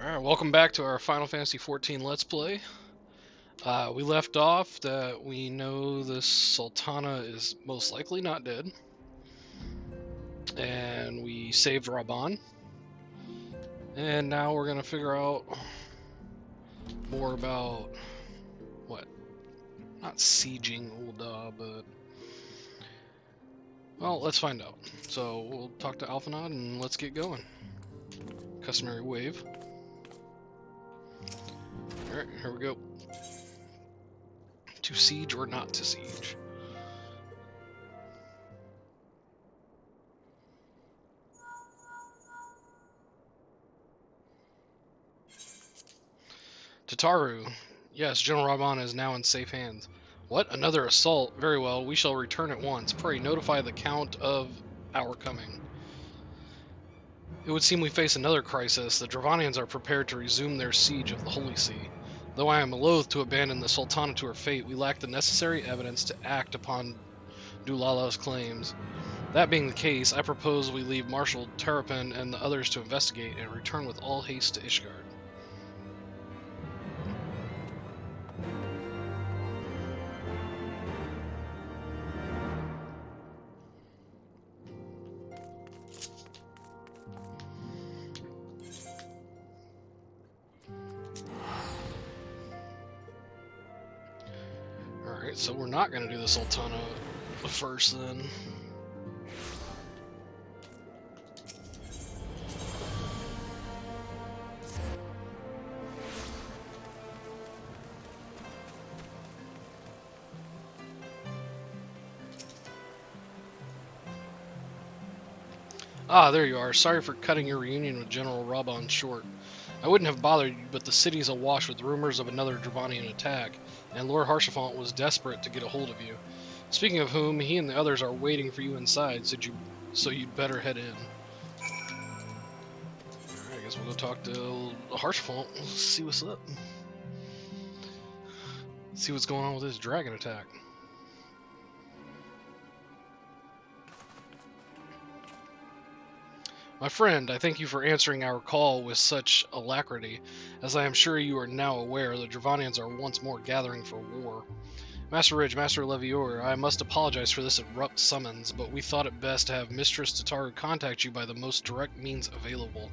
Alright, welcome back to our Final Fantasy XIV Let's Play. We left off that we know this Sultana is most likely not dead. And we saved Raban. And now we're going to figure out more about, what? Not sieging Ul'dah, but... well, let's find out. So, we'll talk to Alphanod and let's get going. Customary wave. Alright, here we go. To siege or not to siege. Tataru. Yes, General Raban is now in safe hands. What? Another assault? Very well, we shall return at once. Pray notify the Count of our coming. It would seem we face another crisis. The Dravanians are prepared to resume their siege of the Holy See. Though I am loath to abandon the Sultana to her fate, we lack the necessary evidence to act upon Dulala's claims. That being the case, I propose we leave Marshal Terrapin and the others to investigate and return with all haste to Ishgard. Alright, so we're not going to do the Sultana first then. Ah, there you are. Sorry for cutting your reunion with General Raban short. I wouldn't have bothered you, but the city's awash with rumors of another Dravanian attack, and Lord Haurchefant was desperate to get a hold of you. Speaking of whom, he and the others are waiting for you inside, so you'd better head in. Alright, I guess we'll go talk to Haurchefant. See what's up. See what's going on with this dragon attack. My friend, I thank you for answering our call with such alacrity. As I am sure you are now aware, the Dravanians are once more gathering for war. Master Ridge, Master Levior, I must apologize for this abrupt summons, but we thought it best to have Mistress Tataru contact you by the most direct means available.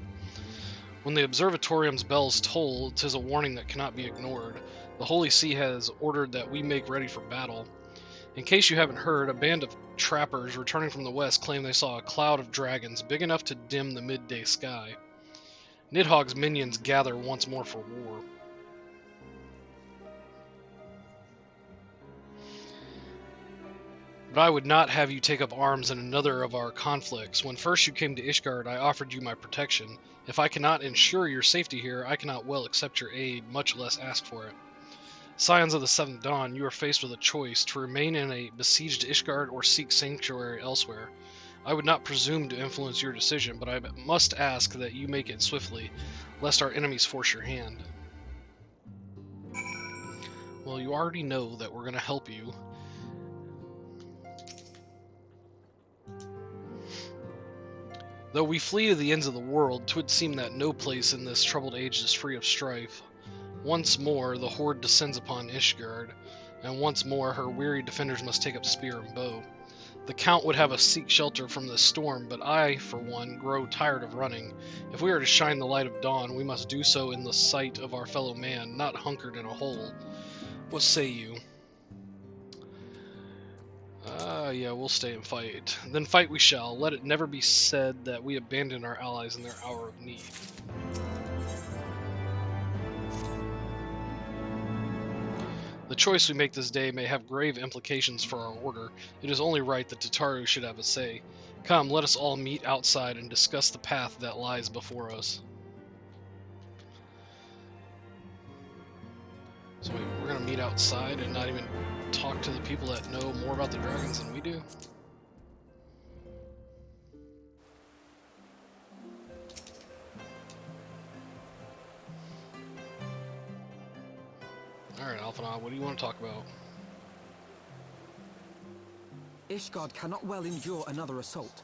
When the Observatorium's bells toll, 'tis a warning that cannot be ignored. The Holy See has ordered that we make ready for battle. In case you haven't heard, a band of trappers returning from the west claim they saw a cloud of dragons big enough to dim the midday sky. Nidhogg's minions gather once more for war. But I would not have you take up arms in another of our conflicts. When first you came to Ishgard, I offered you my protection. If I cannot ensure your safety here, I cannot well accept your aid, much less ask for it. Scions of the Seventh Dawn, you are faced with a choice, to remain in a besieged Ishgard or seek sanctuary elsewhere. I would not presume to influence your decision, but I must ask that you make it swiftly, lest our enemies force your hand. Well, you already know that we're going to help you. Though we flee to the ends of the world, 'twould seem that no place in this troubled age is free of strife. Once more, the horde descends upon Ishgard, and once more her weary defenders must take up spear and bow. The Count would have us seek shelter from this storm, but I, for one, grow tired of running. If we are to shine the light of dawn, we must do so in the sight of our fellow man, not hunkered in a hole. What say you? Yeah, we'll stay and fight. Then fight we shall. Let it never be said that we abandon our allies in their hour of need. The choice we make this day may have grave implications for our order. It is only right that Tataru should have a say. Come, let us all meet outside and discuss the path that lies before us. So wait, we're gonna meet outside and not even talk to the people that know more about the dragons than we do? Alright, Alphanod, what do you want to talk about? Ishgard cannot well endure another assault.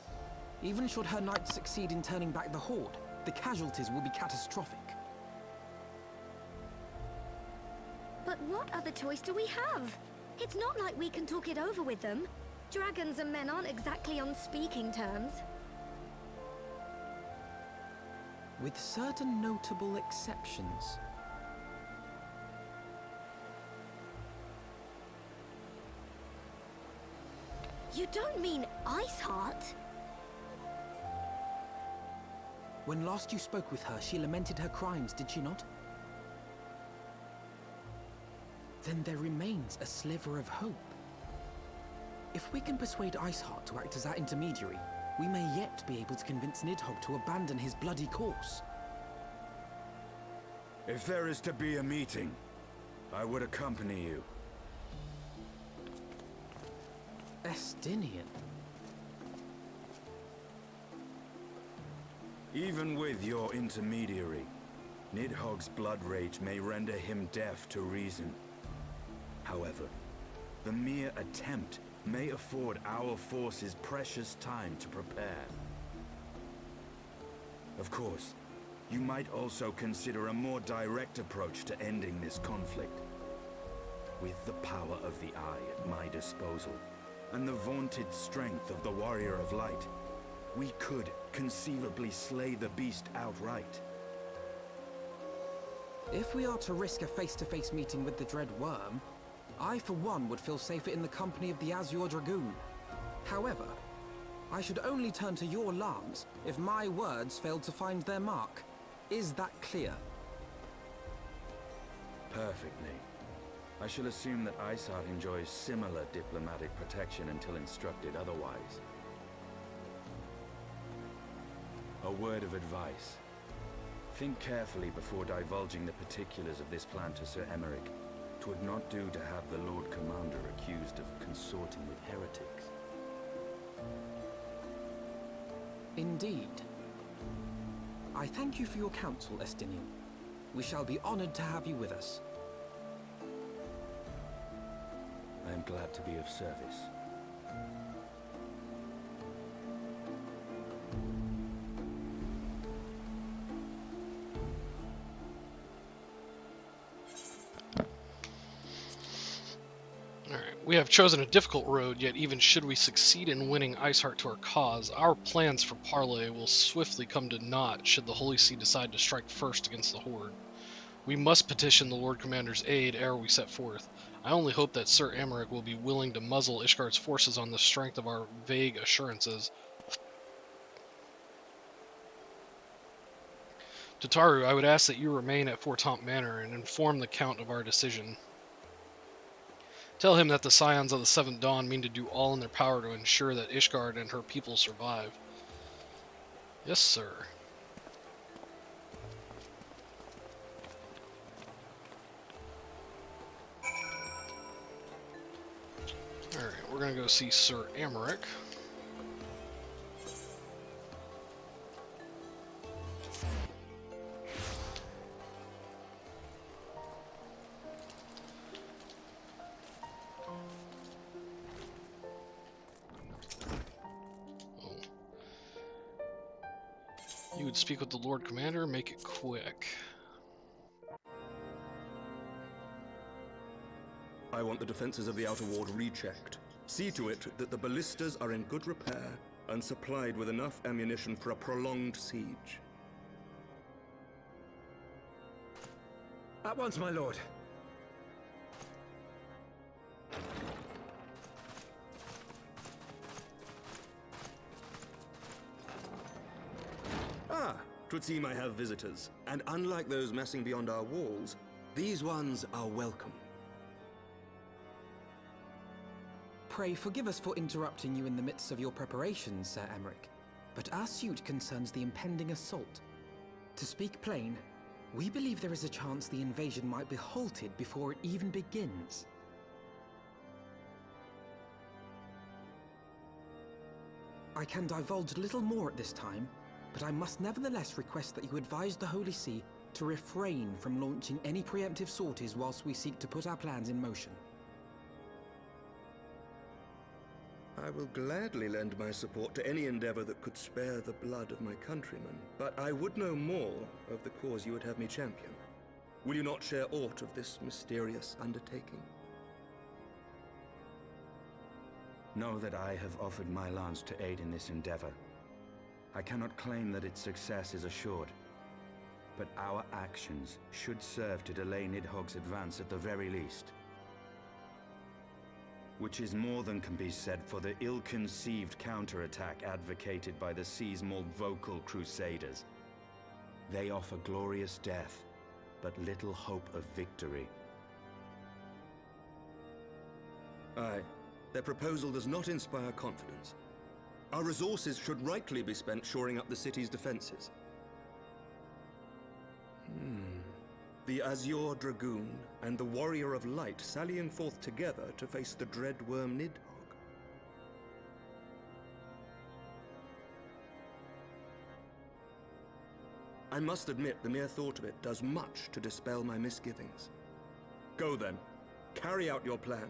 Even should her knights succeed in turning back the horde, the casualties will be catastrophic. But what other choice do we have? It's not like we can talk it over with them. Dragons and men aren't exactly on speaking terms. With certain notable exceptions. You don't mean Iceheart? When last you spoke with her, she lamented her crimes, did she not? Then there remains a sliver of hope. If we can persuade Iceheart to act as our intermediary, we may yet be able to convince Nidhogg to abandon his bloody course. If there is to be a meeting, I would accompany you. Estinian. Even with your intermediary, Nidhogg's blood rage may render him deaf to reason. However, the mere attempt may afford our forces precious time to prepare. Of course, you might also consider a more direct approach to ending this conflict. With the power of the Eye at my disposal, and the vaunted strength of the Warrior of Light, we could conceivably slay the beast outright. If we are to risk a face-to-face meeting with the Dread Worm, I for one would feel safer in the company of the Azure Dragoon. However, I should only turn to your lance if my words failed to find their mark. Is that clear? Perfectly. I shall assume that Iceheart enjoys similar diplomatic protection until instructed otherwise. A word of advice. Think carefully before divulging the particulars of this plan to Sir Emmerich. 'Twould not do to have the Lord Commander accused of consorting with heretics. Indeed. I thank you for your counsel, Estinian. We shall be honored to have you with us. I am glad to be of service. We have chosen a difficult road, yet even should we succeed in winning Iceheart to our cause, our plans for parley will swiftly come to naught should the Holy See decide to strike first against the Horde. We must petition the Lord Commander's aid ere we set forth. I only hope that Sir Emmerich will be willing to muzzle Ishgard's forces on the strength of our vague assurances. Tataru, I would ask that you remain at Fortomp Manor and inform the Count of our decision. Tell him that the Scions of the Seventh Dawn mean to do all in their power to ensure that Ishgard and her people survive. Yes, sir. Alright, we're gonna go see Sir Emmerich. You would speak with the Lord Commander, make it quick. I want the defenses of the Outer Ward rechecked. See to it that the ballistas are in good repair and supplied with enough ammunition for a prolonged siege. At once, my lord. Ah, 'twould seem I have visitors. And unlike those messing beyond our walls, these ones are welcome. Pray forgive us for interrupting you in the midst of your preparations, Sir Emmerich, but our suit concerns the impending assault. To speak plain, we believe there is a chance the invasion might be halted before it even begins. I can divulge little more at this time, but I must nevertheless request that you advise the Holy See to refrain from launching any preemptive sorties whilst we seek to put our plans in motion. I will gladly lend my support to any endeavor that could spare the blood of my countrymen, but I would know more of the cause you would have me champion. Will you not share aught of this mysterious undertaking? Know that I have offered my lance to aid in this endeavor. I cannot claim that its success is assured, but our actions should serve to delay Nidhogg's advance at the very least. Which is more than can be said for the ill-conceived counterattack advocated by the sea's more vocal crusaders. They offer glorious death, but little hope of victory. Aye, their proposal does not inspire confidence. Our resources should rightly be spent shoring up the city's defenses. The Azure Dragoon and the Warrior of Light sallying forth together to face the dread worm Nidhogg. I must admit the mere thought of it does much to dispel my misgivings. Go then, carry out your plan.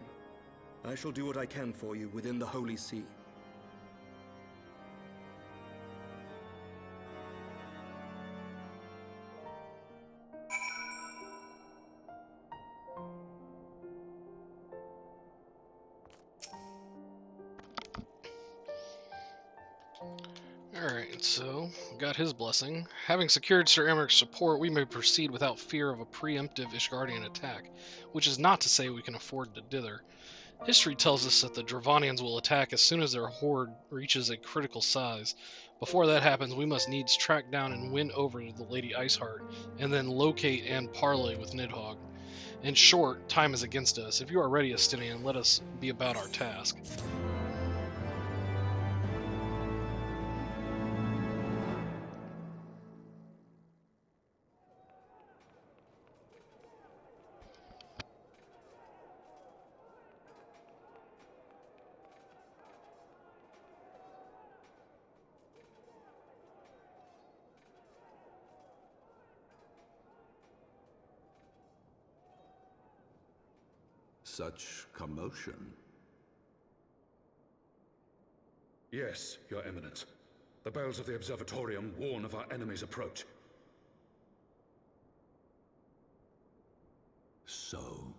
I shall do what I can for you within the Holy See. Alright, so, got his blessing. Having secured Sir Emmerich's support, we may proceed without fear of a preemptive Ishgardian attack, which is not to say we can afford to dither. History tells us that the Dravanians will attack as soon as their horde reaches a critical size. Before that happens, we must needs track down and win over the Lady Iceheart, and then locate and parley with Nidhogg. In short, time is against us. If you are ready, Estinian, let us be about our task. Such commotion. Yes, Your Eminence. The bells of the Observatorium warn of our enemy's approach. So,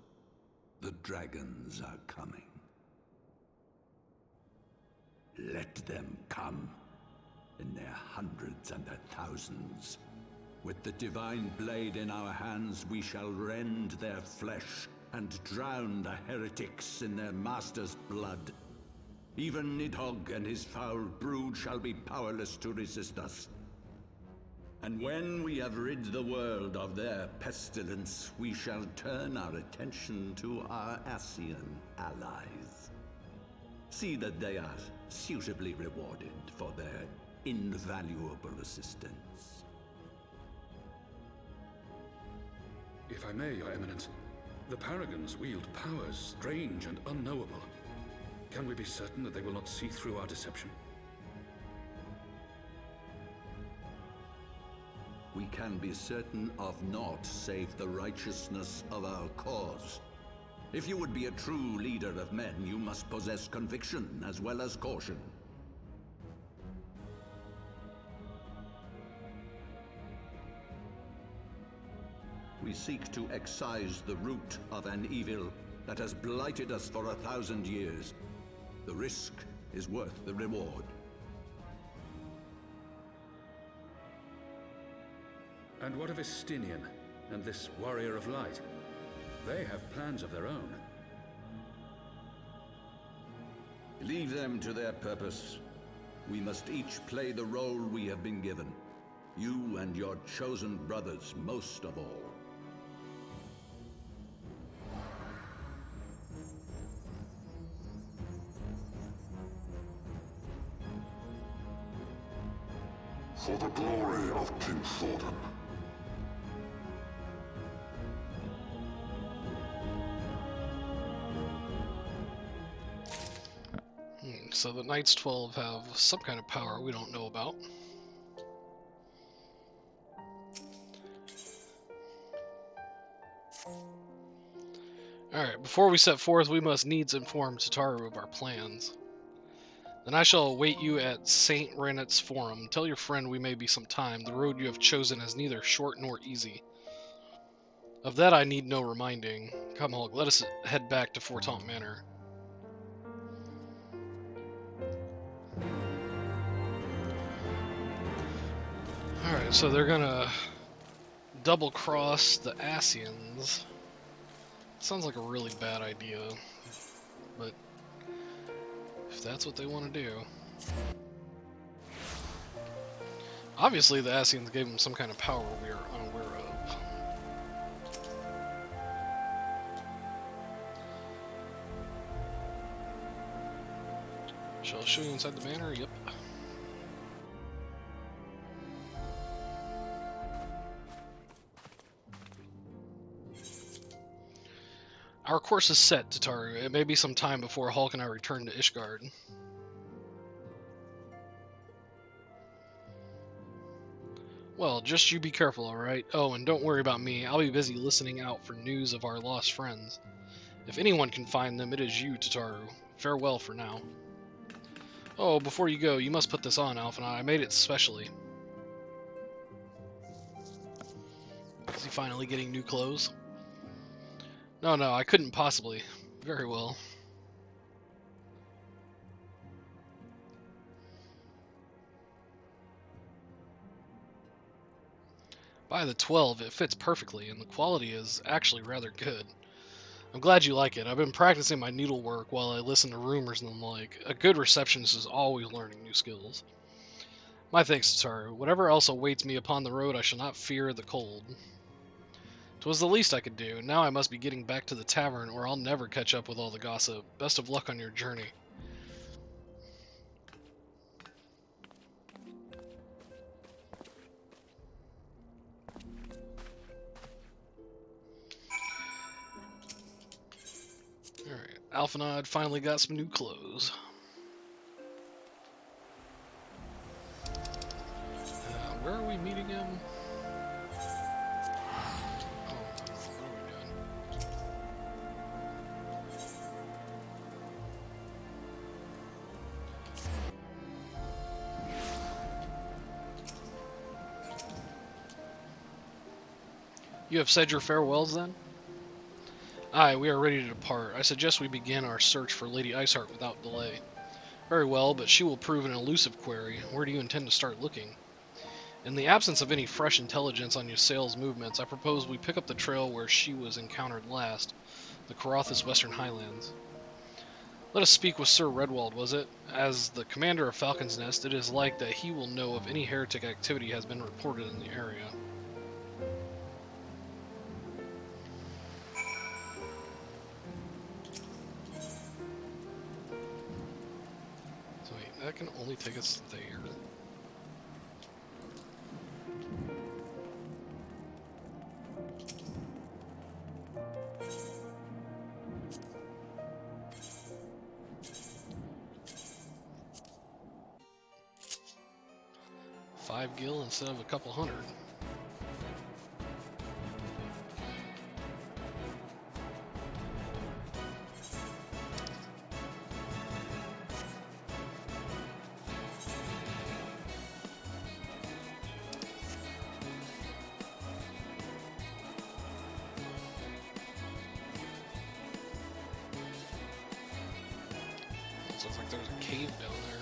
the dragons are coming. Let them come, in their hundreds and their thousands. With the divine blade in our hands, we shall rend their flesh and drown the heretics in their master's blood. Even Nidhogg and his foul brood shall be powerless to resist us. And when we have rid the world of their pestilence, we shall turn our attention to our Ascian allies. See that they are suitably rewarded for their invaluable assistance. If I may, Your Eminence, the Paragons wield powers strange and unknowable. Can we be certain that they will not see through our deception? We can be certain of naught save the righteousness of our cause. If you would be a true leader of men, you must possess conviction as well as caution. We seek to excise the root of an evil that has blighted us for 1,000 years. The risk is worth the reward. And what of Estinian and this Warrior of Light? They have plans of their own. Leave them to their purpose. We must each play the role we have been given. You and your chosen brothers most of all. For the glory of King Thordan. So the Knights 12 have some kind of power we don't know about. Alright, before we set forth, we must needs inform Tataru of our plans. Then I shall await you at St. Renet's Forum. Tell your friend we may be some time. The road you have chosen is neither short nor easy. Of that I need no reminding. Come, Hulk, let us head back to Fortaunt Manor. Alright, so they're gonna double-cross the Asians. Sounds like a really bad idea, but if that's what they want to do. Obviously the Asians gave them some kind of power we are unaware of. Shall I show you inside the manor? Yep. Our course is set, Tataru. It may be some time before Hulk and I return to Ishgard. Well, just you be careful, alright? Oh, and don't worry about me. I'll be busy listening out for news of our lost friends. If anyone can find them, it is you, Tataru. Farewell for now. Oh, before you go, you must put this on, Alpha. I made it specially. Is he finally getting new clothes? No, I couldn't possibly. Very well. By the 12, it fits perfectly, and the quality is actually rather good. I'm glad you like it. I've been practicing my needlework while I listen to rumors and the like. A good receptionist is always learning new skills. My thanks, Tataru. Whatever else awaits me upon the road, I shall not fear the cold. 'Twas the least I could do. Now I must be getting back to the tavern, or I'll never catch up with all the gossip. Best of luck on your journey. Alright, Alphanod finally got some new clothes. Where are we meeting him? You have said your farewells, then? Aye, we are ready to depart. I suggest we begin our search for Lady Iceheart without delay. Very well, but she will prove an elusive quarry. Where do you intend to start looking? In the absence of any fresh intelligence on Ysaele's movements, I propose we pick up the trail where she was encountered last, the Karathis Western Highlands. Let us speak with Sir Redwald, was it? As the commander of Falcon's Nest, it is like that he will know if any heretic activity has been reported in the area. That can only take us there. $5 gil instead of a couple hundred. Looks like there's a cave down there.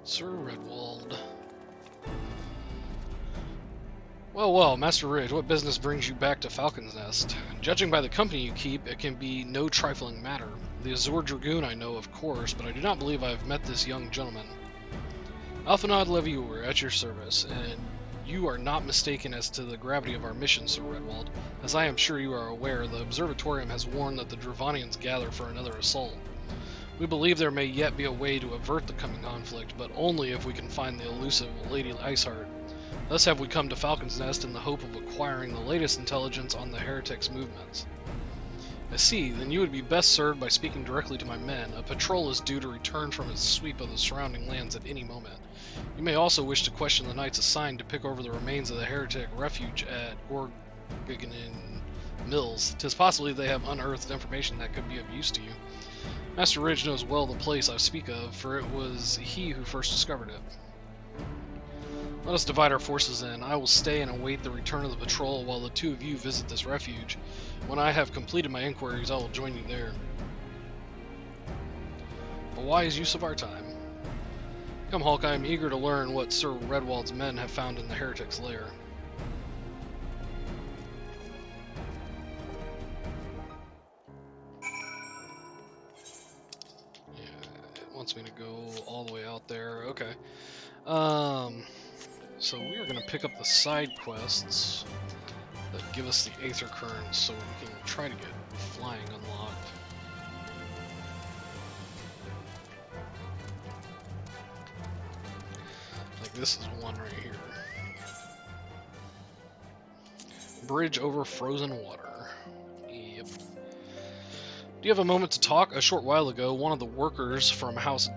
Sir Redwald. Well, Master Ridge, what business brings you back to Falcon's Nest? Judging by the company you keep, it can be no trifling matter. The Azure Dragoon I know, of course, but I do not believe I have met this young gentleman. Alphanod Levior, at your service, and you are not mistaken as to the gravity of our mission, Sir Redwald. As I am sure you are aware, the Observatorium has warned that the Dravanians gather for another assault. We believe there may yet be a way to avert the coming conflict, but only if we can find the elusive Lady Iceheart. Thus have we come to Falcon's Nest in the hope of acquiring the latest intelligence on the heretics' movements. I see, then you would be best served by speaking directly to my men. A patrol is due to return from its sweep of the surrounding lands at any moment. You may also wish to question the knights assigned to pick over the remains of the heretic refuge at Gorgagnon Mills. 'Tis possibly they have unearthed information that could be of use to you. Master Ridge knows well the place I speak of, for it was he who first discovered it. Let us divide our forces in. I will stay and await the return of the patrol while the two of you visit this refuge. When I have completed my inquiries, I will join you there. A wise use of our time. Come, Hulk, I am eager to learn what Sir Redwald's men have found in the heretic's lair. Yeah, it wants me to go all the way out there. Okay. So we are going to pick up the side quests that give us the Aether Current so we can try to get flying unlocked. Like this is one right here. Bridge over frozen water. Yep. Do you have a moment to talk? A short while ago, one of the workers from House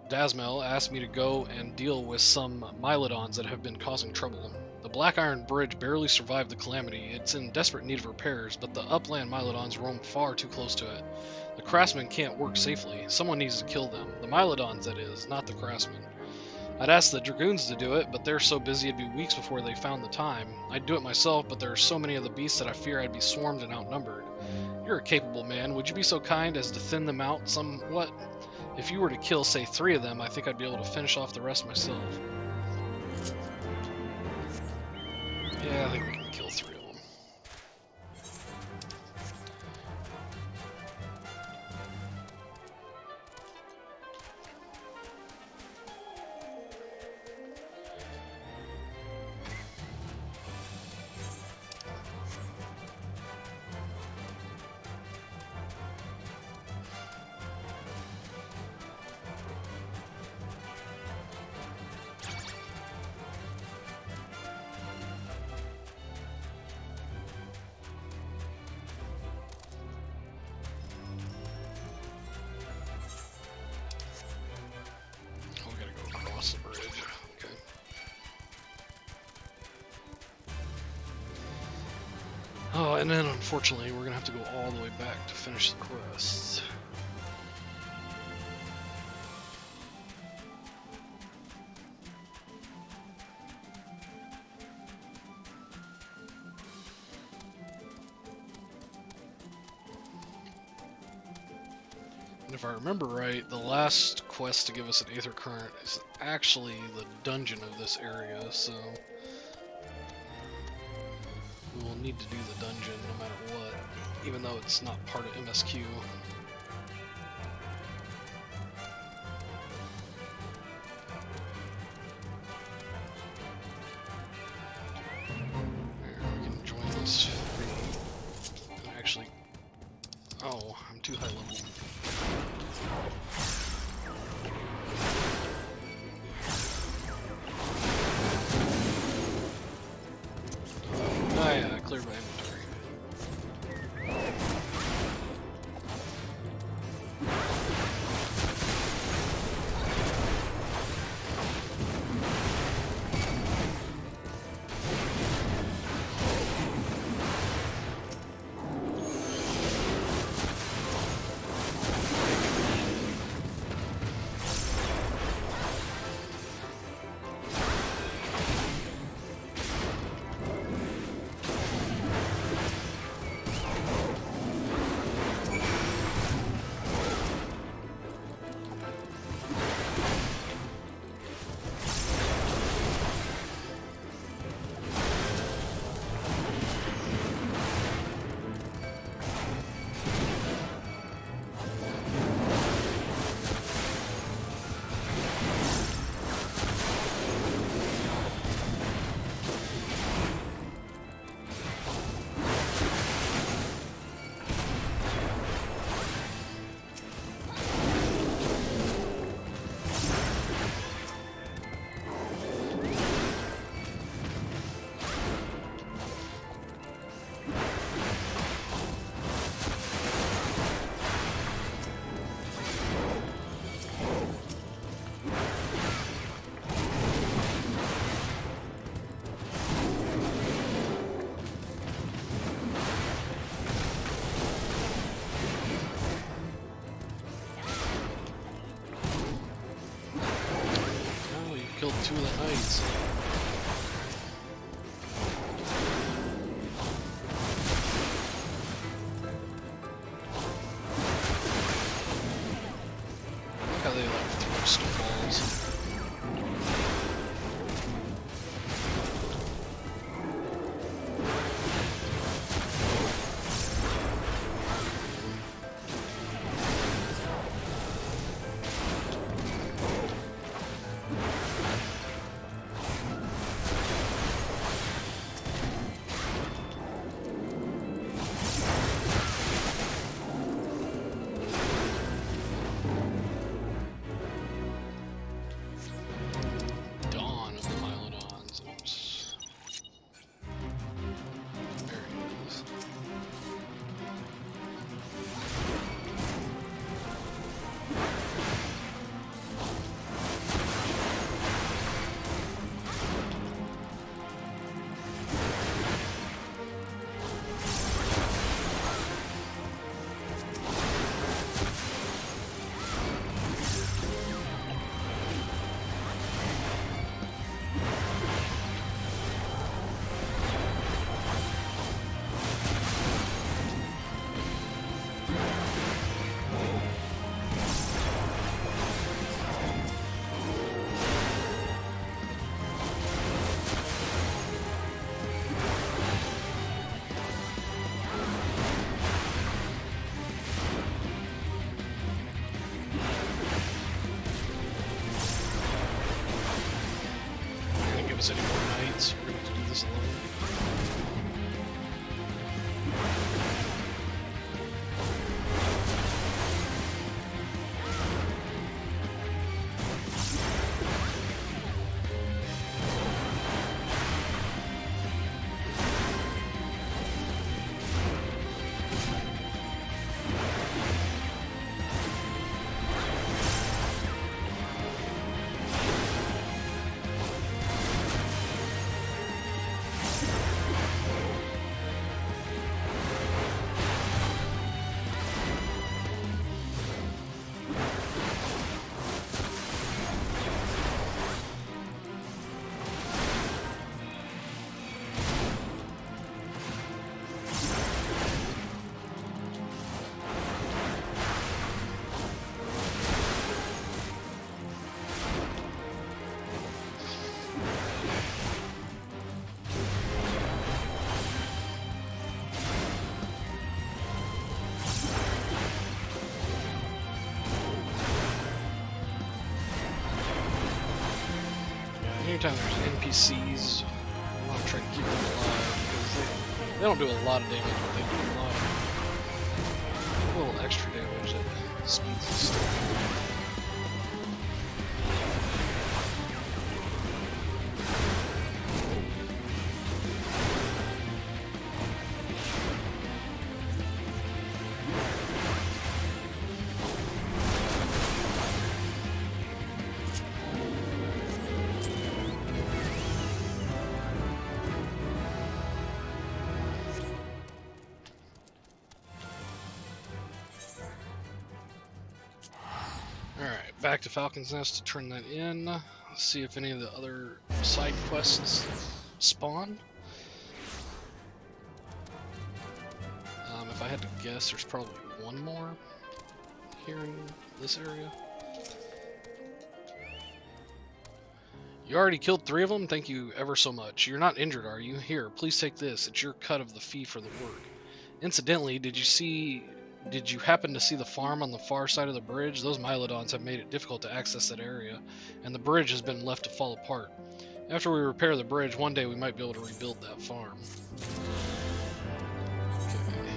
Dasmel asked me to go and deal with some Mylodons that have been causing trouble. The Black Iron Bridge barely survived the calamity. It's in desperate need of repairs, but the upland Mylodons roam far too close to it. The craftsmen can't work safely. Someone needs to kill them. The Mylodons, that is, not the craftsmen. I'd ask the Dragoons to do it, but they're so busy it'd be weeks before they found the time. I'd do it myself, but there are so many of the beasts that I fear I'd be swarmed and outnumbered. You're a capable man. Would you be so kind as to thin them out somewhat? If you were to kill, say, 3 of them, I think I'd be able to finish off the rest myself. Yeah, I think we can kill 3 of them. The bridge. Okay. Oh, and then unfortunately we're gonna have to go all the way back to finish the quest. And if I remember right, the last quest to give us an Aether Current is actually the dungeon of this area, so we will need to do the dungeon no matter what, even though it's not part of MSQ. There, we can join this free. Actually, oh, I'm too high level. Oh yeah, I cleared my inventory. 2 of the knights. Look how they like throw snowballs. Any more knights. We're going to do this alone. Anytime there's NPCs, I want to try to keep them alive, because they don't do a lot of damage, but they do a little extra damage that speeds the stuff. Alright, back to Falcon's Nest to turn that in. Let's see if any of the other side quests spawn. If I had to guess, there's probably one more here in this area. You already killed 3 of them? Thank you ever so much. You're not injured, are you? Here, please take this. It's your cut of the fee for the work. Incidentally, did you happen to see the farm on the far side of the bridge? Those Mylodons have made it difficult to access that area, and the bridge has been left to fall apart. After we repair the bridge, one day we might be able to rebuild that farm. Okay.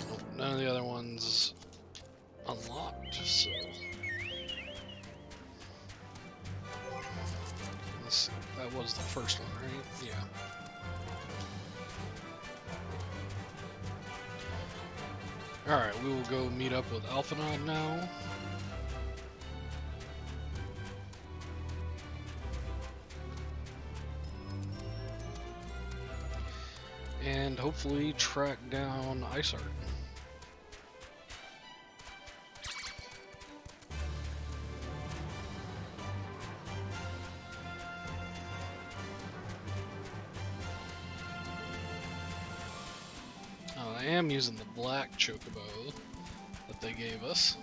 Nope, none of the other ones unlocked, so... Let's see, that was the first one, right? Yeah. Alright, we will go meet up with Alphanod now. And hopefully track down Iceheart. am using the black chocobo that they gave us.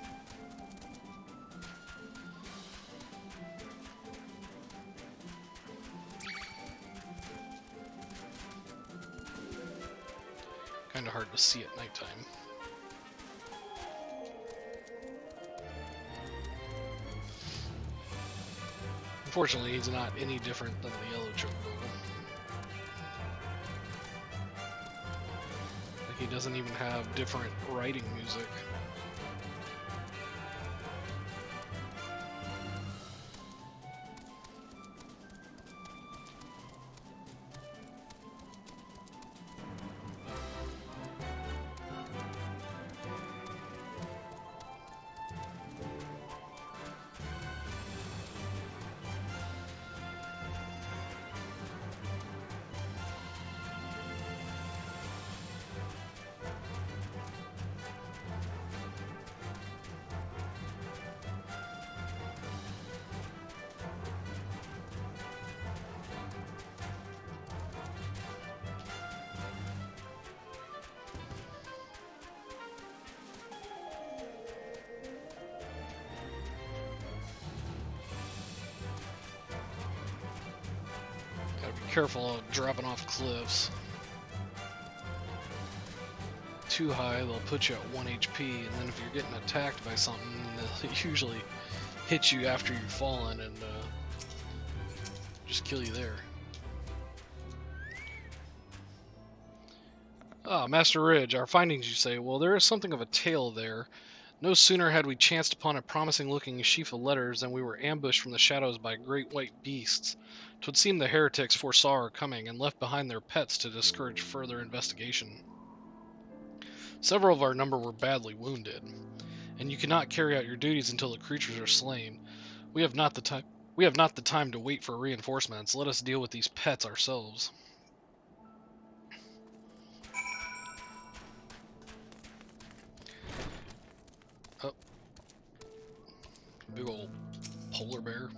Kind of hard to see at nighttime. Unfortunately, he's not any different than the yellow chocobo. Like, he doesn't even have different writing music. Gotta be careful of dropping off cliffs. Too high, they'll put you at 1 HP, and then if you're getting attacked by something, they'll usually hit you after you've fallen and just kill you there. Ah, Master Ridge, our findings, you say. Well, there is something of a tale there. No sooner had we chanced upon a promising-looking sheaf of letters than we were ambushed from the shadows by great white beasts. 'Twould seem the heretics foresaw our coming and left behind their pets to discourage further investigation. Several of our number were badly wounded, and you cannot carry out your duties until the creatures are slain. We have not the time. We have not the time to wait for reinforcements. Let us deal with these pets ourselves. Oh, big old polar bear.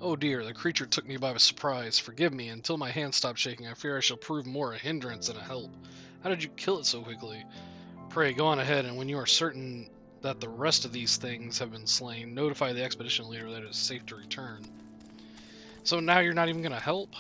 Oh dear, the creature took me by surprise. Forgive me. Until my hand stops shaking, I fear I shall prove more a hindrance than a help. How did you kill it so quickly? Pray, go on ahead, and when you are certain that the rest of these things have been slain, notify the expedition leader that it is safe to return. So now you're not even going to help?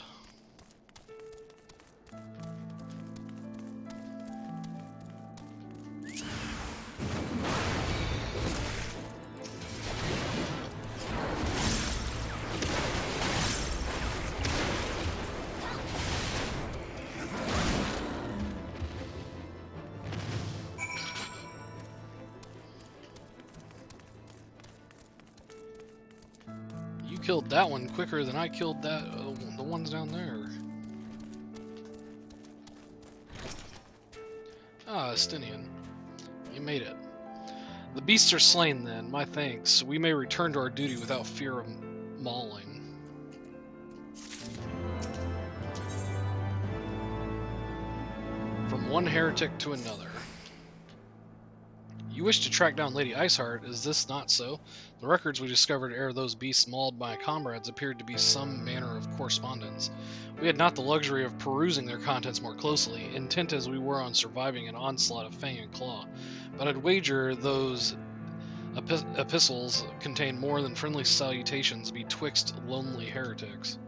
Killed that one quicker than I killed that the ones down there. Ah, Estinian. You made it. The beasts are slain then, my thanks. We may return to our duty without fear of mauling. From one heretic to another. You wish to track down Lady Iceheart, is this not so? The records we discovered ere those beasts mauled my comrades appeared to be some manner of correspondence. We had not the luxury of perusing their contents more closely, intent as we were on surviving an onslaught of fang and claw, but I'd wager those epistles contain more than friendly salutations betwixt lonely heretics.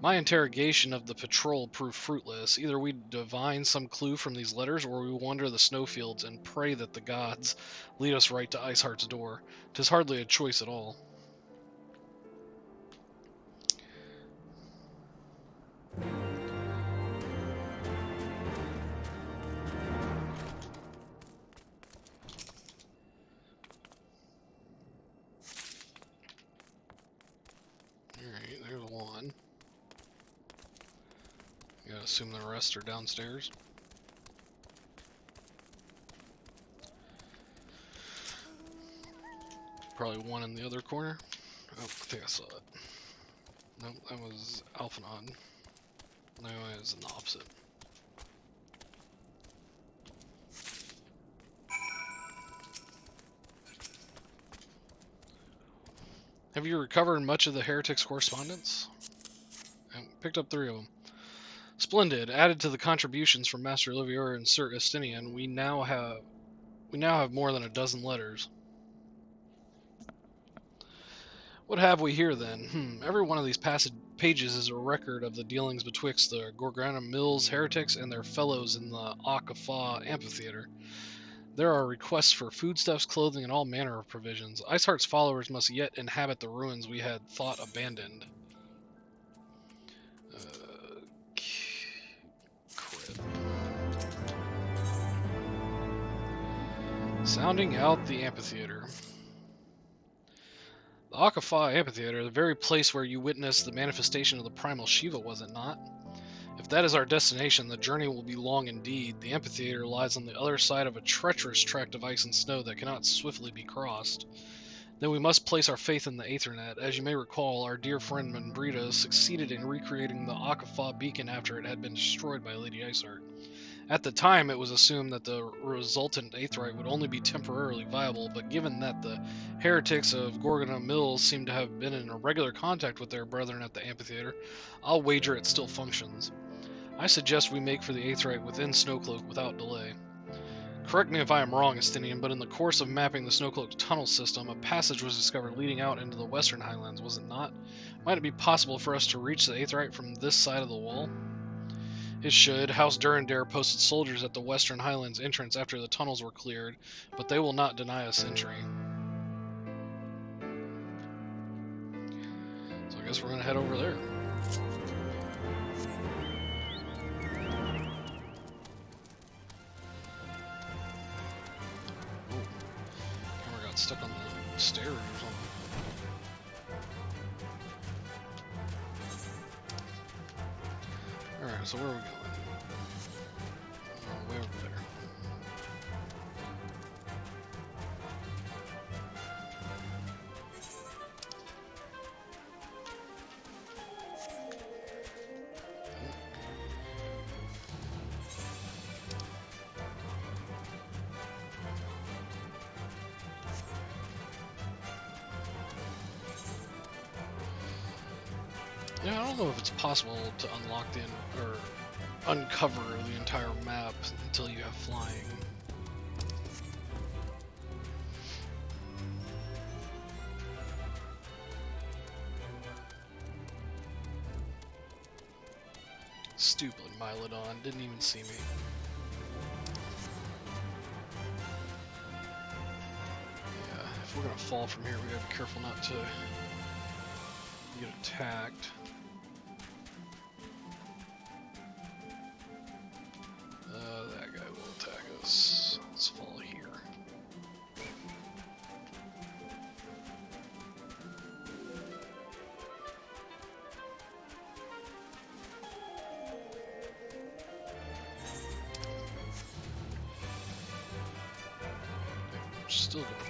My interrogation of the patrol proved fruitless. Either we divine some clue from these letters, or we wander the snowfields and pray that the gods lead us right to Iceheart's door. 'Tis hardly a choice at all. Alright, there's one. Gotta assume the rest are downstairs. Probably one in the other corner. Oh, I think I saw it. Nope, that was Alphanon. No, it was in the opposite. Have you recovered much of the heretics' correspondence? I picked up 3 of them. Splendid. Added to the contributions from Master Livior and Sir Estinian, we now have more than a dozen letters. What have we here, then? Every one of these pages is a record of the dealings betwixt the Gorgana Mills heretics and their fellows in the Akafa amphitheater. There are requests for foodstuffs, clothing, and all manner of provisions. Iceheart's followers must yet inhabit the ruins we had thought abandoned. Sounding out the amphitheater. The Akafa amphitheater, the very place where you witnessed the manifestation of the primal Shiva, was it not? If that is our destination, the journey will be long indeed. The amphitheater lies on the other side of a treacherous tract of ice and snow that cannot swiftly be crossed. Then we must place our faith in the Aethernet. As you may recall, our dear friend Mandrita succeeded in recreating the Akafa beacon after it had been destroyed by Lady Iceheart. At the time, it was assumed that the resultant Aetherite would only be temporarily viable, but given that the heretics of Gorgana Mills seem to have been in regular contact with their brethren at the amphitheater, I'll wager it still functions. I suggest we make for the Aetherite within Snowcloak without delay. Correct me if I am wrong, Estinian, but in the course of mapping the Snowcloak tunnel system, a passage was discovered leading out into the western highlands, was it not? Might it be possible for us to reach the Aetherite from this side of the wall? It should. House Durandare posted soldiers at the Western Highlands entrance after the tunnels were cleared, but they will not deny us entry. So I guess we're going to head over there. Oh, camera got stuck on the stairs or something. Alright, so where are we going? Way over there. Yeah, I don't know if it's possible to unlock or uncover the entire map until you have flying. Stupid Mylodon, didn't even see me. Yeah, if we're gonna fall from here, we gotta be careful not to get attacked. That guy will attack us. Let's fall here. Still going down.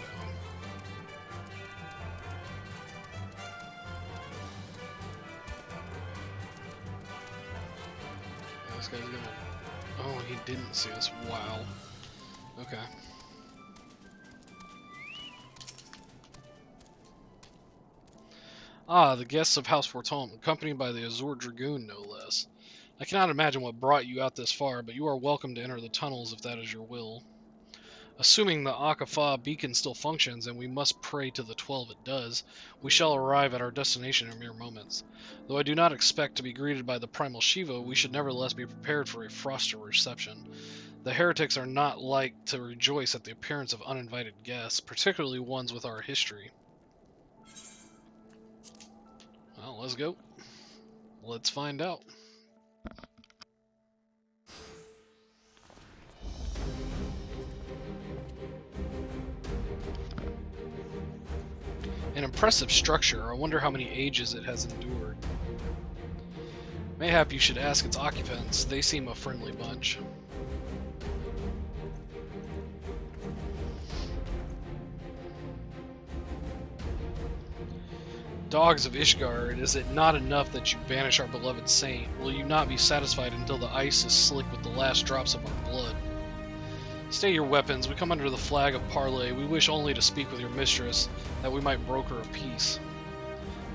Yeah, this guy's gonna... Oh, he didn't see us. Wow. Okay. Ah, the guests of House Fortome, accompanied by the Azure Dragoon, no less. I cannot imagine what brought you out this far, but you are welcome to enter the tunnels if that is your will. Assuming the Akafa beacon still functions, and we must pray to the 12 it does, we shall arrive at our destination in mere moments. Though I do not expect to be greeted by the primal Shiva, we should nevertheless be prepared for a frosty reception. The heretics are not like to rejoice at the appearance of uninvited guests, particularly ones with our history. Well, let's go. Let's find out. An impressive structure. I wonder how many ages it has endured. Mayhap you should ask its occupants. They seem a friendly bunch. Dogs of Ishgard, is it not enough that you banish our beloved saint? Will you not be satisfied until the ice is slick with the last drops of our blood? Stay your weapons. We come under the flag of parley. We wish only to speak with your mistress, that we might broker a peace.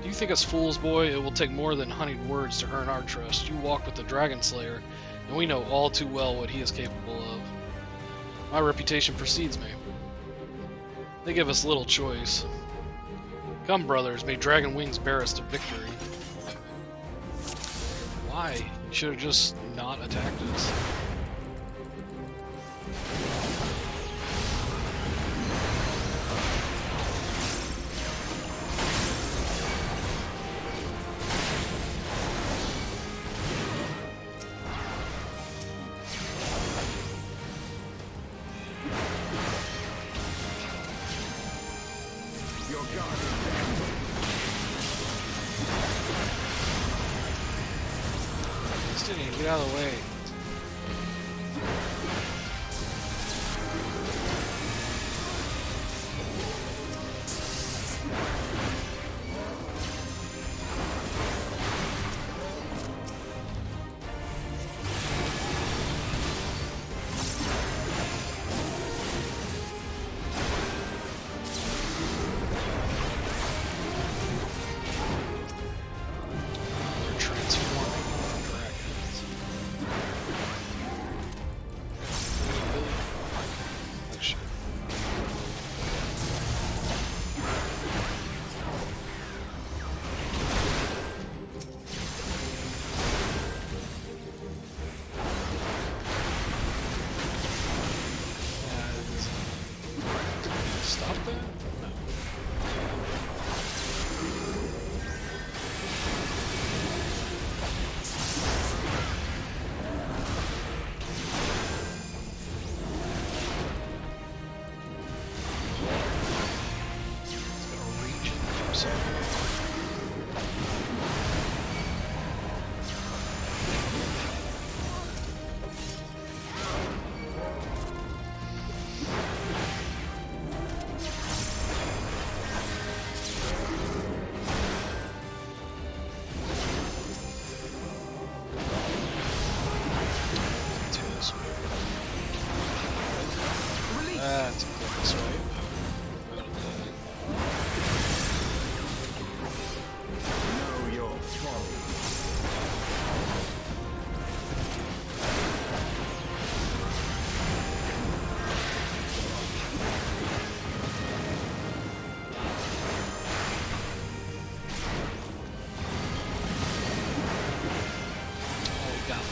You think us fools, boy? It will take more than honeyed words to earn our trust. You walk with the Dragon Slayer, and we know all too well what he is capable of. My reputation precedes me. They give us little choice. Come, brothers, may Dragon Wings bear us to victory. Why? You should have just not attacked us. Get out of the way. They're transforming dragons. Oh shit. Stop that? No. It's gonna reach and do something. Do this way. That's a quick swipe. Out of that. Know your folly. Oh, got it.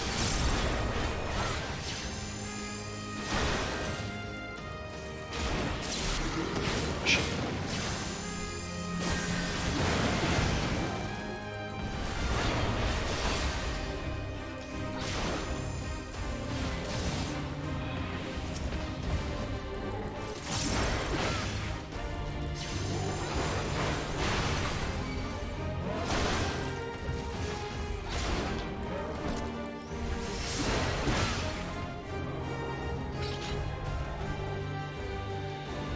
Shit.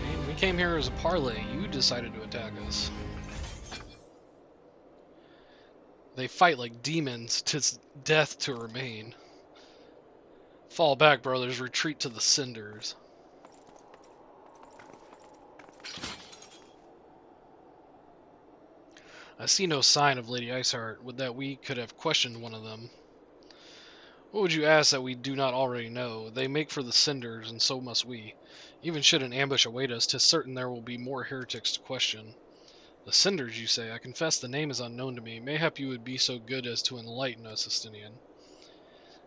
Man, we came here as a parlay. You decided to attack us. They fight like demons, 'tis death to remain. Fall back, brothers, retreat to the cinders. I see no sign of Lady Iceheart. Would that we could have questioned one of them. What would you ask that we do not already know? They make for the cinders, and so must we. Even should an ambush await us, 'tis certain there will be more heretics to question. The cinders, you say? I confess the name is unknown to me. Mayhap you would be so good as to enlighten us, Estinian.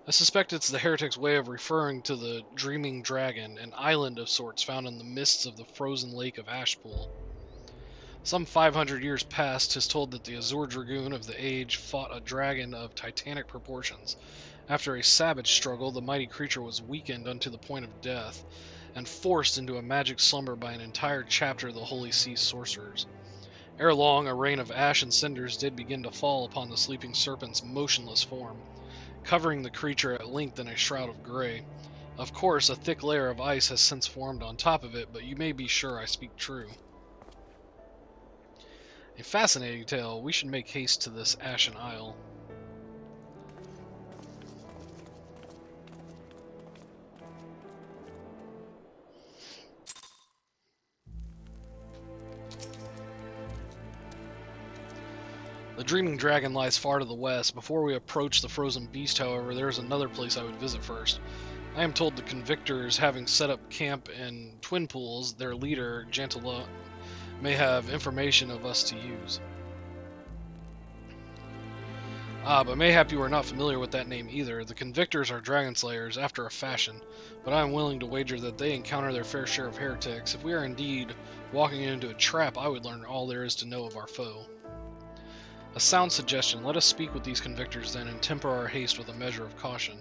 I suspect it's the heretics' way of referring to the Dreaming Dragon, an island of sorts found in the mists of the frozen lake of Ashpool. Some 500 years past, 'tis told that the Azure Dragoon of the age fought a dragon of titanic proportions. After a savage struggle, the mighty creature was weakened unto the point of death, and forced into a magic slumber by an entire chapter of the Holy See sorcerers. Ere long, a rain of ash and cinders did begin to fall upon the sleeping serpent's motionless form, covering the creature at length in a shroud of gray. Of course, a thick layer of ice has since formed on top of it, but you may be sure I speak true. A fascinating tale. We should make haste to this Ashen Isle. The Dreaming Dragon lies far to the west. Before we approach the Frozen Beast, however, there is another place I would visit first. I am told the Convictors, having set up camp in Twin Pools, their leader, Gentila, may have information of us to use. But mayhap you are not familiar with that name either. The Convictors are dragon slayers, after a fashion, but I am willing to wager that they encounter their fair share of heretics. If we are indeed walking into a trap, I would learn all there is to know of our foe. A sound suggestion. Let us speak with these Convictors then, and temper our haste with a measure of caution.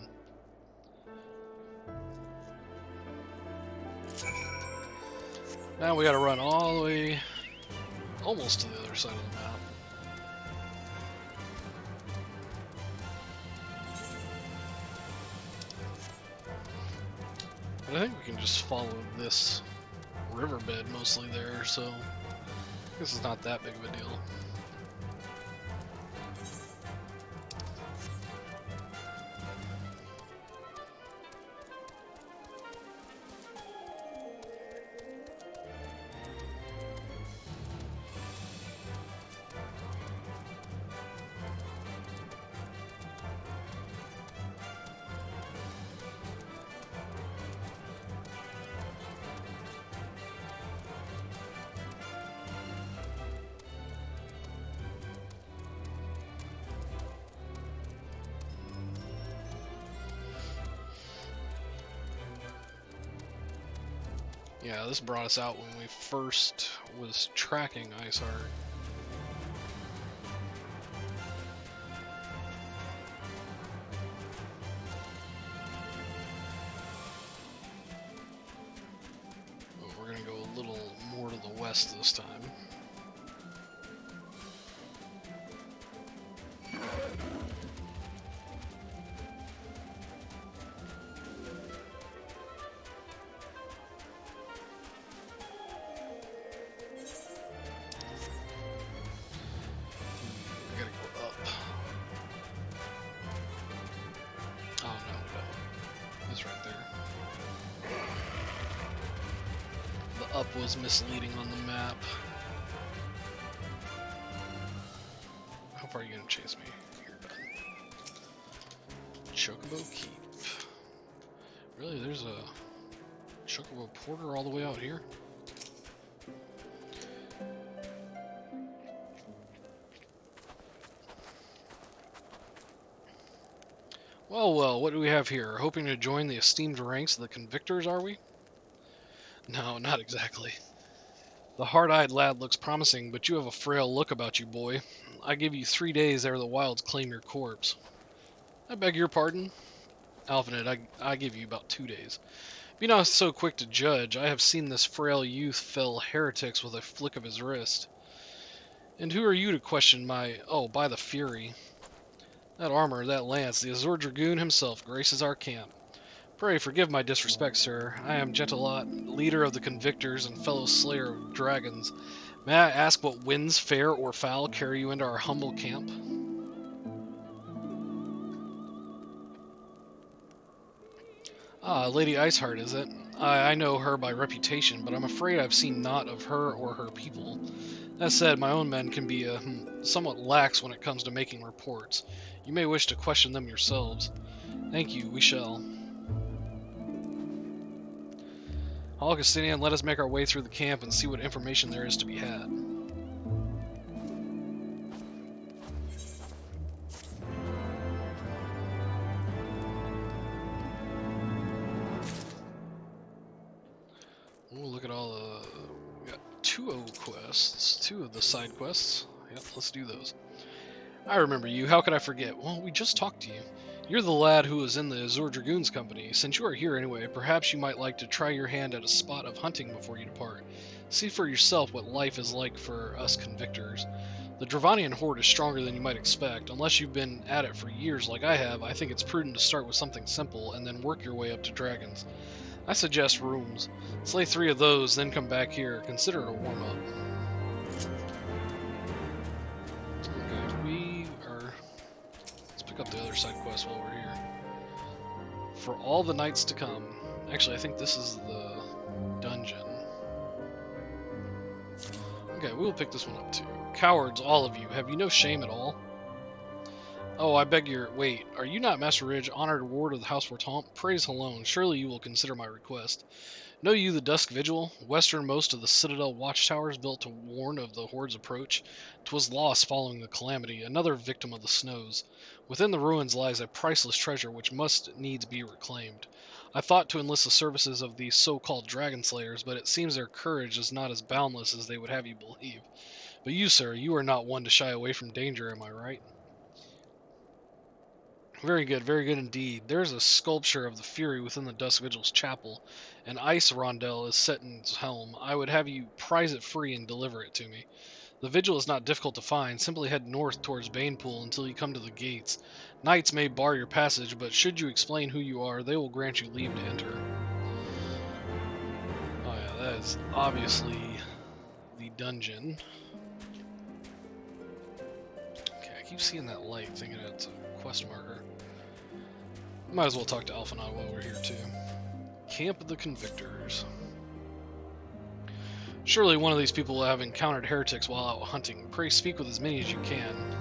Now we gotta run all the way almost to the other side of the map. But I think we can just follow this riverbed mostly there, so this is not that big of a deal. Yeah, this brought us out when we first was tracking Iceheart. But we're gonna go a little more to the west this time. Up was misleading on the map. How far are you gonna chase me? You're done. Chocobo Keep. Really, there's a Chocobo Porter all the way out here? Well, well, what do we have here? Hoping to join the esteemed ranks of the Convictors, are we? No, not exactly. The hard-eyed lad looks promising, but you have a frail look about you, boy. I give you 3 days ere the wilds claim your corpse. I beg your pardon? Alphanet, I give you about 2 days. Be not so quick to judge. I have seen this frail youth fell heretics with a flick of his wrist. And who are you to question my... Oh, by the Fury. That armor, that lance, the Azure Dragoon himself graces our camp. Pray forgive my disrespect, sir. I am Gentilot, leader of the Convictors and fellow slayer of dragons. May I ask what winds, fair or foul, carry you into our humble camp? Ah, Lady Iceheart, is it? I know her by reputation, but I'm afraid I've seen naught of her or her people. That said, my own men can be somewhat lax when it comes to making reports. You may wish to question them yourselves. Thank you, we shall. Augustinian, let us make our way through the camp and see what information there is to be had. Ooh, look at all the... We got 2 quests, 2 of the side quests. Yep, let's do those. I remember you, how could I forget? Well, we just talked to you. You're the lad who was in the Azure Dragoons company. Since you are here anyway, perhaps you might like to try your hand at a spot of hunting before you depart. See for yourself what life is like for us Convictors. The Dravanian horde is stronger than you might expect. Unless you've been at it for years like I have, I think it's prudent to start with something simple and then work your way up to dragons. I suggest rooms. Slay 3 of those, then come back here. Consider it a warm-up. Up the other side quest while we're here. For all the nights to come. Actually, I think this is the dungeon. Okay, we'll pick this one up too. Cowards, all of you. Have you no shame at all? Oh, I beg your... Wait, are you not Master Ridge, honored ward of the House Fortemps? Praise alone. Surely you will consider my request. Know you the Dusk Vigil, westernmost of the Citadel watchtowers built to warn of the Horde's approach? 'Twas lost following the calamity, another victim of the snows. Within the ruins lies a priceless treasure which must needs be reclaimed. I thought to enlist the services of these so-called dragon slayers, but it seems their courage is not as boundless as they would have you believe. But you, sir, you are not one to shy away from danger, am I right? Very good indeed. There's a sculpture of the Fury within the Dusk Vigil's chapel. An ice rondel is set in its helm. I would have you prize it free and deliver it to me. The Vigil is not difficult to find. Simply head north towards Banepool until you come to the gates. Knights may bar your passage, but should you explain who you are, they will grant you leave to enter. Oh yeah, that is obviously the dungeon. Okay, I keep seeing that light, thinking it's a quest marker. Might as well talk to Alphanod while we're here too. Camp of the Convictors. Surely one of these people will have encountered heretics while out hunting. Pray speak with as many as you can.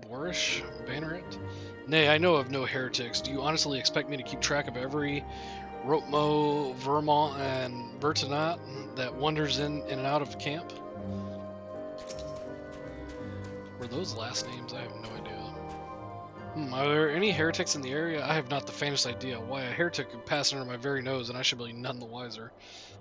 Boorish? Banneret? Nay, I know of no heretics. Do you honestly expect me to keep track of every Rotmo, Vermont, and Bertinat that wanders in and out of the camp? Were those last names? I have no idea. Are there any heretics in the area? I have not the faintest idea. Why, a heretic could pass under my very nose, and I should be none the wiser.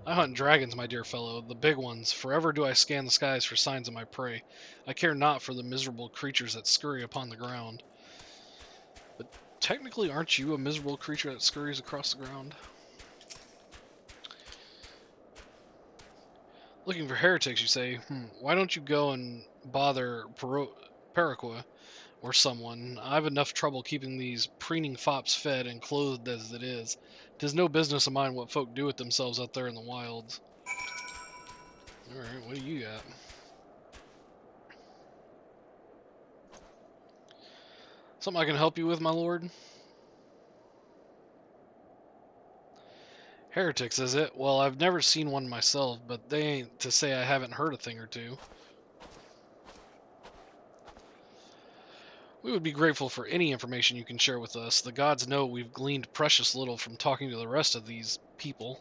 I hunt dragons, my dear fellow, the big ones. Forever do I scan the skies for signs of my prey. I care not for the miserable creatures that scurry upon the ground. But technically, aren't you a miserable creature that scurries across the ground? Looking for heretics, you say? Why don't you go and bother Paraqua or someone? I've enough trouble keeping these preening fops fed and clothed as it is. 'Tis no business of mine what folk do with themselves out there in the wilds. Alright, what do you got? Something I can help you with, my lord? Heretics, is it? Well, I've never seen one myself, but they ain't to say I haven't heard a thing or two. We would be grateful for any information you can share with us. The gods know we've gleaned precious little from talking to the rest of these people.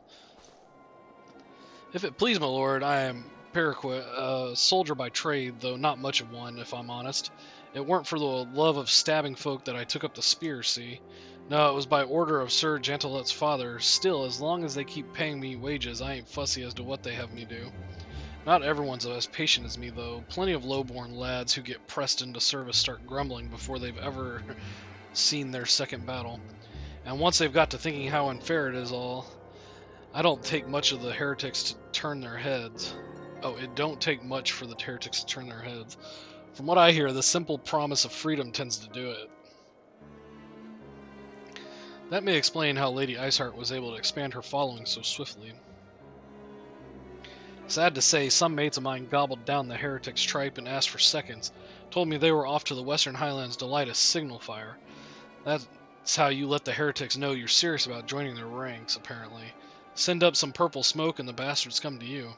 If it please, my lord, I am Paraquat, a soldier by trade, though not much of one, if I'm honest. It weren't for the love of stabbing folk that I took up the spear, see? No, it was by order of Sir Jantelet's father. Still, as long as they keep paying me wages, I ain't fussy as to what they have me do. Not everyone's as patient as me, though. Plenty of low-born lads who get pressed into service start grumbling before they've ever seen their second battle. And once they've got to thinking how unfair it is all, I don't take much of the heretics to turn their heads. Oh, it don't take much for the heretics to turn their heads. From what I hear, the simple promise of freedom tends to do it. That may explain how Lady Iceheart was able to expand her following so swiftly. Sad to say, some mates of mine gobbled down the heretics' tripe and asked for seconds. Told me they were off to the Western Highlands to light a signal fire. That's how you let the heretics know you're serious about joining their ranks, apparently. Send up some purple smoke and the bastards come to you.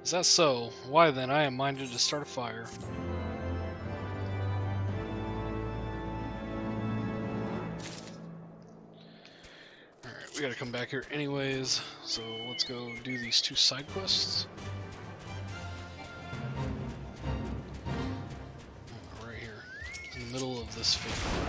Is that so? Why then, I am minded to start a fire. Alright, we gotta come back here anyways, so let's go do these two side quests. Right here, in the middle of this field.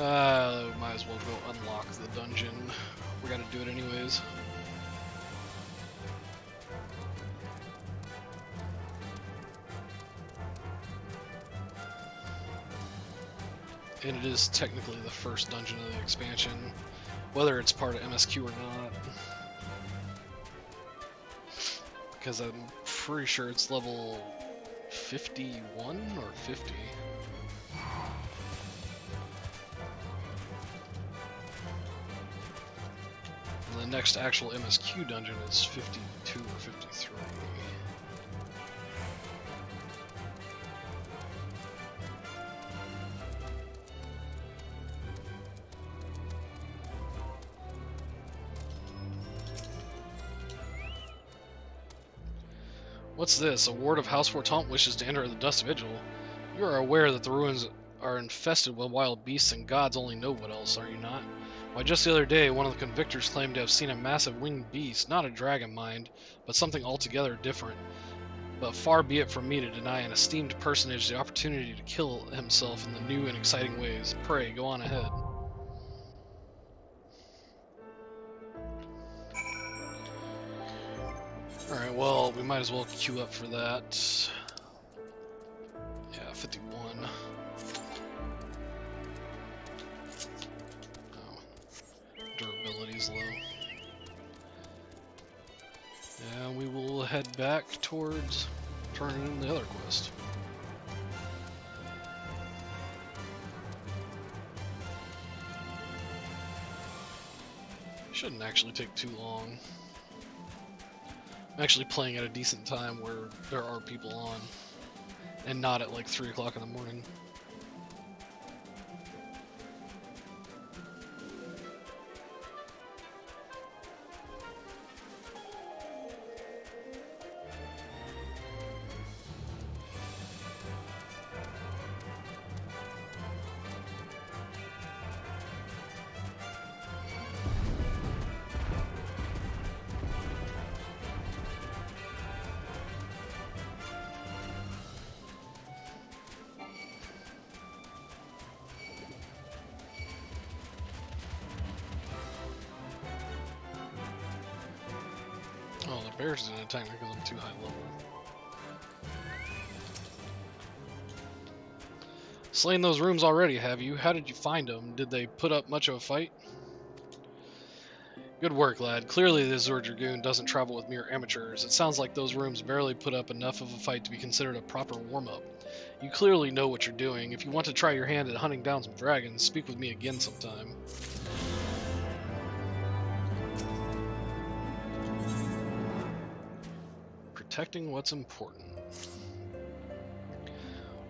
Might as well go unlock the dungeon. We gotta do it anyways. And it is technically the first dungeon of the expansion, whether it's part of MSQ or not. Because I'm pretty sure it's level 51 or 50. And the next actual MSQ dungeon is 52 or 53. What's this? A ward of House Fortant wishes to enter the Dust Vigil. You are aware that the ruins are infested with wild beasts and gods only know what else, are you not? Why, just the other day, one of the convictors claimed to have seen a massive winged beast, not a dragon, mind, but something altogether different. But far be it from me to deny an esteemed personage the opportunity to kill himself in the new and exciting ways. Pray, go on ahead. Alright, well, we might as well queue up for that. Yeah, 51. Oh, durability's low. And we will head back towards turning in the other quest. Shouldn't actually take too long. I'm actually playing at a decent time where there are people on, and not at like 3 o'clock in the morning. Oh, the bears didn't attack me because I'm too high level. Slain those rooms already, have you? How did you find them? Did they put up much of a fight? Good work, lad. Clearly the Azure Dragoon doesn't travel with mere amateurs. It sounds like those rooms barely put up enough of a fight to be considered a proper warm-up. You clearly know what you're doing. If you want to try your hand at hunting down some dragons, speak with me again sometime. Protecting what's important.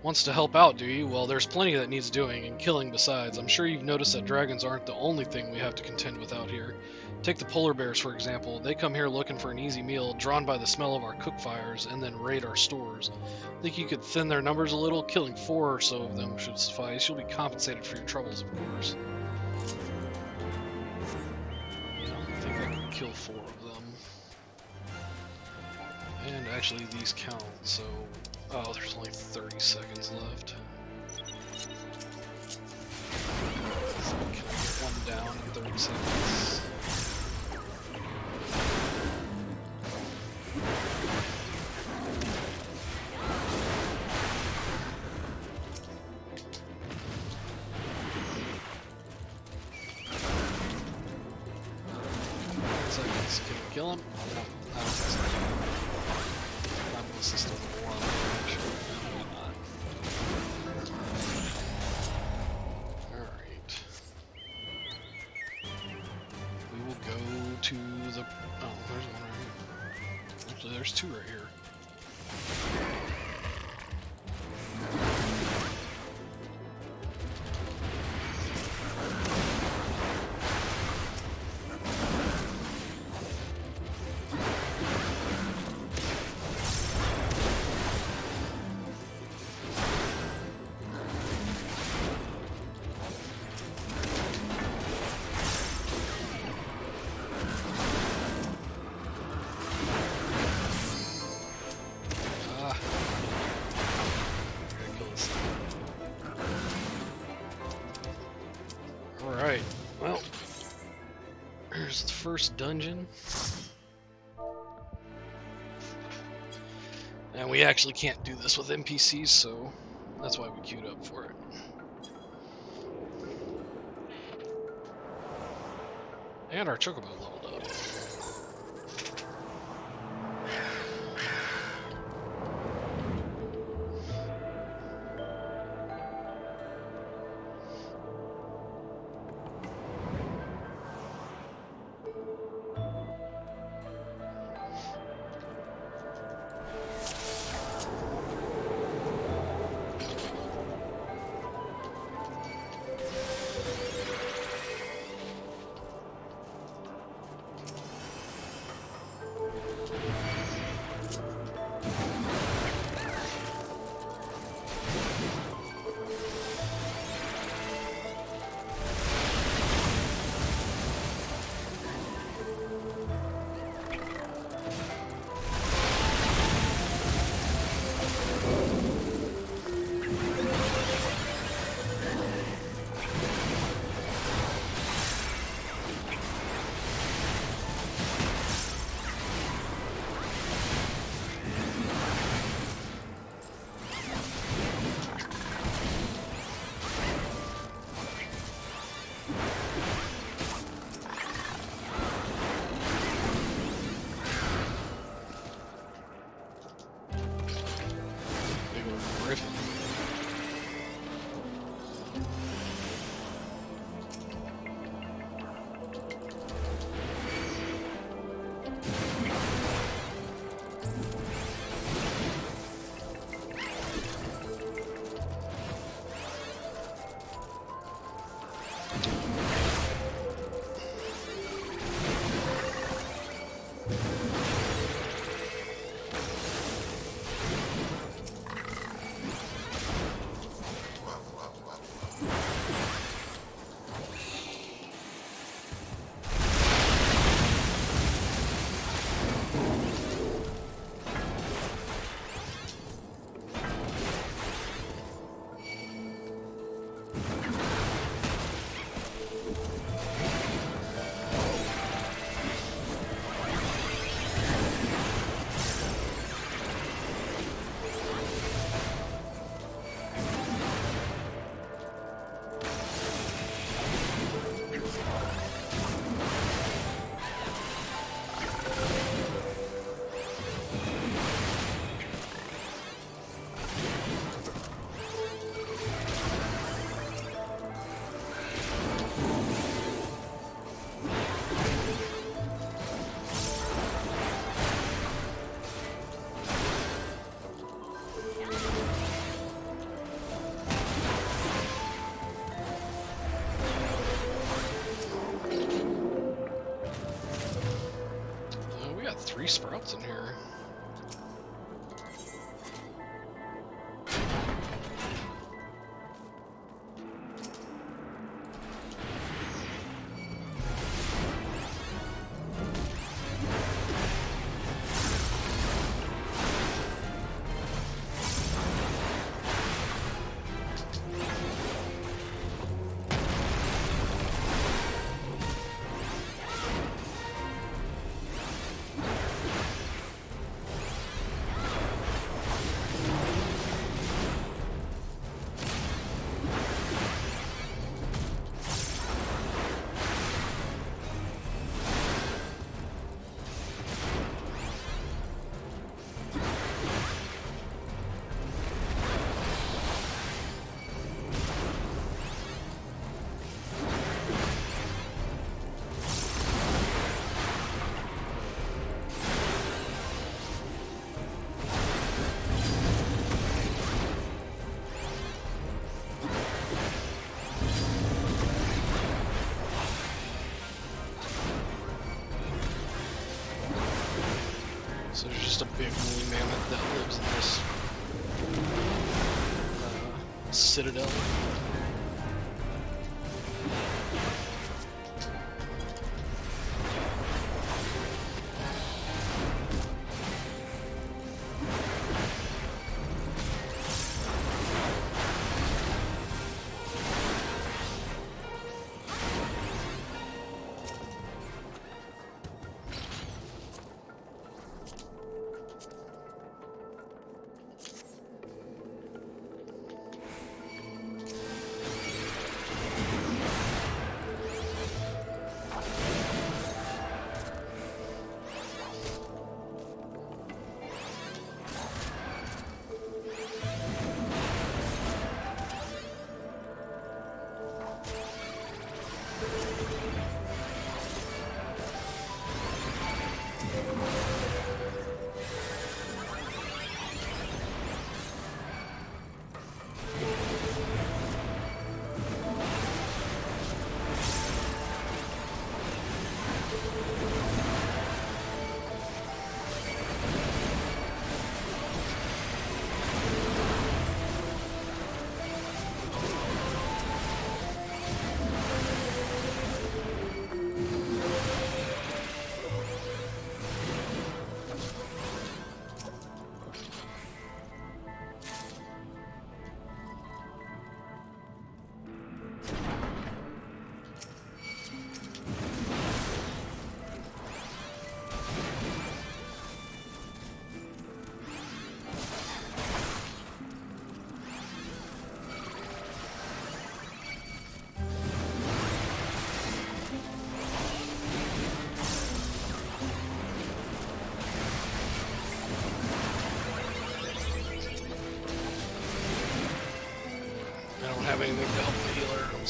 Wants to help out, do you? Well, there's plenty that needs doing, and killing besides. I'm sure you've noticed that dragons aren't the only thing we have to contend with out here. Take the polar bears, for example. They come here looking for an easy meal, drawn by the smell of our cook fires, and then raid our stores. Think you could thin their numbers a little? Killing 4 or so of them should suffice. You'll be compensated for your troubles, of course. Yeah, I think I can kill 4 of them. And actually these count, so... Oh, there's only 30 seconds left. So can I get one down in 30 seconds? Seconds. Can I kill him? No, I don't think so. Not unless this doesn't warm. Alright. We will go to the... Oh, there's one right here. Actually, there's 2 right here. Alright, well, here's the first dungeon. And we actually can't do this with NPCs, so that's why we queued up for it. And our chocobo leveled up. Big old griffin. We got 3 sprouts in here. So there's just a big woolly mammoth that lives in this citadel.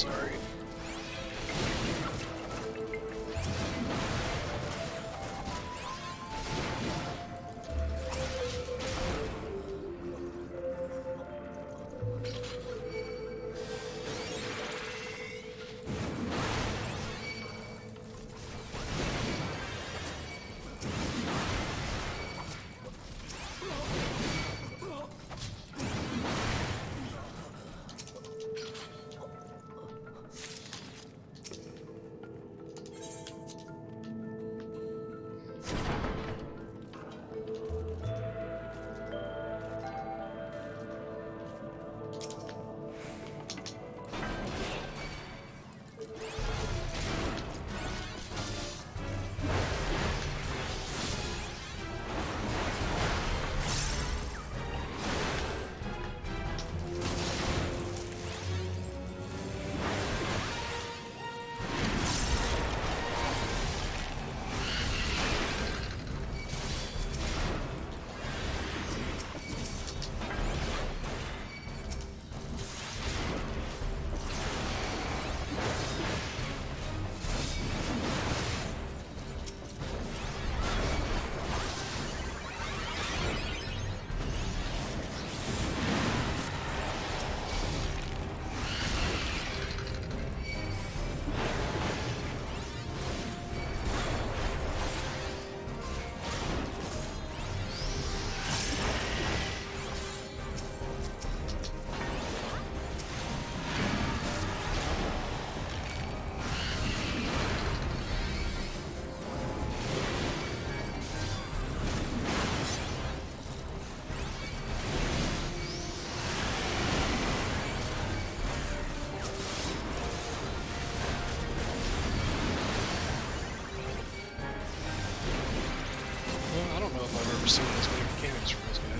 Sorry. Well, I don't know if I've ever seen this many mechanics from this guy.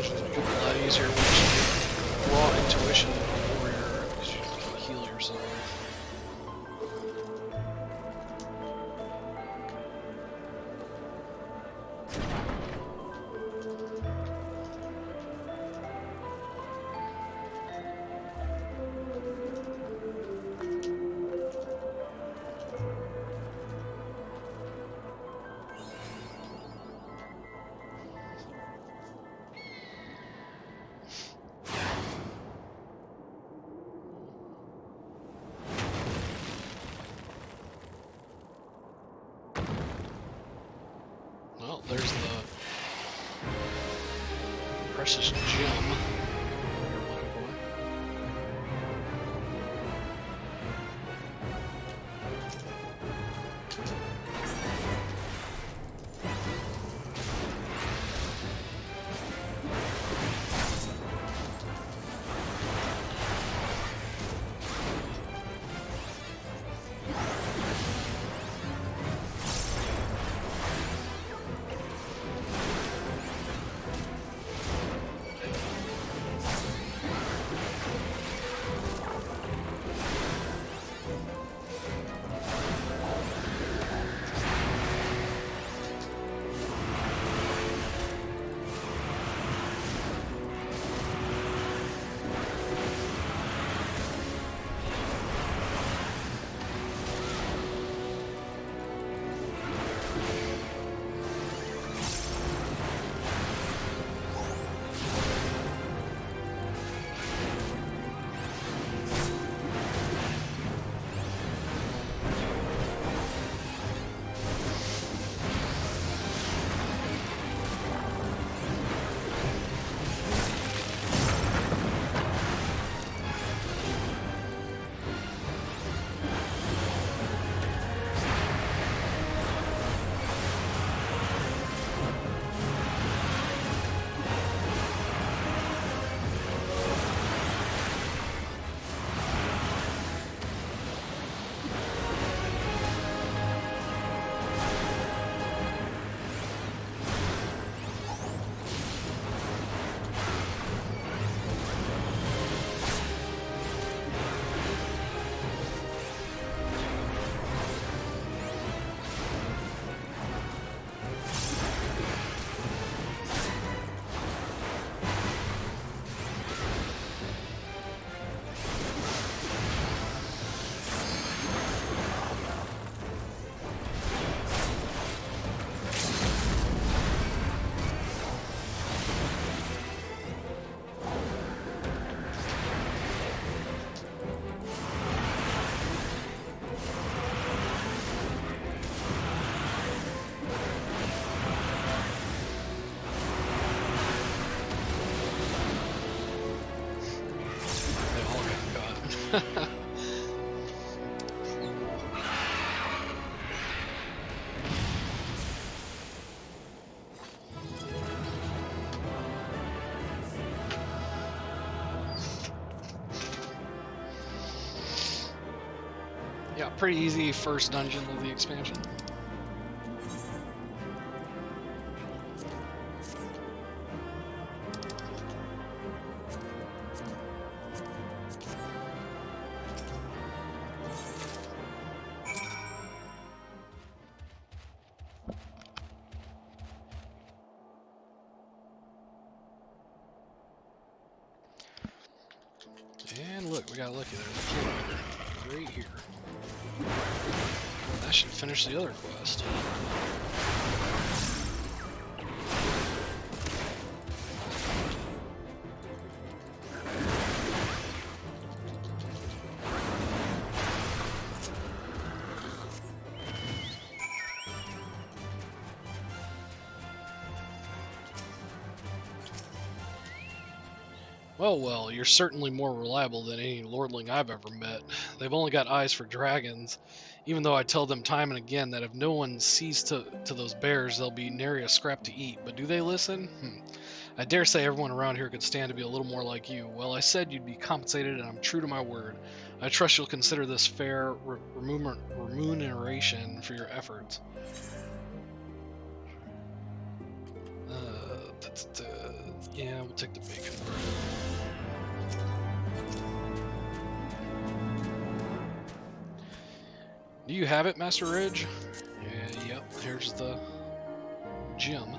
dungeons become a lot easier once you get raw intuition in a warrior, because you can heal yourself. Well, there's the precious gem you're looking for. Yeah, pretty easy first dungeon of the expansion. And look, we got lucky there. The key rider, right here. That should finish the other quest. Well, you're certainly more reliable than any lordling I've ever met. They've only got eyes for dragons, even though I tell them time and again that if no one sees to those bears, there'll be nary a scrap to eat. But do they listen? I dare say everyone around here could stand to be a little more like you. Well, I said you'd be compensated, and I'm true to my word. I trust you'll consider this fair remuneration for your efforts. Yeah, we'll take the bacon. Do you have it, Master Ridge? Yep, here's the gem.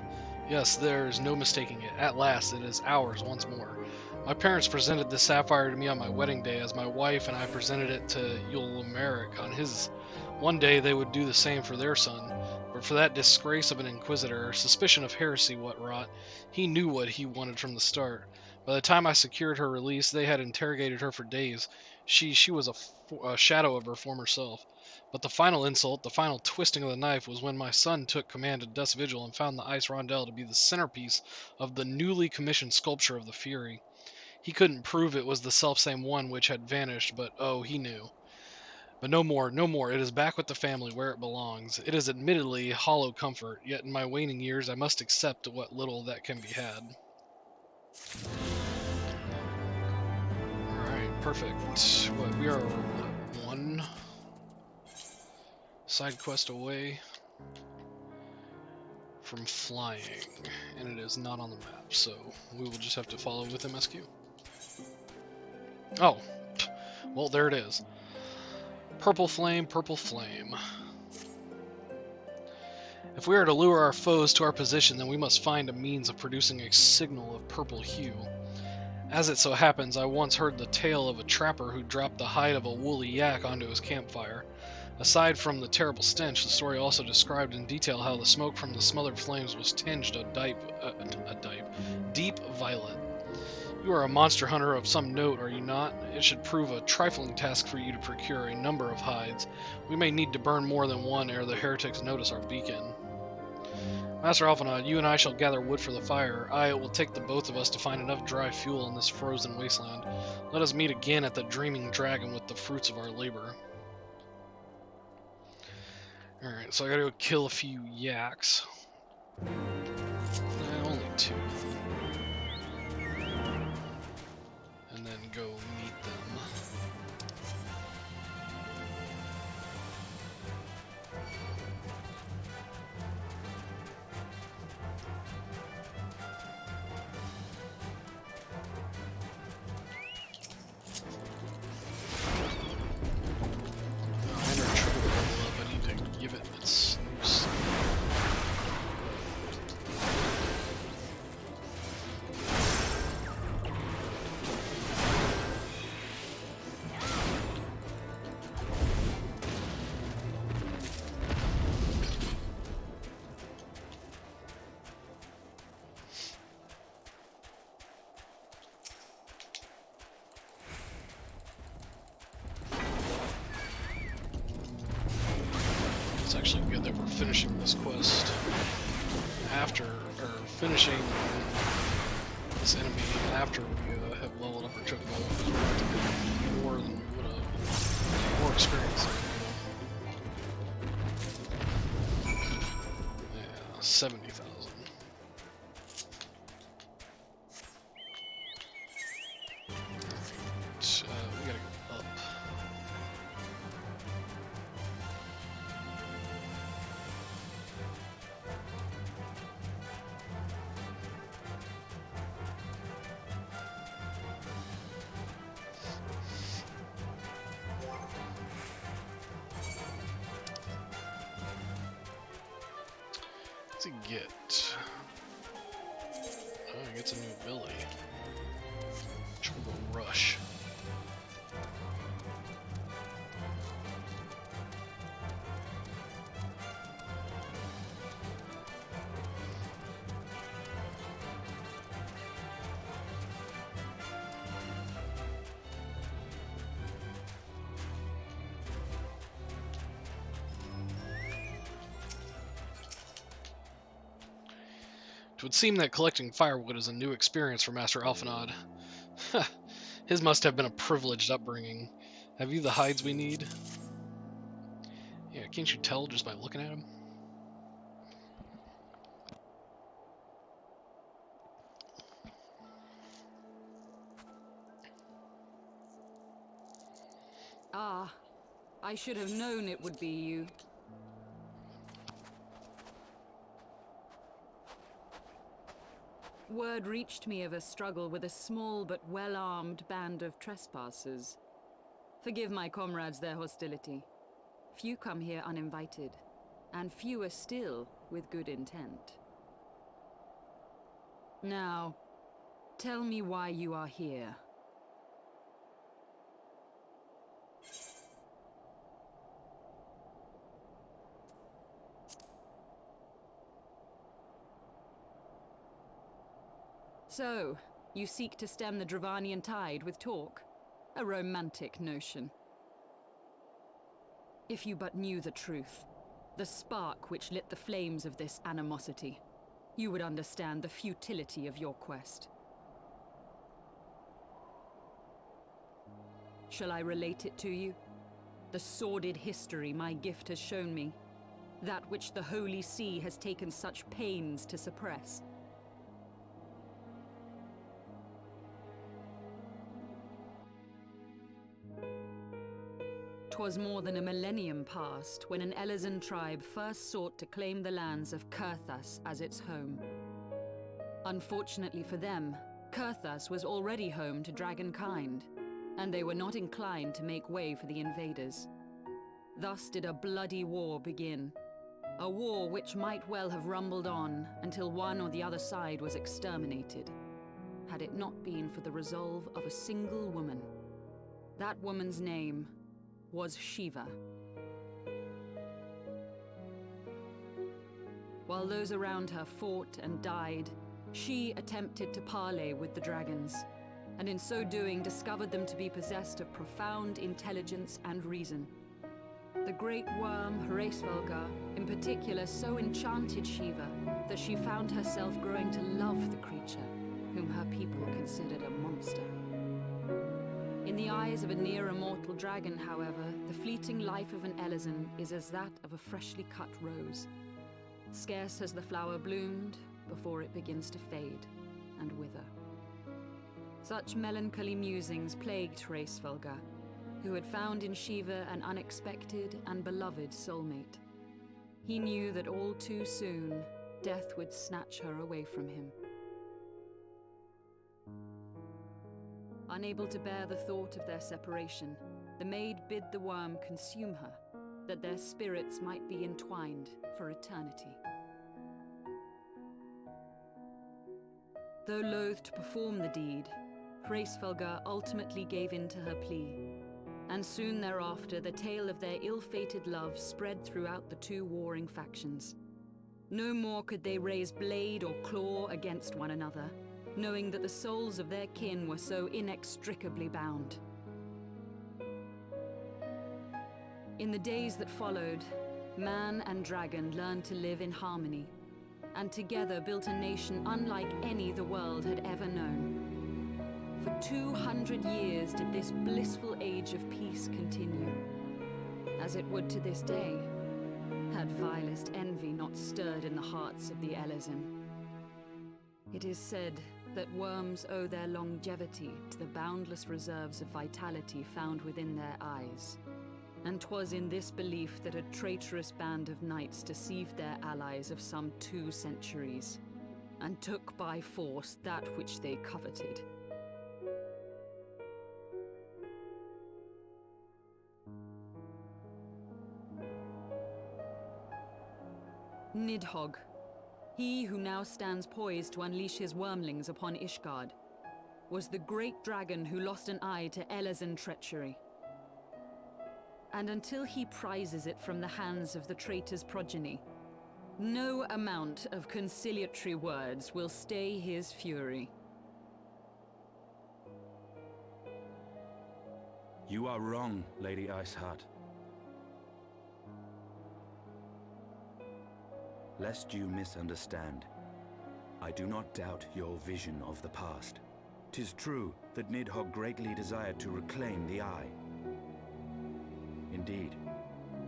Yes, there's no mistaking it. At last, it is ours once more. My parents presented this sapphire to me on my wedding day, as my wife and I presented it to Ulmeric on his. One day they would do the same for their son, but for that disgrace of an inquisitor, suspicion of heresy what rot, he knew what he wanted from the start. By the time I secured her release, they had interrogated her for days. She was a shadow of her former self. But the final insult, the final twisting of the knife, was when my son took command of Dust Vigil and found the ice rondelle to be the centerpiece of the newly commissioned sculpture of the Fury. He couldn't prove it was the selfsame one which had vanished, but oh, he knew. But no more, no more. It is back with the family where it belongs. It is admittedly hollow comfort, yet in my waning years I must accept what little that can be had. Alright, perfect. What, we are one side quest away from flying, and it is not on the map, so we will just have to follow with MSQ. Oh, well, there it is. Purple flame, purple flame. If we are to lure our foes to our position, then we must find a means of producing a signal of purple hue. As it so happens, I once heard the tale of a trapper who dropped the hide of a woolly yak onto his campfire. Aside from the terrible stench, the story also described in detail how the smoke from the smothered flames was tinged deep violet. You are a monster hunter of some note, are you not? It should prove a trifling task for you to procure a number of hides. We may need to burn more than one ere the heretics notice our beacon. Master Alphanod, you and I shall gather wood for the fire. It will take the both of us to find enough dry fuel in this frozen wasteland. Let us meet again at the Dreaming Dragon with the fruits of our labor. Alright, so I gotta go kill a few yaks. Only 2. And then go meet them. Give it its snooze. It's actually good that we're finishing this quest after, or finishing this enemy after we have leveled up our chocobo, because we're going to get more than we would have, more experience. Yeah, 70,000. We gotta go up. What's he get? Oh, he gets a new ability. Turbo Rush. It would seem that collecting firewood is a new experience for Master Alphanod. His must have been a privileged upbringing. Have you the hides we need? Yeah, can't you tell just by looking at him? Ah, I should have known it would be you. Word reached me of a struggle with a small but well-armed band of trespassers. Forgive my comrades their hostility. Few come here uninvited, and fewer still with good intent. Now, tell me why you are here. So, you seek to stem the Dravanian tide with talk? A romantic notion. If you but knew the truth, the spark which lit the flames of this animosity, you would understand the futility of your quest. Shall I relate it to you? The sordid history my gift has shown me, that which the Holy See has taken such pains to suppress. 'Twas more than a millennium past when an Elezen tribe first sought to claim the lands of Kurthas as its home. Unfortunately for them, Kurthas was already home to dragonkind, and they were not inclined to make way for the invaders. Thus did a bloody war begin, a war which might well have rumbled on until one or the other side was exterminated, had it not been for the resolve of a single woman. That woman's name was Shiva. While those around her fought and died, she attempted to parley with the dragons, and in so doing discovered them to be possessed of profound intelligence and reason. The great worm, Hraesvelgar, in particular so enchanted Shiva that she found herself growing to love the creature, whom her people considered a monster. In the eyes of a near-immortal dragon, however, the fleeting life of an Elezen is as that of a freshly cut rose. Scarce has the flower bloomed before it begins to fade and wither. Such melancholy musings plagued Hraesvelgar, who had found in Shiva an unexpected and beloved soulmate. He knew that all too soon, death would snatch her away from him. Unable to bear the thought of their separation, the maid bid the worm consume her, that their spirits might be entwined for eternity. Though loath to perform the deed, Hraesvelgar ultimately gave in to her plea, and soon thereafter the tale of their ill-fated love spread throughout the two warring factions. No more could they raise blade or claw against one another, knowing that the souls of their kin were so inextricably bound. In the days that followed, man and dragon learned to live in harmony, and together built a nation unlike any the world had ever known. For 200 years did this blissful age of peace continue, as it would to this day, had vilest envy not stirred in the hearts of the Elezen. It is said that worms owe their longevity to the boundless reserves of vitality found within their eyes. And 'twas in this belief that a traitorous band of knights deceived their allies of some 2 centuries, and took by force that which they coveted. Nidhogg, he who now stands poised to unleash his wormlings upon Ishgard, was the great dragon who lost an eye to Elezen treachery. And until he prizes it from the hands of the traitor's progeny, no amount of conciliatory words will stay his fury. You are wrong, Lady Iceheart. Lest you misunderstand, I do not doubt your vision of the past. 'Tis true that Nidhogg greatly desired to reclaim the Eye. Indeed,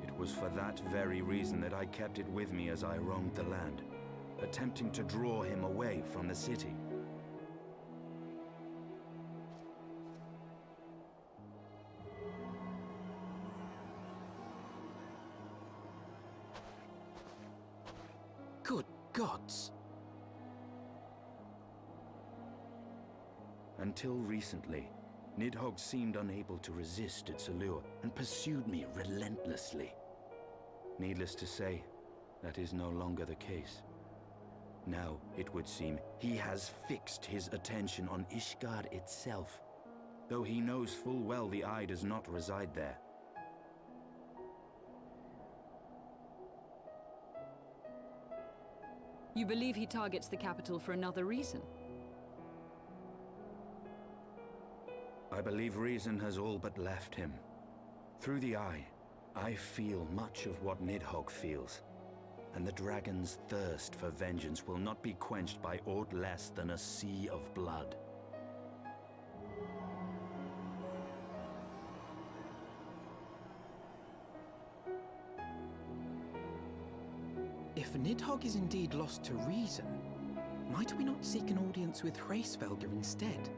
it was for that very reason that I kept it with me as I roamed the land, attempting to draw him away from the city. Good gods! Until recently, Nidhogg seemed unable to resist its allure and pursued me relentlessly. Needless to say, that is no longer the case. Now, it would seem, he has fixed his attention on Ishgard itself, though he knows full well the eye does not reside there. You believe he targets the capital for another reason? I believe reason has all but left him. Through the eye, I feel much of what Nidhogg feels, and the dragon's thirst for vengeance will not be quenched by aught less than a sea of blood. If Nidhogg is indeed lost to reason, might we not seek an audience with Hraesvelgr instead?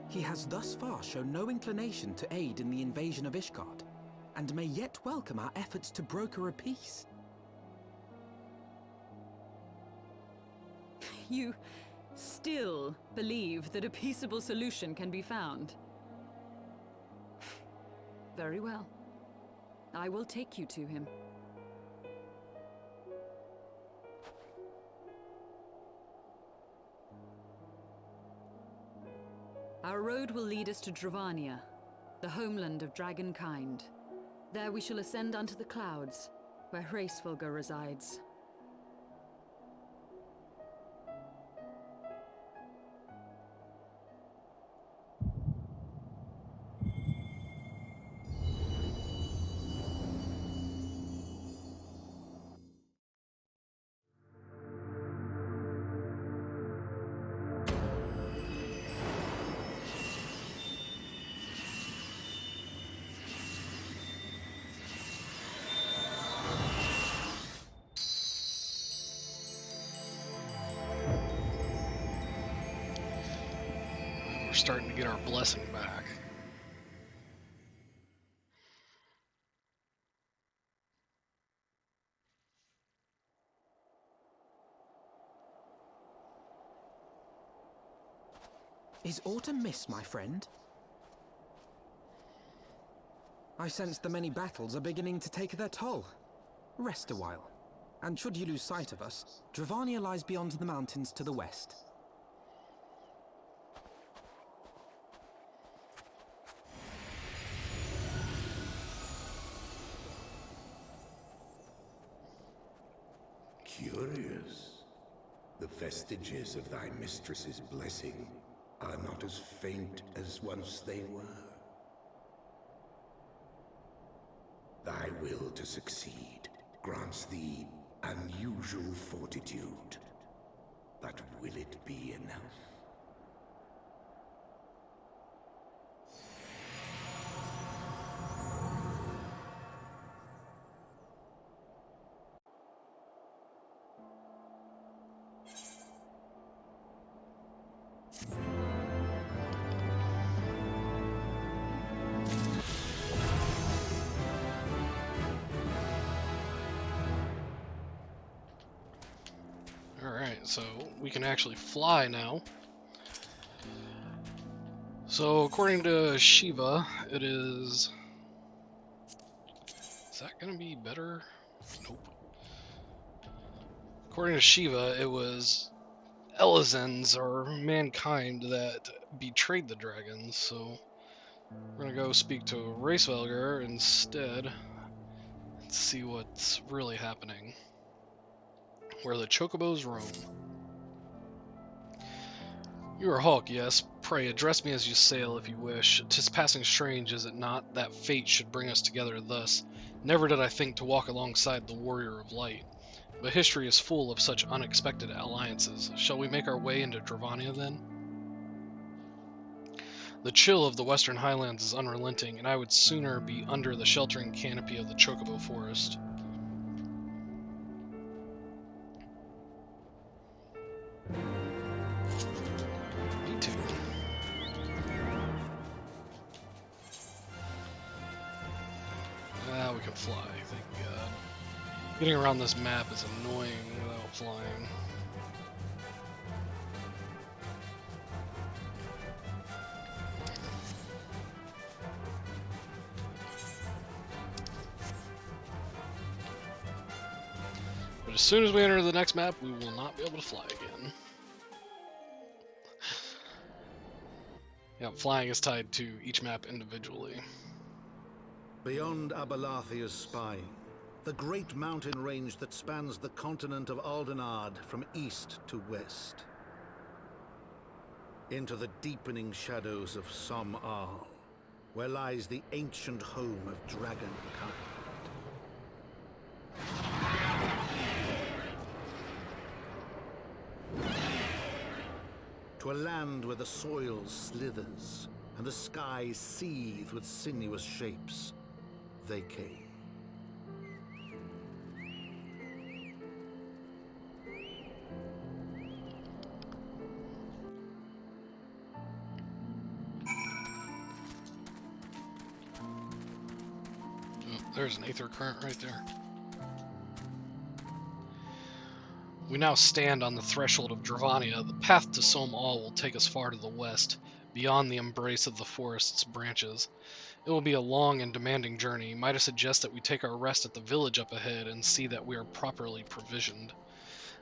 He has thus far shown no inclination to aid in the invasion of Ishgard, and may yet welcome our efforts to broker a peace. You still believe that a peaceable solution can be found? Very well. I will take you to him. Our road will lead us to Dravania, the homeland of dragonkind. There we shall ascend unto the clouds, where Hraesvelgr resides. We're starting to get our blessing back. Is autumn mist, my friend? I sense the many battles are beginning to take their toll. Rest a while, and should you lose sight of us, Dravania lies beyond the mountains to the west. Curious. The vestiges of thy mistress's blessing are not as faint as once they were. Thy will to succeed grants thee unusual fortitude. But will it be enough? Alright, so we can actually fly now. So according to Shiva, it is... Is that gonna be better? Nope. According to Shiva, it was Elizens, or mankind, that betrayed the dragons, so we're gonna go speak to Hraesvelgr instead and see what's really happening. Where the chocobos roam. You are Hulk, yes. Pray, address me as you sail, if you wish. 'Tis passing strange, is it not, that fate should bring us together thus? Never did I think to walk alongside the Warrior of Light. But history is full of such unexpected alliances. Shall we make our way into Dravania, then? The chill of the western highlands is unrelenting, and I would sooner be under the sheltering canopy of the chocobo forest. Me too. Ah, we can fly, thank God. Getting around this map is annoying without flying. as soon as we enter the next map, we will not be able to fly again. Yeah, flying is tied to each map individually. Beyond Abalathia's spine, the great mountain range that spans the continent of Aldenard from east to west. Into the deepening shadows of Som-Al, where lies the ancient home of dragonkind. To a land where the soil slithers and the skies seethe with sinuous shapes, they came. Oh, there's an aether current right there. We now stand on the threshold of Dravania. The path to Som-Al will take us far to the west, beyond the embrace of the forest's branches. It will be a long and demanding journey. Might I suggest that we take our rest at the village up ahead and see that we are properly provisioned.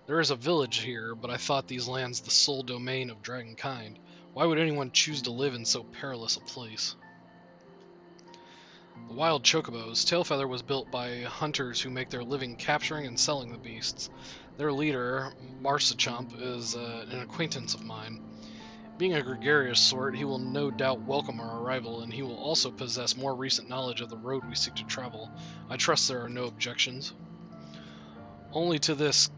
There is a village here, but I thought these lands the sole domain of dragonkind. Why would anyone choose to live in so perilous a place? The wild chocobos. Tailfeather was built by hunters who make their living capturing and selling the beasts. Their leader, Marsachomp, is an acquaintance of mine. Being a gregarious sort, he will no doubt welcome our arrival, and he will also possess more recent knowledge of the road we seek to travel. I trust there are no objections. Only to this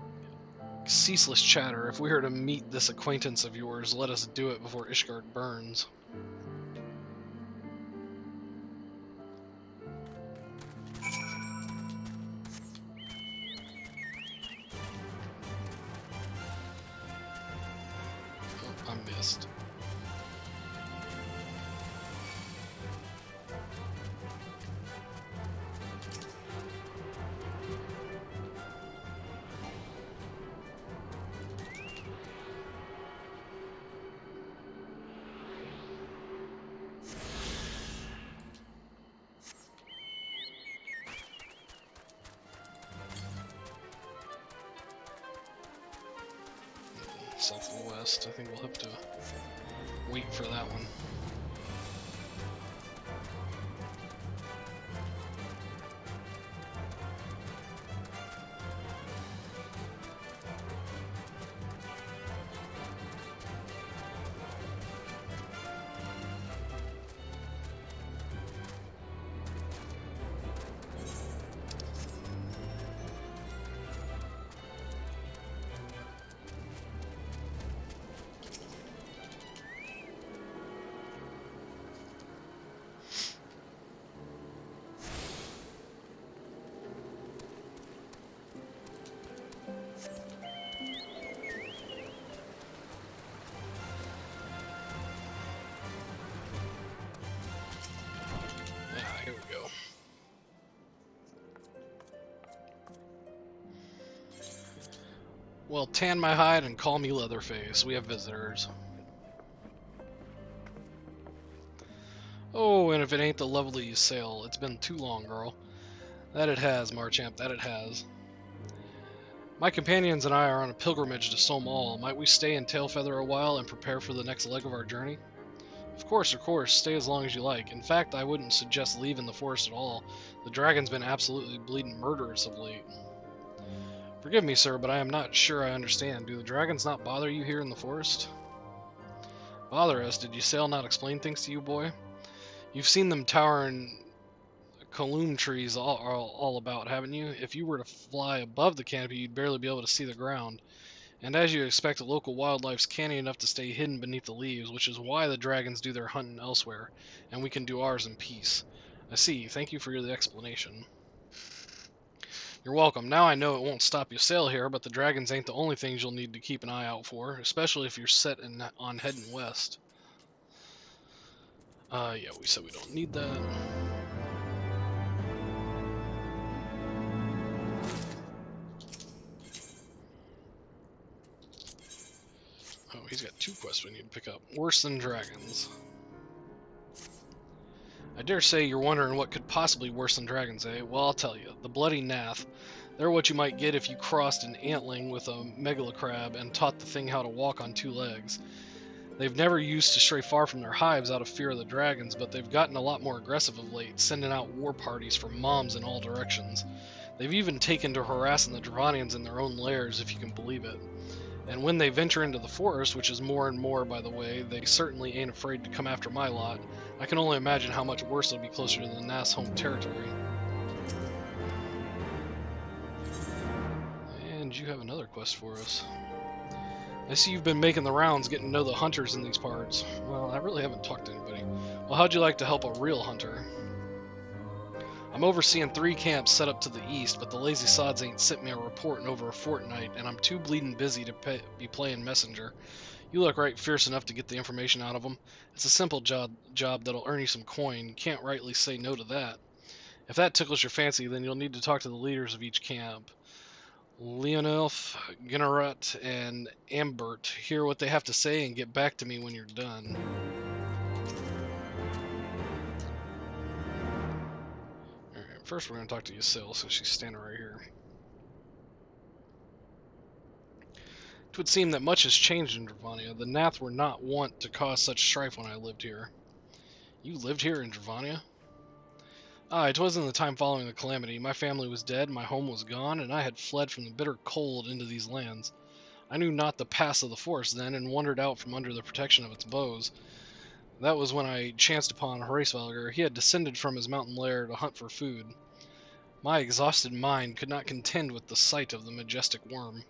ceaseless chatter. If we are to meet this acquaintance of yours, let us do it before Ishgard burns. I missed. South and west. I think we'll have to wait for that one. Here we go. Well, tan my hide and call me Leatherface. We have visitors. Oh, and if it ain't the lovely sail, it's been too long, girl. That it has, Marchamp, that it has. My companions and I are on a pilgrimage to Som-Al. Might we stay in Tailfeather a while and prepare for the next leg of our journey? Of course, stay as long as you like. In fact, I wouldn't suggest leaving the forest at all. The dragon's been absolutely bleeding murderous of late. Forgive me, sir, but I am not sure I understand. Do the dragons not bother you here in the forest? Bother us? Did Ysayle not explain things to you, boy? You've seen them towering Kaloum trees all about, haven't you? If you were to fly above the canopy, you'd barely be able to see the ground. And as you expect, local wildlife's canny enough to stay hidden beneath the leaves, which is why the dragons do their hunting elsewhere, and we can do ours in peace. I see. Thank you for the explanation. You're welcome. Now I know it won't stop Ysayle here, but the dragons ain't the only things you'll need to keep an eye out for, especially if you're set on heading west. Yeah, we said we don't need that. Oh, he's got 2 quests we need to pick up. Worse than dragons. I dare say you're wondering what could possibly worse than dragons, eh? Well, I'll tell you. The Bloody Nath. They're what you might get if you crossed an antling with a megalocrab and taught the thing how to walk on 2 legs. They've never used to stray far from their hives out of fear of the dragons, but they've gotten a lot more aggressive of late, sending out war parties for moms in all directions. They've even taken to harassing the Dravanians in their own lairs, if you can believe it. And when they venture into the forest, which is more and more, by the way, they certainly ain't afraid to come after my lot. I can only imagine how much worse it'll be closer to the Nass home territory. And you have another quest for us. I see you've been making the rounds, getting to know the hunters in these parts. Well, I really haven't talked to anybody. Well, how'd you like to help a real hunter? I'm overseeing 3 camps set up to the east, but the lazy sods ain't sent me a report in over a fortnight, and I'm too bleeding busy to be playing messenger. You look right fierce enough to get the information out of them. It's a simple job that'll earn you some coin. You can't rightly say no to that. If that tickles your fancy, then you'll need to talk to the leaders of each camp. Leonelf, Ginnerut, and Ambert. Hear what they have to say and get back to me when you're done. Alright, first we're going to talk to Ysil, so she's standing right here. It would seem that much has changed in Dravania. The Nath were not wont to cause such strife when I lived here. You lived here in Dravania? Ah, it was in the time following the calamity. My family was dead, my home was gone, and I had fled from the bitter cold into these lands. I knew not the pass of the forest then, and wandered out from under the protection of its bows. That was when I chanced upon Hraesvelgr. He had descended from his mountain lair to hunt for food. My exhausted mind could not contend with the sight of the majestic worm,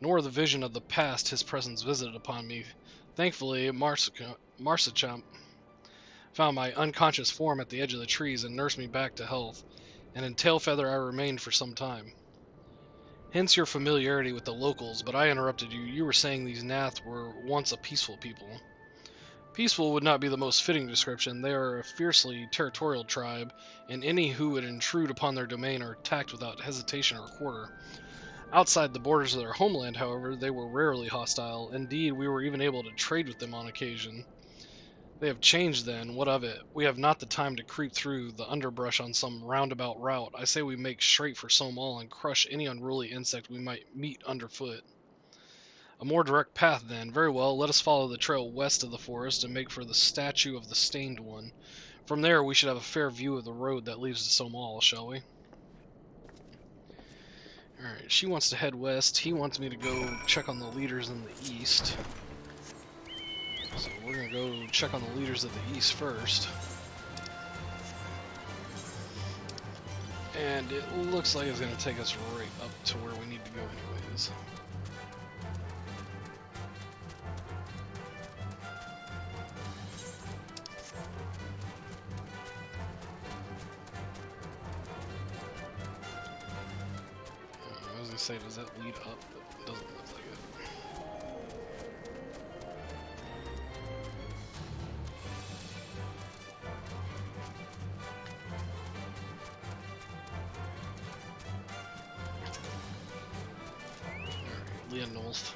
nor the vision of the past his presence visited upon me. Thankfully, Marsacham found my unconscious form at the edge of the trees and nursed me back to health, and in Tailfeather I remained for some time. Hence your familiarity with the locals, but I interrupted you. You were saying these Nath were once a peaceful people. Peaceful would not be the most fitting description. They are a fiercely territorial tribe, and any who would intrude upon their domain are attacked without hesitation or quarter. Outside the borders of their homeland, however, they were rarely hostile. Indeed, we were even able to trade with them on occasion. They have changed then, what of it? We have not the time to creep through the underbrush on some roundabout route. I say we make straight for Somal and crush any unruly insect we might meet underfoot. A more direct path then. Very well, let us follow the trail west of the forest and make for the statue of the Stained One. From there we should have a fair view of the road that leads to Somal, shall we? Alright, she wants to head west. He wants me to go check on the leaders in the east. So we're going to go check on the leaders of the east first. And it looks like it's going to take us right up to where we need to go anyways. I was going to say, does that lead up? But it doesn't look like it. Leonolf.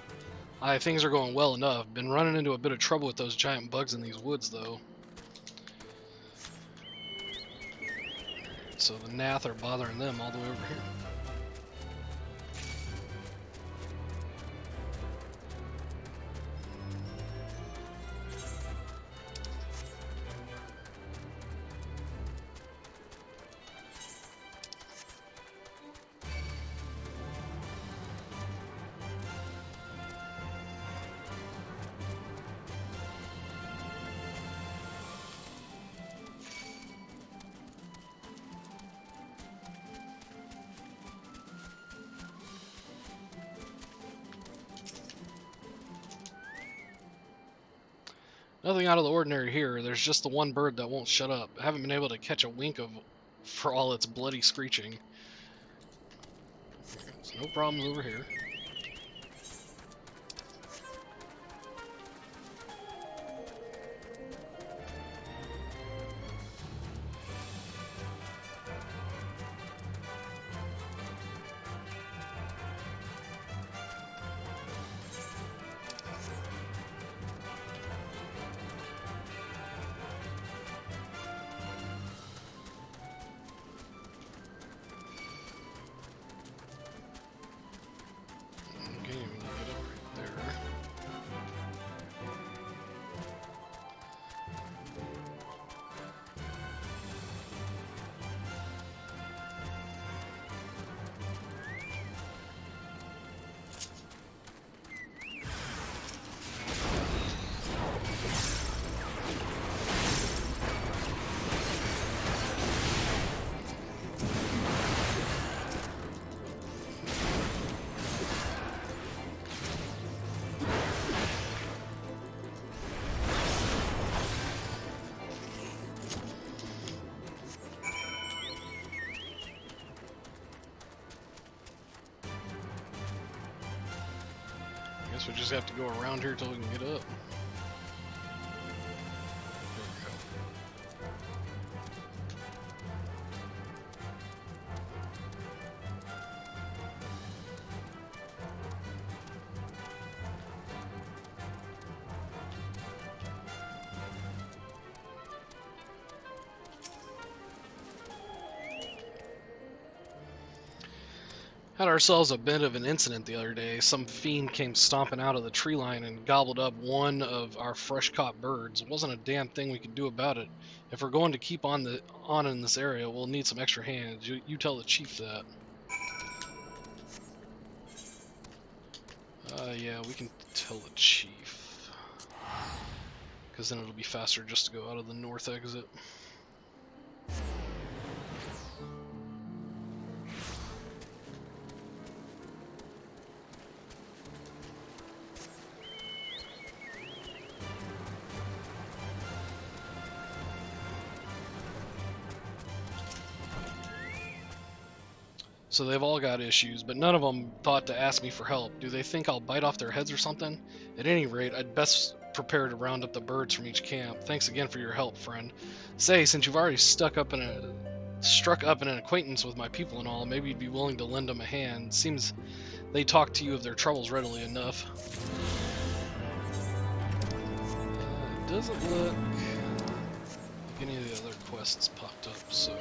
Aye, things are going well enough. Been running into a bit of trouble with those giant bugs in these woods, though. So the Nath are bothering them all the way over here. Nothing out of the ordinary here. There's just the one bird that won't shut up. I haven't been able to catch a wink of for all its bloody screeching. There's no problems over here. Guess we just have to go around here till we can get up. There we go. Had ourselves a bit of an incident the other day. Some fiend came stomping out of the tree line and gobbled up one of our fresh-caught birds. It wasn't a damn thing we could do about it. If we're going to keep on in this area, we'll need some extra hands. You tell the chief that. Yeah, we can tell the chief. Because then it'll be faster just to go out of the north exit. So they've all got issues, but none of them thought to ask me for help. Do they think I'll bite off their heads or something? At any rate, I'd best prepare to round up the birds from each camp. Thanks again for your help, friend. Say, since you've already struck up in an acquaintance with my people and all, maybe you'd be willing to lend them a hand. Seems they talk to you of their troubles readily enough. It doesn't look like any of the other quests popped up, so...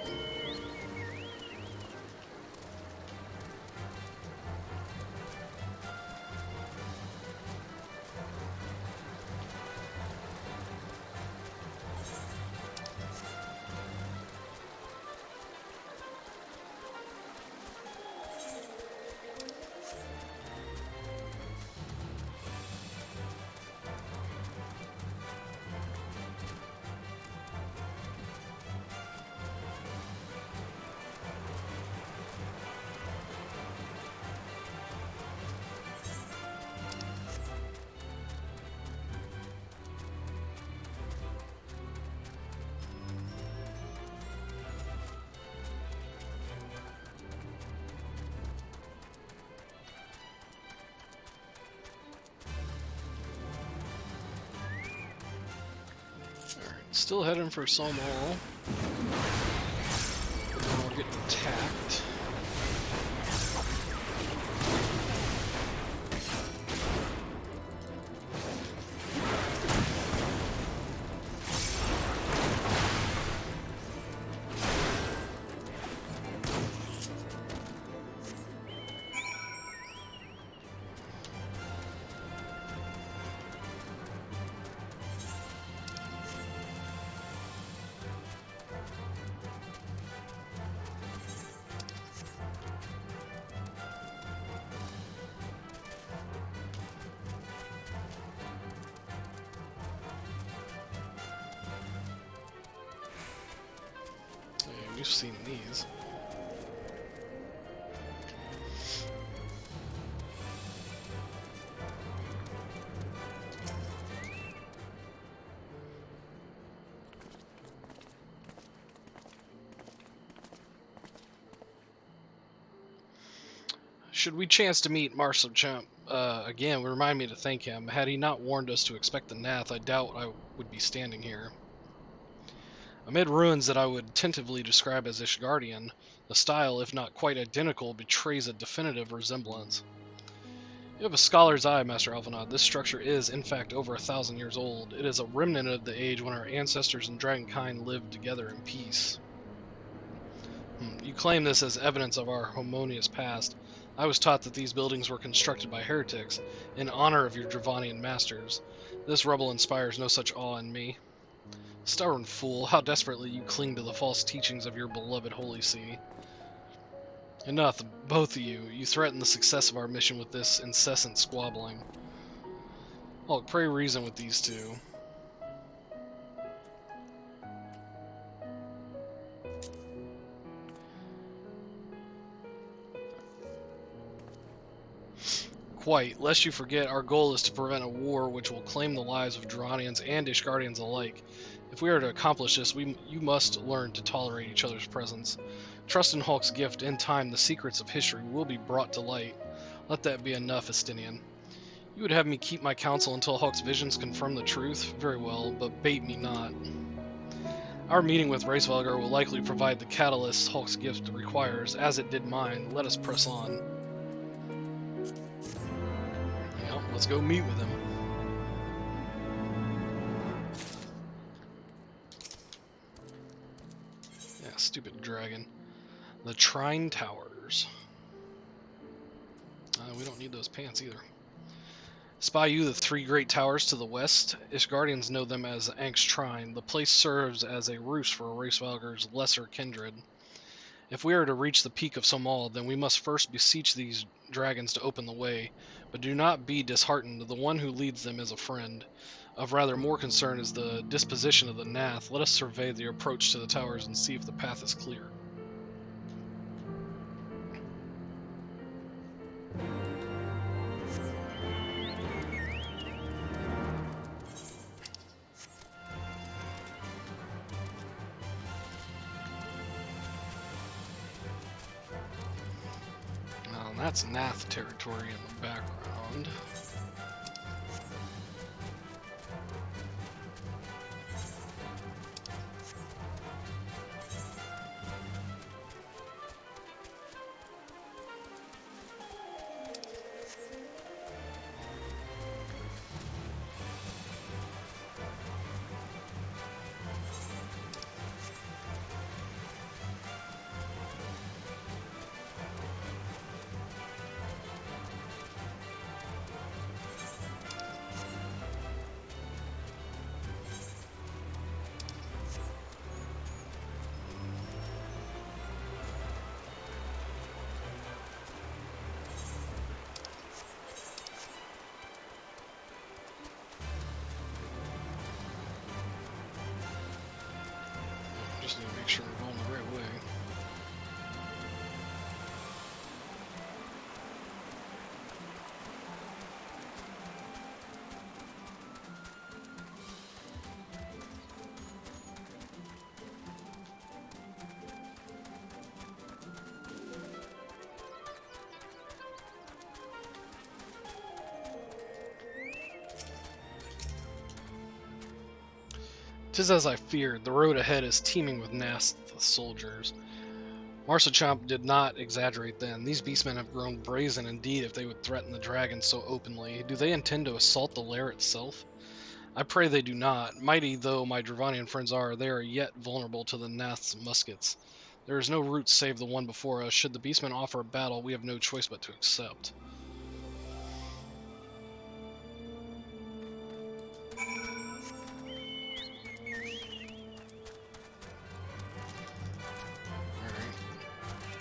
Still heading for Somol. We're getting attacked. We've seen these. Should we chance to meet Marshal Champ again, remind me to thank him. Had he not warned us to expect the Nath, I doubt I would be standing here. Amid ruins that I would tentatively describe as Ishgardian, the style, if not quite identical, betrays a definitive resemblance. You have a scholar's eye, Master Alvanad. This structure is, in fact, over 1,000 years old. It is a remnant of the age when our ancestors and dragonkind lived together in peace. You claim this as evidence of our harmonious past. I was taught that these buildings were constructed by heretics, in honor of your Dravanian masters. This rubble inspires no such awe in me. Stubborn fool, how desperately you cling to the false teachings of your beloved Holy See. Enough, both of you. You threaten the success of our mission with this incessant squabbling. Oh, pray reason with these two. Quite. Lest you forget, our goal is to prevent a war which will claim the lives of Durranians and Ishgardians alike. If we are to accomplish this, you must learn to tolerate each other's presence. Trust in Hulk's gift. In time, the secrets of history will be brought to light. Let that be enough, Estinian. You would have me keep my counsel until Hawk's visions confirm the truth? Very well, but bait me not. Our meeting with Racevalgar will likely provide the catalyst Hawk's gift requires, as it did mine. Let us press on. Well, let's go meet with him. Yeah, stupid dragon. The Trine Towers. We don't need those pants either. Spy you the three great towers to the west. Ishgardians know them as Ank's Trine. The place serves as a roost for Racevalgar's lesser kindred. If we are to reach the peak of Somal, then we must first beseech these dragons to open the way. But do not be disheartened. The one who leads them is a friend. Of rather more concern is the disposition of the Nath. Let us survey the approach to the towers and see if the path is clear. That's Nath territory in the background. Just need to make sure we're going the right way. Tis as I feared, the road ahead is teeming with Nast soldiers. Marsachamp did not exaggerate then. These beastmen have grown brazen indeed if they would threaten the dragons so openly. Do they intend to assault the lair itself? I pray they do not. Mighty though my Dravanian friends are, they are yet vulnerable to the Nath's muskets. There is no route save the one before us. Should the beastmen offer a battle, we have no choice but to accept.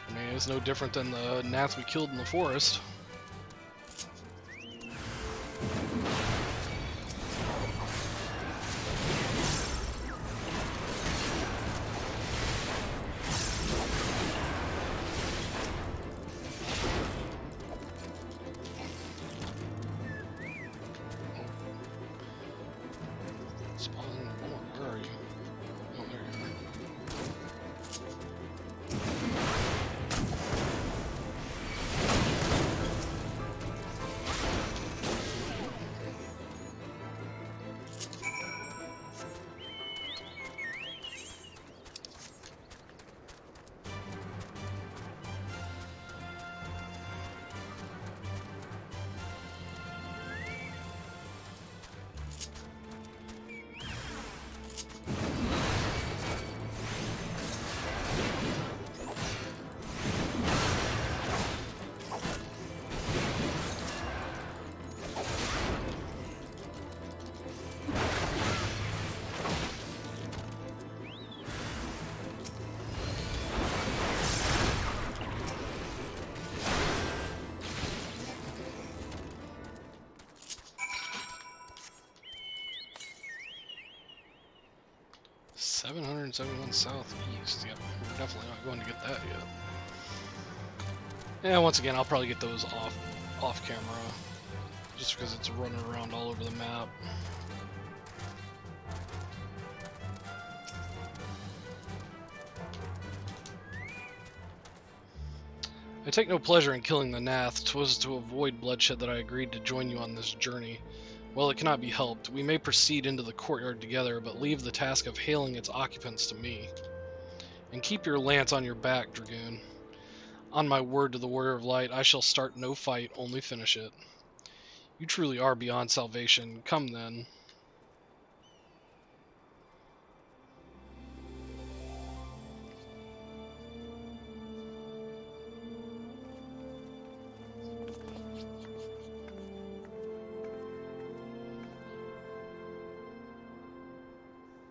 I mean, it's no different than the gnats we killed in the forest. Spawn, where are you? Oh, there you are. $771 southeast. Yep, we're definitely not going to get that yet. Yeah, once again, I'll probably get those off camera, just because it's running around all over the map. I take no pleasure in killing the Nath. 'Twas to avoid bloodshed that I agreed to join you on this journey. Well, it cannot be helped. We may proceed into the courtyard together, but leave the task of hailing its occupants to me. And keep your lance on your back, Dragoon. On my word to the Warrior of Light, I shall start no fight, only finish it. You truly are beyond salvation. Come then.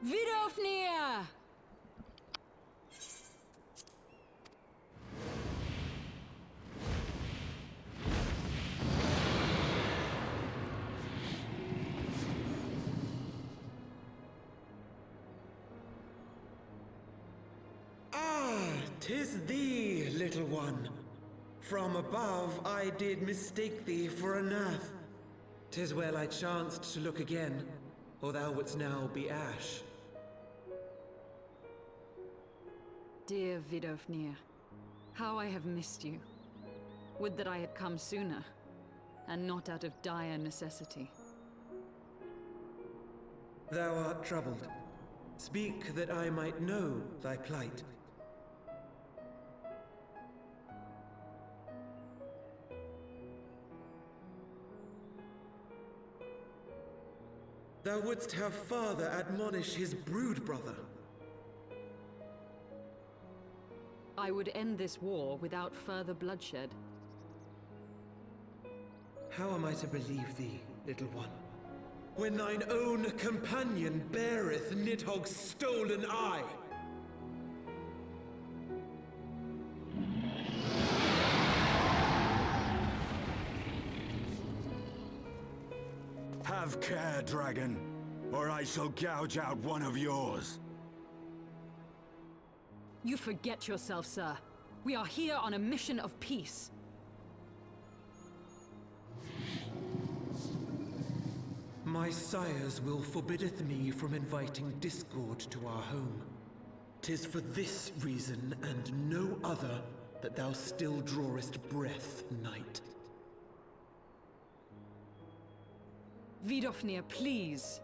Vidofnir! Ah, 'tis thee, little one. From above I did mistake thee for a Nath. 'Tis well I chanced to look again, or thou wouldst now be ash. Dear Vidofnir, how I have missed you. Would that I had come sooner, and not out of dire necessity. Thou art troubled. Speak that I might know thy plight. Thou wouldst have father admonish his brood brother. I would end this war without further bloodshed. How am I to believe thee, little one, when thine own companion beareth Nidhogg's stolen eye? Have care, dragon, or I shall gouge out one of yours. You forget yourself, sir. We are here on a mission of peace. My sire's will forbiddeth me from inviting discord to our home. 'Tis for this reason and no other that thou still drawest breath, knight. Vidofnir, please.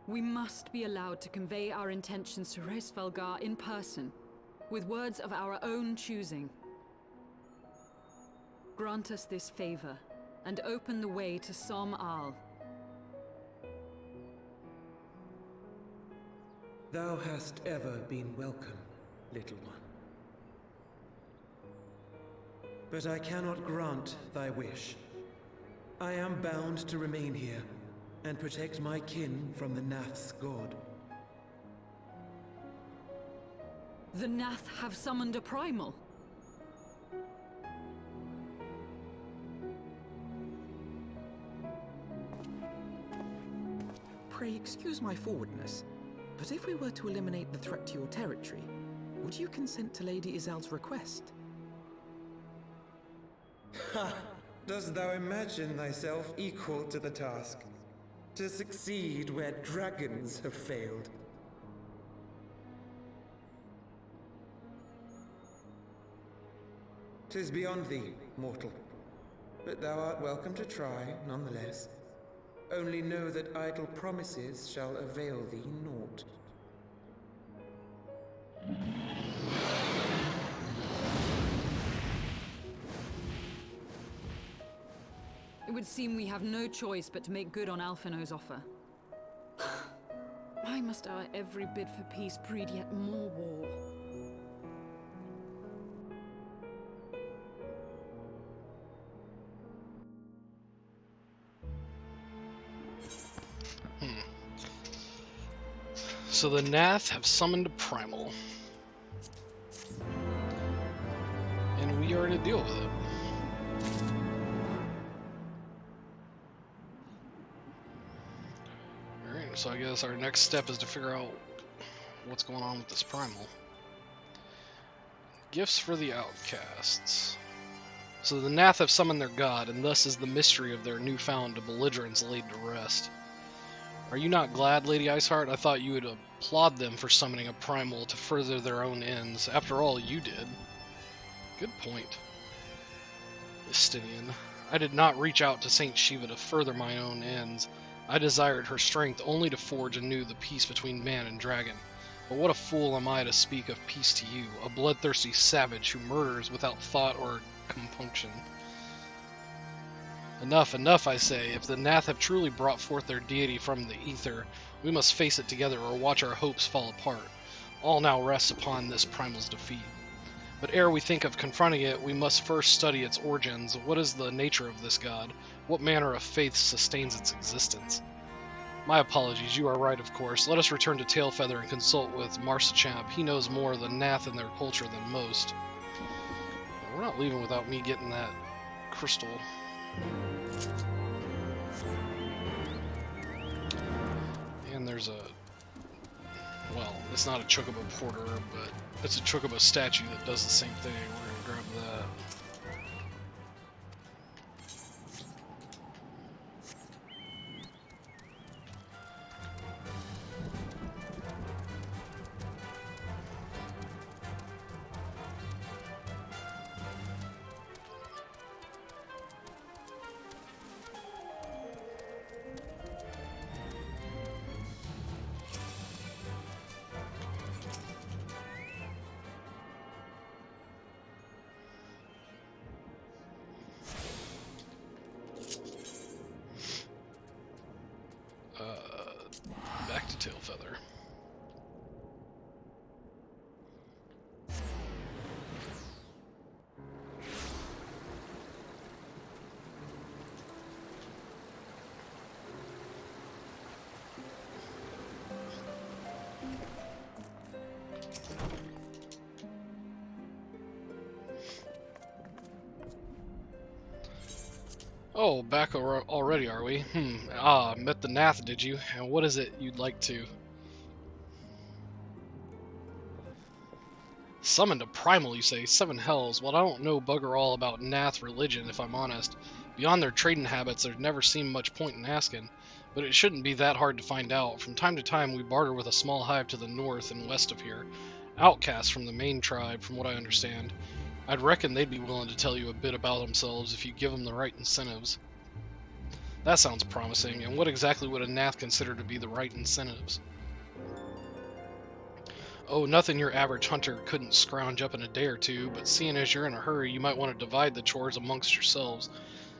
We must be allowed to convey our intentions to Resfelgar in person, with words of our own choosing. Grant us this favor, and open the way to Som Al. Thou hast ever been welcome, little one. But I cannot grant thy wish. I am bound to remain here and protect my kin from the Nath's god. The Nath have summoned a primal. Pray excuse my forwardness, but if we were to eliminate the threat to your territory, would you consent to Lady Izal's request? Ha! Dost thou imagine thyself equal to the task? To succeed where dragons have failed? "'Tis beyond thee, mortal. But thou art welcome to try, nonetheless. Only know that idle promises shall avail thee naught." It would seem we have no choice but to make good on Alphino's offer. Why must our every bid for peace breed yet more war? So the Nath have summoned a primal. And we are to deal with it. Alright, so I guess our next step is to figure out what's going on with this primal. Gifts for the outcasts. So the Nath have summoned their god, and thus is the mystery of their newfound belligerence laid to rest. Are you not glad, Lady Iceheart? I thought you would applaud them for summoning a primal to further their own ends. After all, you did. Good point. Estinian. I did not reach out to Saint Shiva to further my own ends. I desired her strength only to forge anew the peace between man and dragon. But what a fool am I to speak of peace to you, a bloodthirsty savage who murders without thought or compunction. Enough, enough, I say. If the Nath have truly brought forth their deity from the ether, we must face it together or watch our hopes fall apart. All now rests upon this primal's defeat. But ere we think of confronting it, we must first study its origins. What is the nature of this god? What manner of faith sustains its existence? My apologies, you are right, of course. Let us return to Tailfeather and consult with Marsachamp. He knows more of the Nath and their culture than most. We're not leaving without me getting that crystal. And there's a... well, it's not a Chocobo Porter, but it's a Chocobo statue that does the same thing. We're gonna grab that. Back to Tailfeather. Oh, back already, are we? Met the Nath, did you? And what is it you'd like to? Summoned a primal, you say? Seven hells. Well, I don't know bugger all about Nath religion, if I'm honest. Beyond their trading habits, there's never seemed much point in asking. But it shouldn't be that hard to find out. From time to time, we barter with a small hive to the north and west of here. Outcasts from the main tribe, from what I understand. I'd reckon they'd be willing to tell you a bit about themselves if you give them the right incentives. That sounds promising, and what exactly would a Nath consider to be the right incentives? Oh, nothing your average hunter couldn't scrounge up in a day or two, but seeing as you're in a hurry, you might want to divide the chores amongst yourselves.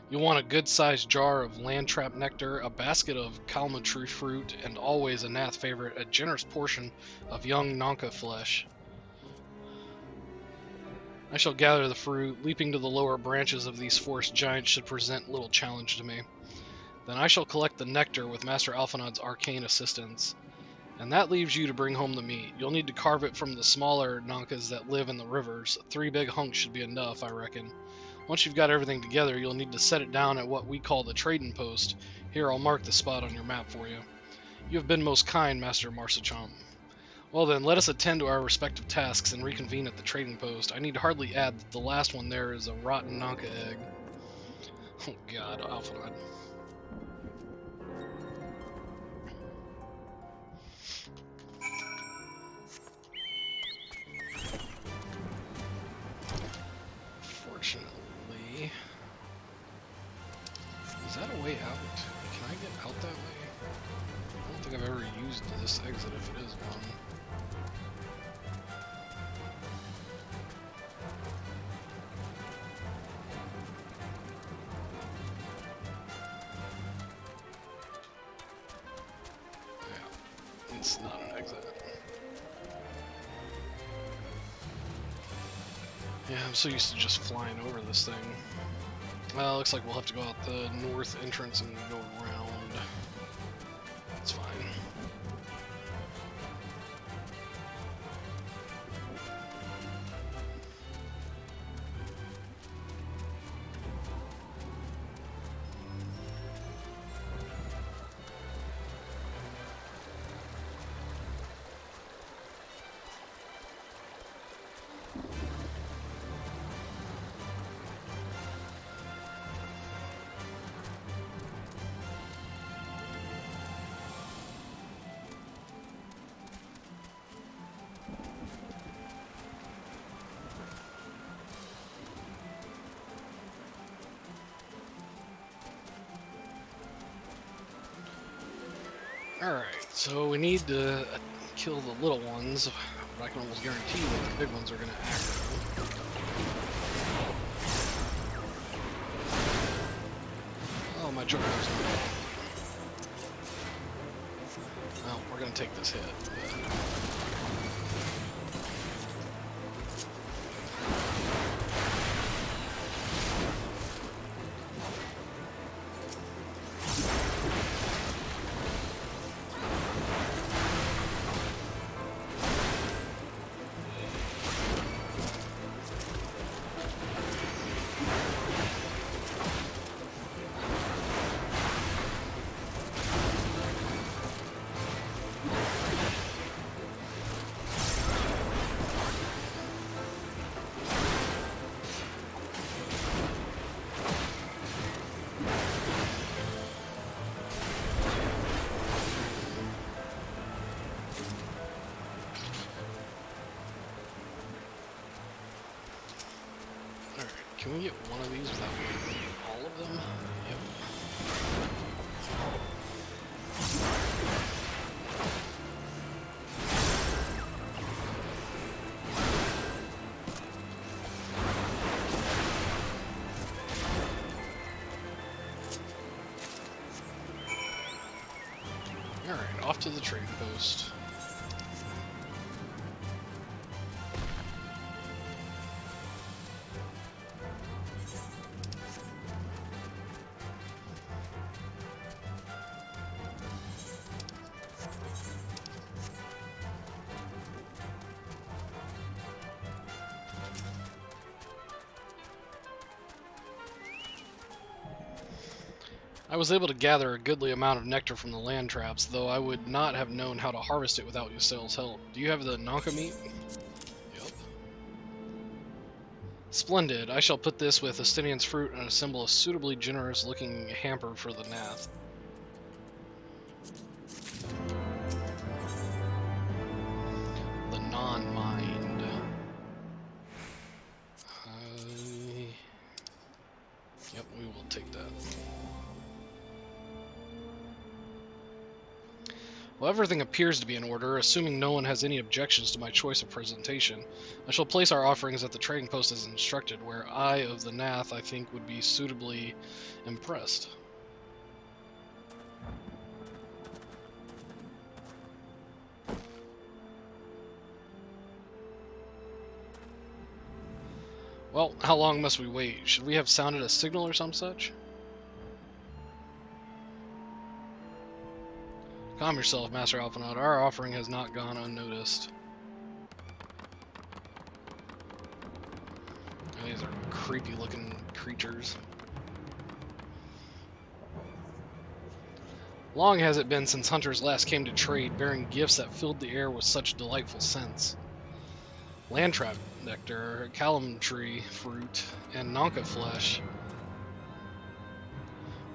You'll want a good-sized jar of land-trap nectar, a basket of Kalmatru fruit, and always a Nath favorite, a generous portion of young Nanka flesh. I shall gather the fruit. Leaping to the lower branches of these forest giants should present little challenge to me. Then I shall collect the nectar with Master Alphinaud's arcane assistance. And that leaves you to bring home the meat. You'll need to carve it from the smaller Nankas that live in the rivers. 3 big hunks should be enough, I reckon. Once you've got everything together, you'll need to set it down at what we call the trading post. Here, I'll mark the spot on your map for you. You have been most kind, Master Marsachamp. Well then, let us attend to our respective tasks and reconvene at the trading post. I need hardly add that the last one there is a rotten Nanka egg. Oh god, Alphinaud. Fortunately... is that a way out? Can I get out that way? I don't think I've ever used this exit if it is one. Yeah, it's not an exit. Yeah, I'm so used to just flying over this thing. Well, looks like we'll have to go out the north entrance and go around. That's fine. Alright, so we need to kill the little ones, but I can almost guarantee that the big ones are going to act. Oh, my joker's well, we're going to take this hit. Can we get one of these without getting all of them? Yep. Alright, off to the trading post. I was able to gather a goodly amount of nectar from the land traps, though I would not have known how to harvest it without Yusael's help. Do you have the Nonka meat? Yep. Splendid. I shall put this with Estinian's fruit and assemble a suitably generous-looking hamper for the Nath. The non-mind. Yep, we will take that. Well, everything appears to be in order. Assuming no one has any objections to my choice of presentation, I shall place our offerings at the trading post as instructed, where I of the Nath, I think, would be suitably impressed. Well, how long must we wait? Should we have sounded a signal or some such? Calm yourself, Master Alphinaud. Our offering has not gone unnoticed. Oh, these are creepy-looking creatures. Long has it been since hunters last came to trade, bearing gifts that filled the air with such delightful scents. Landtrap nectar, callum tree fruit, and Nonka flesh.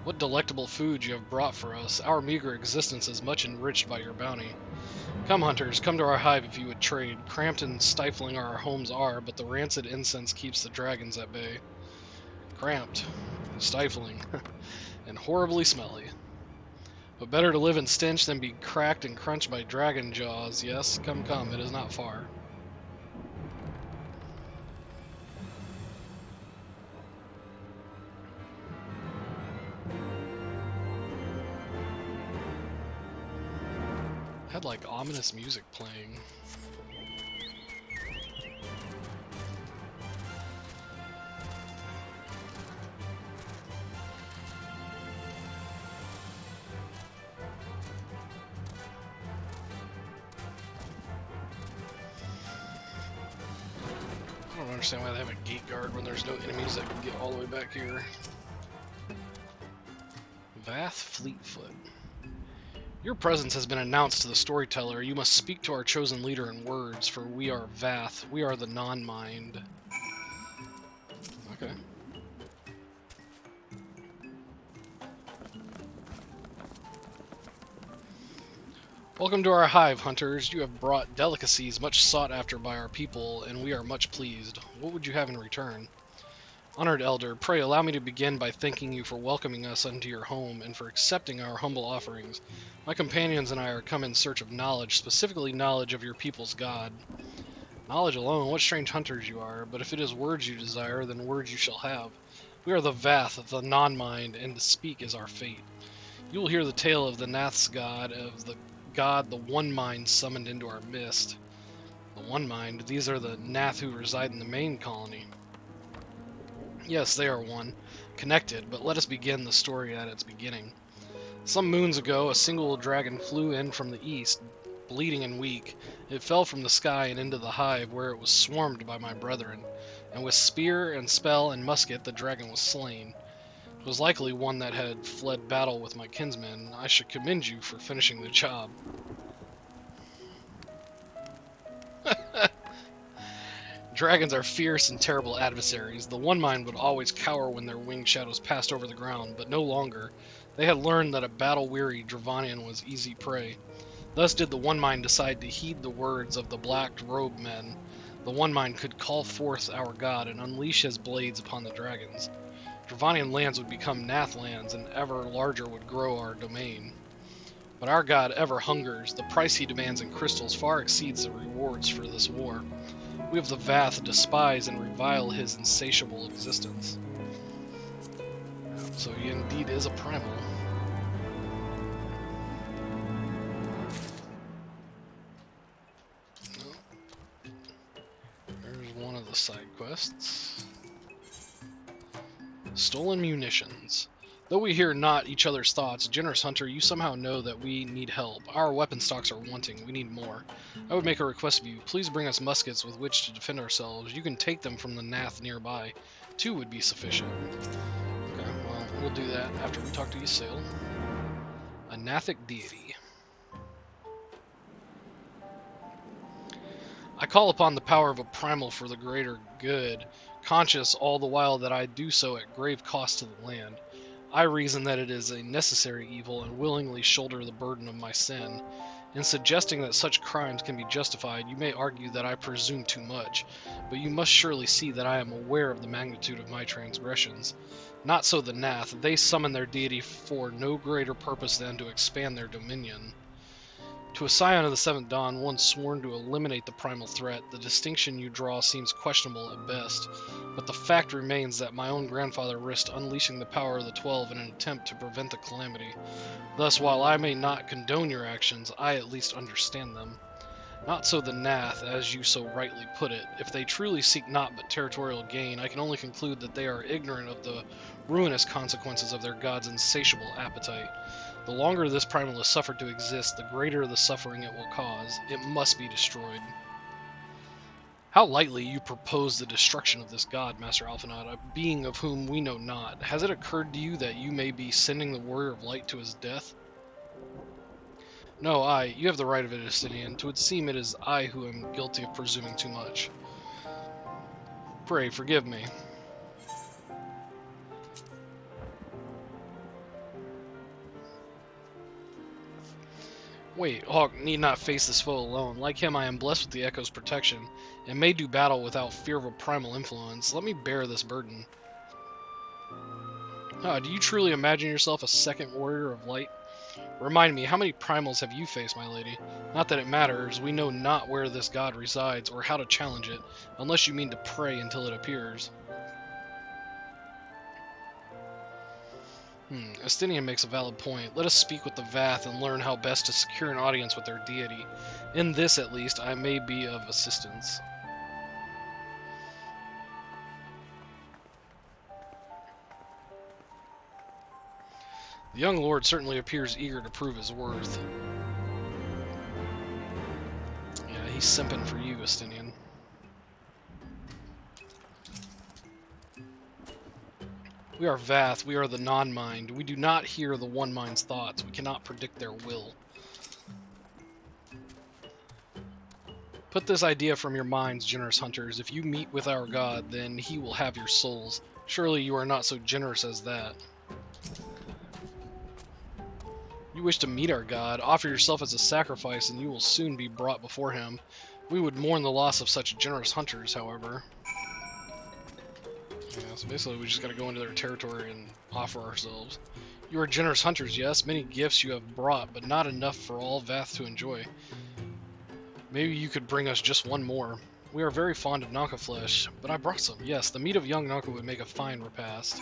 What delectable food you have brought for us. Our meager existence is much enriched by your bounty. Come, hunters, come to our hive if you would trade. Cramped and stifling our homes are, but the rancid incense keeps the dragons at bay. Cramped, stifling, and horribly smelly. But better to live in stench than be cracked and crunched by dragon jaws. Yes, come, come, it is not far. Had like ominous music playing. I don't understand why they have a gate guard when there's no enemies that can get all the way back here. Vath Fleetfoot. Your presence has been announced to the storyteller. You must speak to our chosen leader in words, for we are Vath. We are the non-mind. Okay. Welcome to our hive, hunters. You have brought delicacies much sought after by our people, and we are much pleased. What would you have in return? Honored Elder, pray allow me to begin by thanking you for welcoming us into your home and for accepting our humble offerings. My companions and I are come in search of knowledge, specifically knowledge of your people's god. Knowledge alone, what strange hunters you are, but if it is words you desire, then words you shall have. We are the Vath, the non-mind, and to speak is our fate. You will hear the tale of the Nath's god, of the god the One Mind summoned into our midst. The One Mind, these are the Nath who reside in the main colony. Yes, they are one, connected, but let us begin the story at its beginning. Some moons ago, a single dragon flew in from the east, bleeding and weak. It fell from the sky and into the hive, where it was swarmed by my brethren, and with spear and spell and musket the dragon was slain. It was likely one that had fled battle with my kinsmen. I should commend you for finishing the job. Dragons are fierce and terrible adversaries. The One Mind would always cower when their winged shadows passed over the ground, but no longer. They had learned that a battle-weary Dravanian was easy prey. Thus did the One Mind decide to heed the words of the black-robed men. The One Mind could call forth our god and unleash his blades upon the dragons. Dravanian lands would become Nath lands, and ever larger would grow our domain. But our god ever hungers. The price he demands in crystals far exceeds the rewards for this war. We of the Vath despise and revile his insatiable existence. So he indeed is a primal. There's one of the side quests. Stolen munitions. Though we hear not each other's thoughts, generous hunter, you somehow know that we need help. Our weapon stocks are wanting. We need more. I would make a request of you. Please bring us muskets with which to defend ourselves. You can take them from the Nath nearby. 2 would be sufficient. Okay, well, we'll do that after we talk to Ysail. A Nathic deity. I call upon the power of a primal for the greater good, conscious all the while that I do so at grave cost to the land. I reason that it is a necessary evil and willingly shoulder the burden of my sin. In suggesting that such crimes can be justified, you may argue that I presume too much, but you must surely see that I am aware of the magnitude of my transgressions. Not so the Nath. They summon their deity for no greater purpose than to expand their dominion. To a scion of the Seventh Dawn, one sworn to eliminate the primal threat, the distinction you draw seems questionable at best, but the fact remains that my own grandfather risked unleashing the power of the 12 in an attempt to prevent the calamity. Thus, while I may not condone your actions, I at least understand them. Not so the Nath, as you so rightly put it. If they truly seek naught but territorial gain, I can only conclude that they are ignorant of the ruinous consequences of their god's insatiable appetite. The longer this primal is suffered to exist, the greater the suffering it will cause. It must be destroyed. How lightly you propose the destruction of this god, Master Alphanod, a being of whom we know not. Has it occurred to you that you may be sending the Warrior of Light to his death? No, you have the right of it, Justinian. 'Twould seem it is I who am guilty of presuming too much. Pray, forgive me. Wait, Hawk need not face this foe alone. Like him, I am blessed with the Echo's protection, and may do battle without fear of a primal influence. Let me bear this burden. Do you truly imagine yourself a second Warrior of Light? Remind me, how many primals have you faced, my lady? Not that it matters, we know not where this god resides, or how to challenge it, unless you mean to pray until it appears. Estinian makes a valid point. Let us speak with the Vath and learn how best to secure an audience with their deity. In this, at least, I may be of assistance. The young lord certainly appears eager to prove his worth. Yeah, he's simping for you, Estinian. We are Vath, we are the non-mind. We do not hear the One Mind's thoughts. We cannot predict their will. Put this idea from your minds, generous hunters. If you meet with our god, then he will have your souls. Surely you are not so generous as that. You wish to meet our god, offer yourself as a sacrifice, and you will soon be brought before him. We would mourn the loss of such generous hunters, however. Yeah, so basically we just gotta go into their territory and offer ourselves. You are generous hunters, yes. Many gifts you have brought, but not enough for all Vath to enjoy. Maybe you could bring us just one more. We are very fond of Nanka flesh, but I brought some. Yes, the meat of young Nanka would make a fine repast.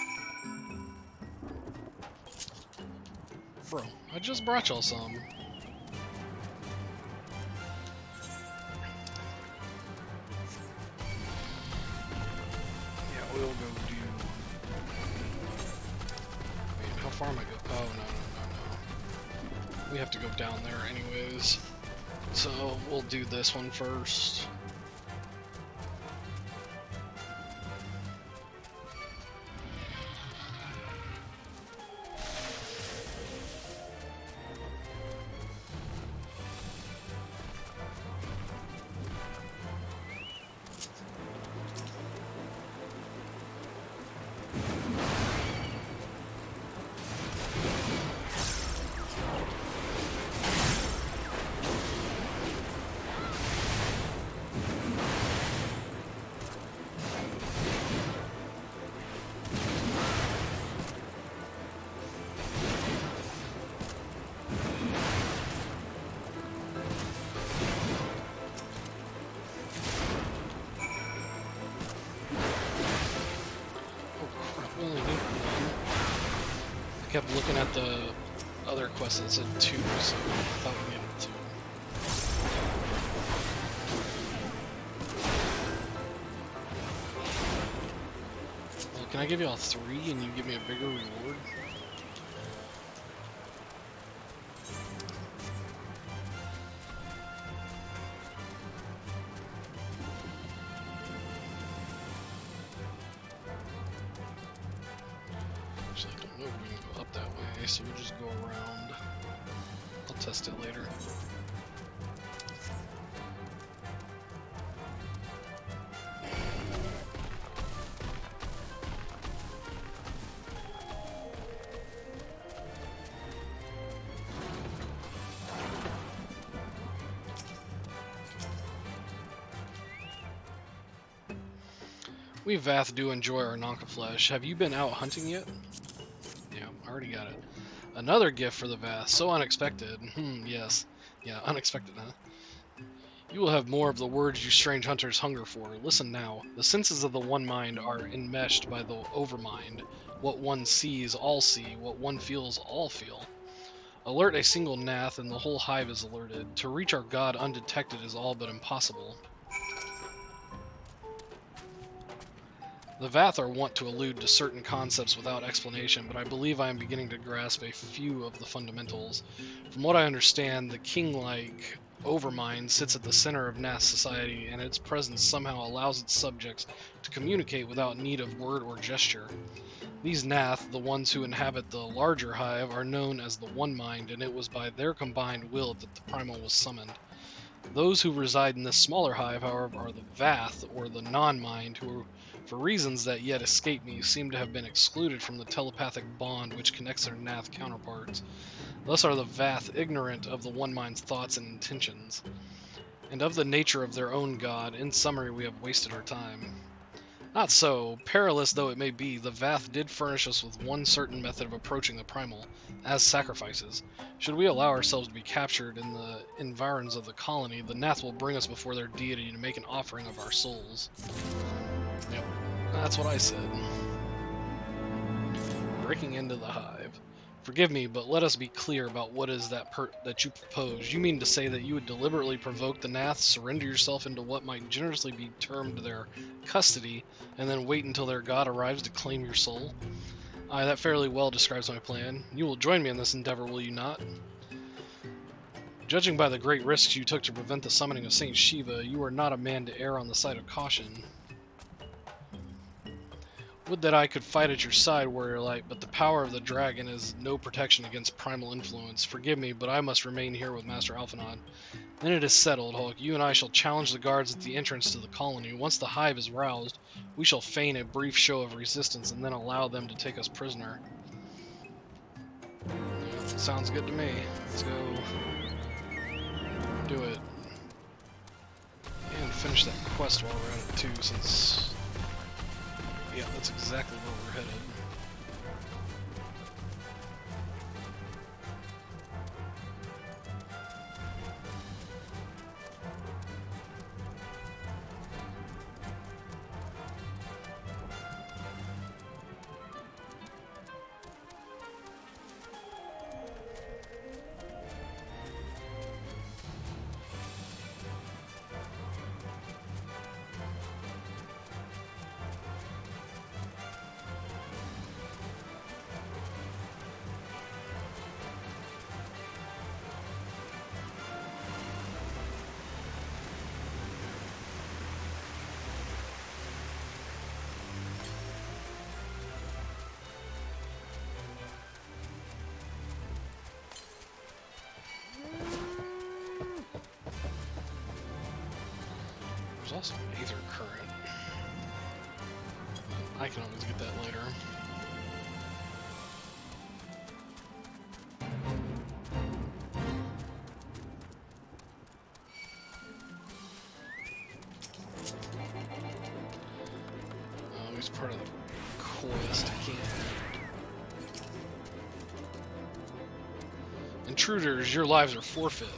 Bro, I just brought y'all some. Yeah, we'll go do... Wait, how far am I going? Oh, no. We have to go down there anyways. So, we'll do this one first. I kept looking at the other quest that said 2, so I thought we needed 2. Well, can I give you all 3 and you give me a bigger reward? Actually, I don't know if we can go up that way, so we'll just go around. I'll test it later. We Vath do enjoy our Nanka flesh. Have you been out hunting yet? Yeah, I already got it. Another gift for the Vath. So unexpected. Yes. Yeah, unexpected, huh? You will have more of the words you strange hunters hunger for. Listen now. The senses of the One Mind are enmeshed by the Overmind. What one sees, all see. What one feels, all feel. Alert a single Nath, and the whole hive is alerted. To reach our god undetected is all but impossible. The Vath are wont to allude to certain concepts without explanation, but I believe I am beginning to grasp a few of the fundamentals. From what I understand, the king-like Overmind sits at the center of Nath society, and its presence somehow allows its subjects to communicate without need of word or gesture. These Nath, the ones who inhabit the larger hive, are known as the One Mind, and it was by their combined will that the Primal was summoned. Those who reside in this smaller hive, however, are the Vath, or the Non-Mind, who, for reasons that yet escape me, seem to have been excluded from the telepathic bond which connects their Nath counterparts. Thus are the Vath ignorant of the One Mind's thoughts and intentions, and of the nature of their own god. In summary, we have wasted our time. Not so. Perilous though it may be, the Vath did furnish us with one certain method of approaching the Primal, as sacrifices. Should we allow ourselves to be captured in the environs of the colony, the Nath will bring us before their deity to make an offering of our souls. Yep, that's what I said. Breaking into the hive. Forgive me, but let us be clear about what is that you propose. You mean to say that you would deliberately provoke the Nath, surrender yourself into what might generously be termed their custody, and then wait until their god arrives to claim your soul? Aye, that fairly well describes my plan. You will join me in this endeavor, will you not? Judging by the great risks you took to prevent the summoning of Saint Shiva, you are not a man to err on the side of caution. Would that I could fight at your side, warrior light, but the power of the dragon is no protection against primal influence. Forgive me, but I must remain here with Master Alphinaud. Then it is settled, Hulk. You and I shall challenge the guards at the entrance to the colony. Once the hive is roused, we shall feign a brief show of resistance and then allow them to take us prisoner. Yeah, sounds good to me. Let's go do it. And finish that quest while we're at it too, since Yeah, that's exactly where we're headed. There's also an Aether Current. I can always get that later. Oh, he's part of the quest. I can't. Intruders, your lives are forfeit.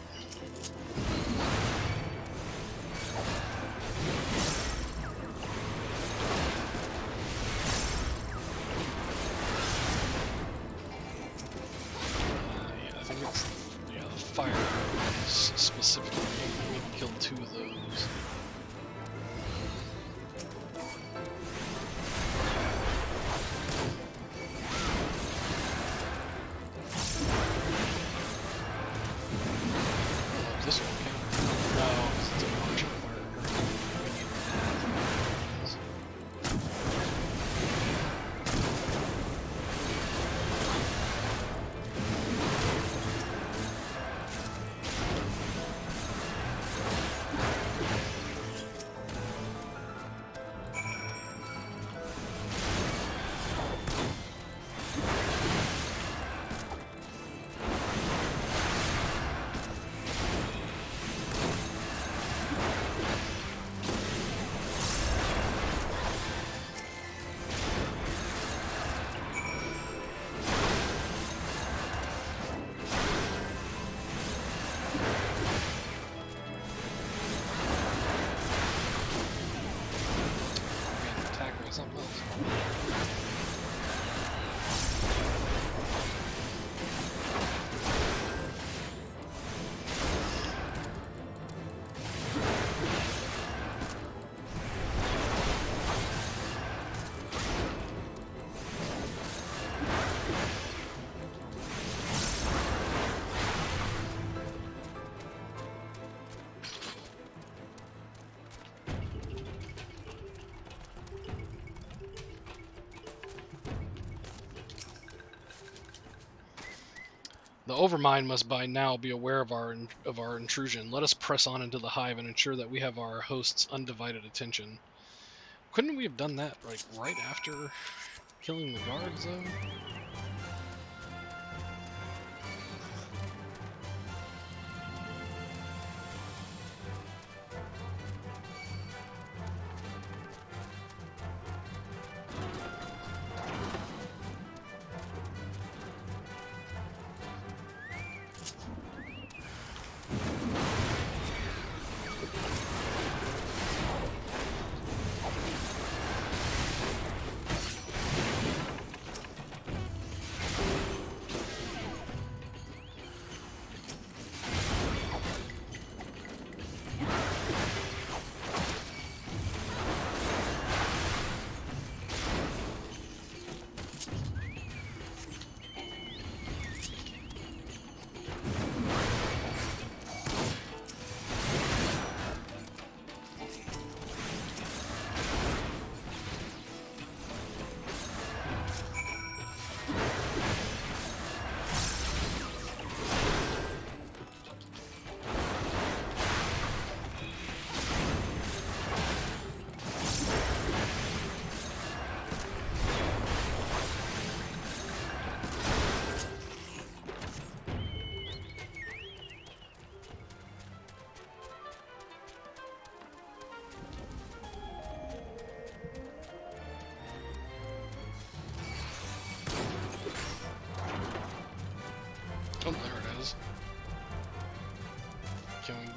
Specifically, we can kill 2 of those. This one can. No, it's a marching fire. We need that. Something else. The Overmind must by now be aware of our intrusion. Let us press on into the hive and ensure that we have our host's undivided attention. Couldn't we have done that like right after killing the guards, though?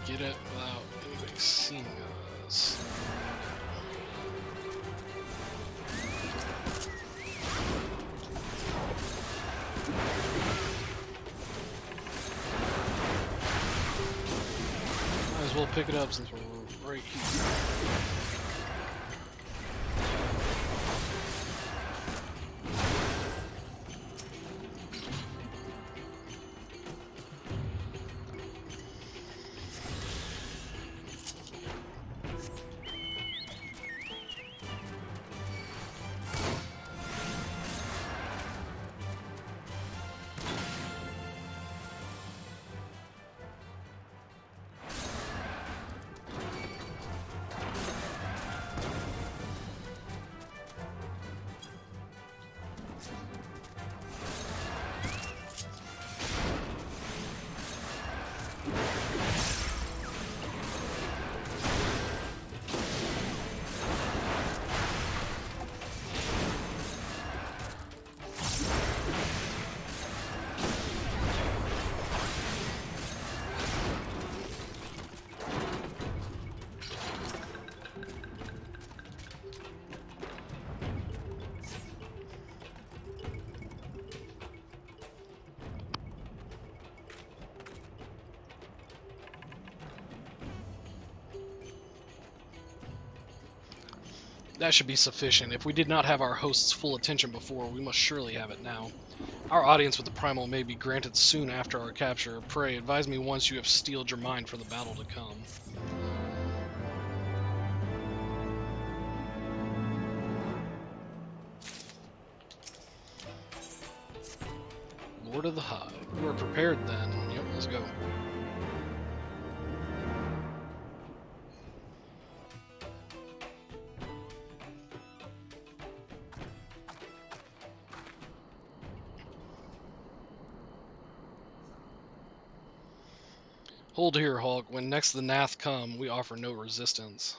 get it without anybody seeing us. Might as well pick it up since we're right here. That should be sufficient. If we did not have our host's full attention before, we must surely have it now. Our audience with the Primal may be granted soon after our capture. Pray, advise me once you have steeled your mind for the battle to come. Lord of the Hive. You are prepared then. Yep, let's go. Hold here, Hulk. When next the Nath come, we offer no resistance.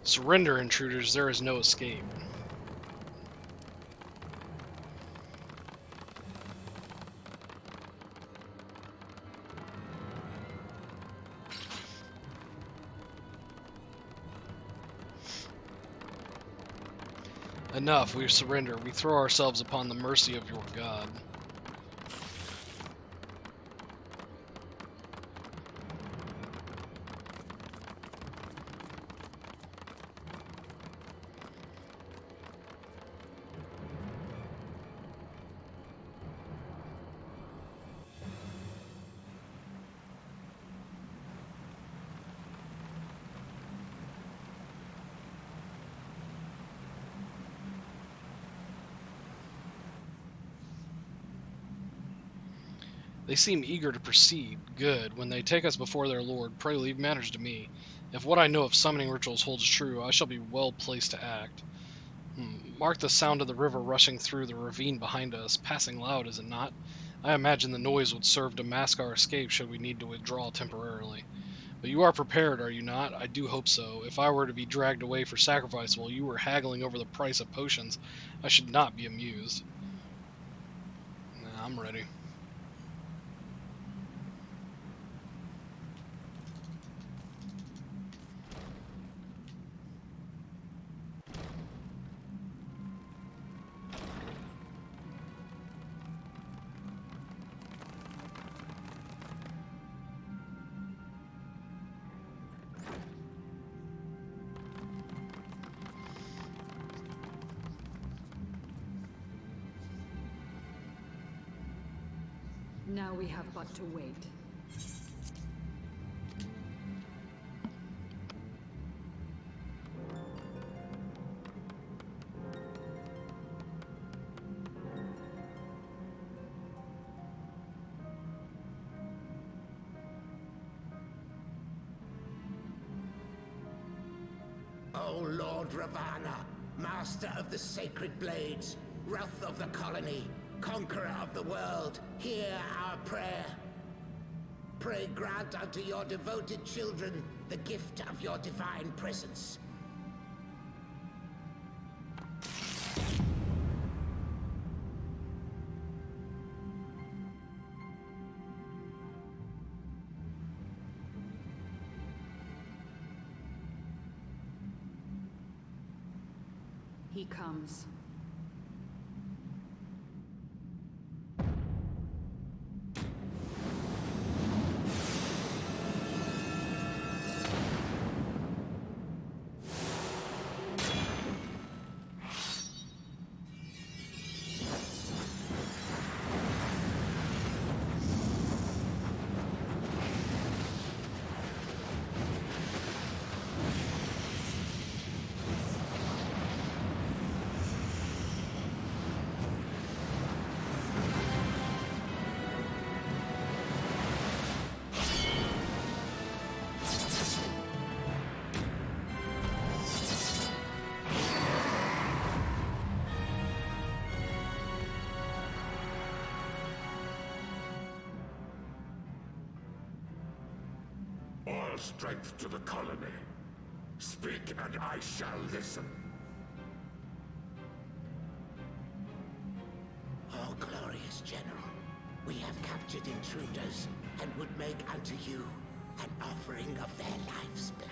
Surrender, intruders. There is no escape. Enough, we surrender. We throw ourselves upon the mercy of your God. They seem eager to proceed. Good. When they take us before their lord, pray leave matters to me. If what I know of summoning rituals holds true, I shall be well placed to act. Mark the sound of the river rushing through the ravine behind us, passing loud, is it not? I imagine the noise would serve to mask our escape should we need to withdraw temporarily. But you are prepared, are you not? I do hope so. If I were to be dragged away for sacrifice while you were haggling over the price of potions, I should not be amused. Nah, I'm ready. Now we have but to wait. O Lord Ravana, master of the sacred blades, wrath of the colony, conqueror of the world, hear our prayer. Pray grant unto your devoted children the gift of your divine presence. He comes. All strength to the colony. Speak and I shall listen. Oh, glorious General, we have captured intruders and would make unto you an offering of their life's blood.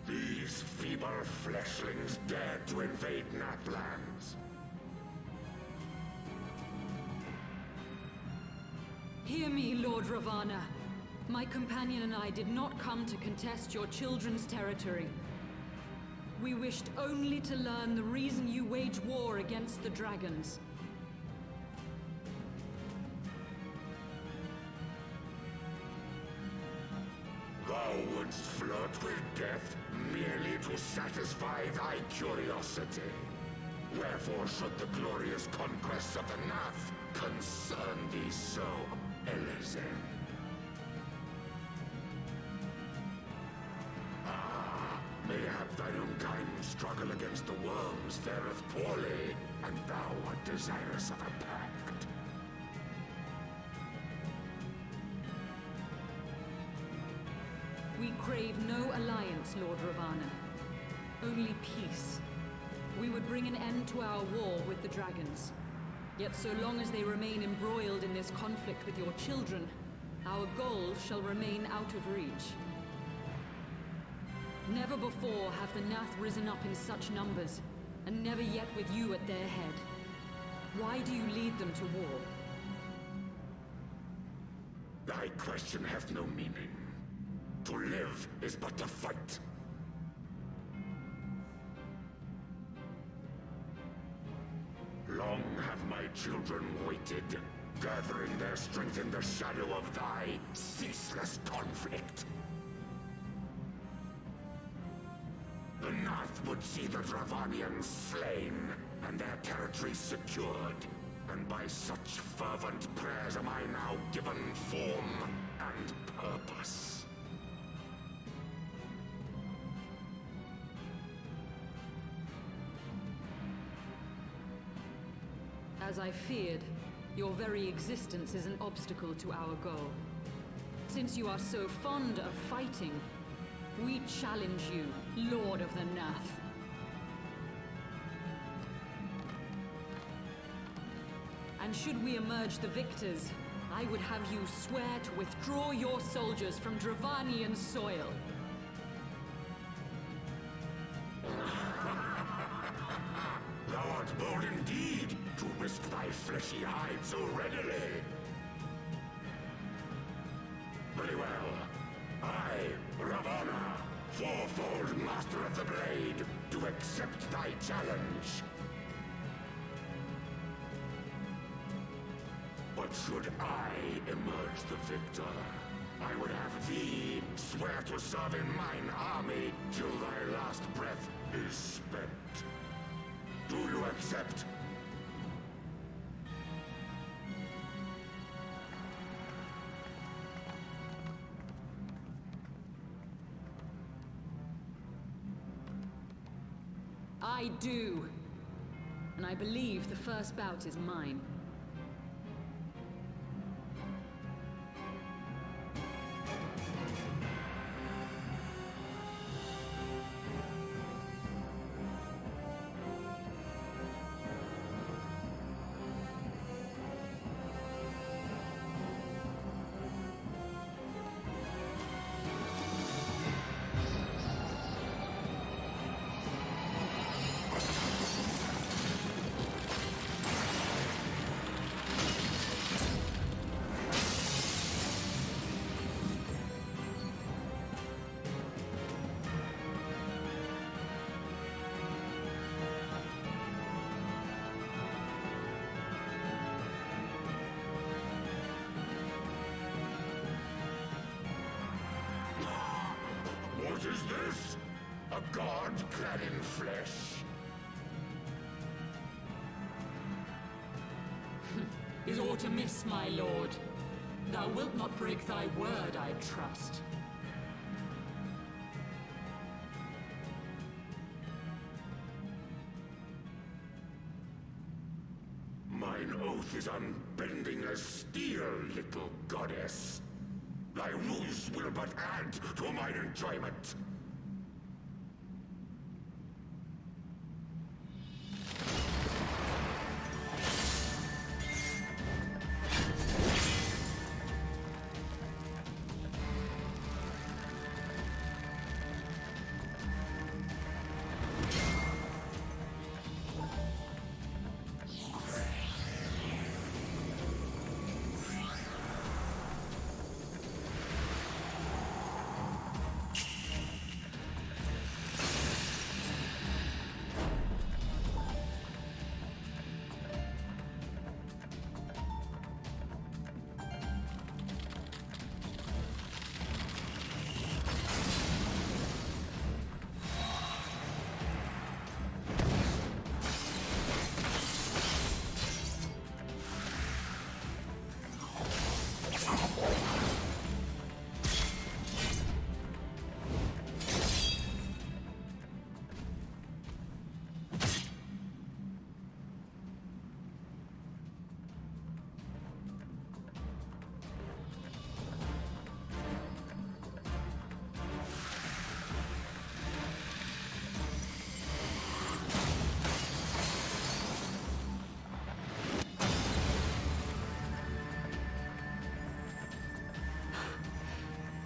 These feeble fleshlings dared to invade Natlands. Hear me, Lord Ravana. My companion and I did not come to contest your children's territory. We wished only to learn the reason you wage war against the dragons. Thou wouldst flirt with death merely to satisfy thy curiosity. Wherefore should the glorious conquests of the Nath concern thee so, Elezen? Mayhap thine own kind struggle against the worms fareth poorly, and thou art desirous of a pact. We crave no alliance, Lord Ravana. Only peace. We would bring an end to our war with the dragons. Yet so long as they remain embroiled in this conflict with your children, our goal shall remain out of reach. Never before have the Nath risen up in such numbers, and never yet with you at their head. Why do you lead them to war? Thy question hath no meaning. To live is but to fight. Long have my children waited, gathering their strength in the shadow of thy ceaseless conflict. The Nath would see the Dravanians slain, and their territory secured. And by such fervent prayers am I now given form and purpose. As I feared, your very existence is an obstacle to our goal. Since you are so fond of fighting, we challenge you, Lord of the Nath. And should we emerge the victors, I would have you swear to withdraw your soldiers from Dravanian soil. Thou art bold indeed to risk thy fleshy hide so readily. Very well. I, Ravana, fourfold master of the blade, do accept thy challenge. But should I emerge the victor, I would have thee swear to serve in mine army till thy last breath is spent. Do you accept? I do. And I believe the first bout is mine. is this? A god clad in flesh? Is aught amiss, my lord? Thou wilt not break thy word, I trust. Mine oath is unbending as steel, little goddess. Thy ruse will but add to mine enjoyment.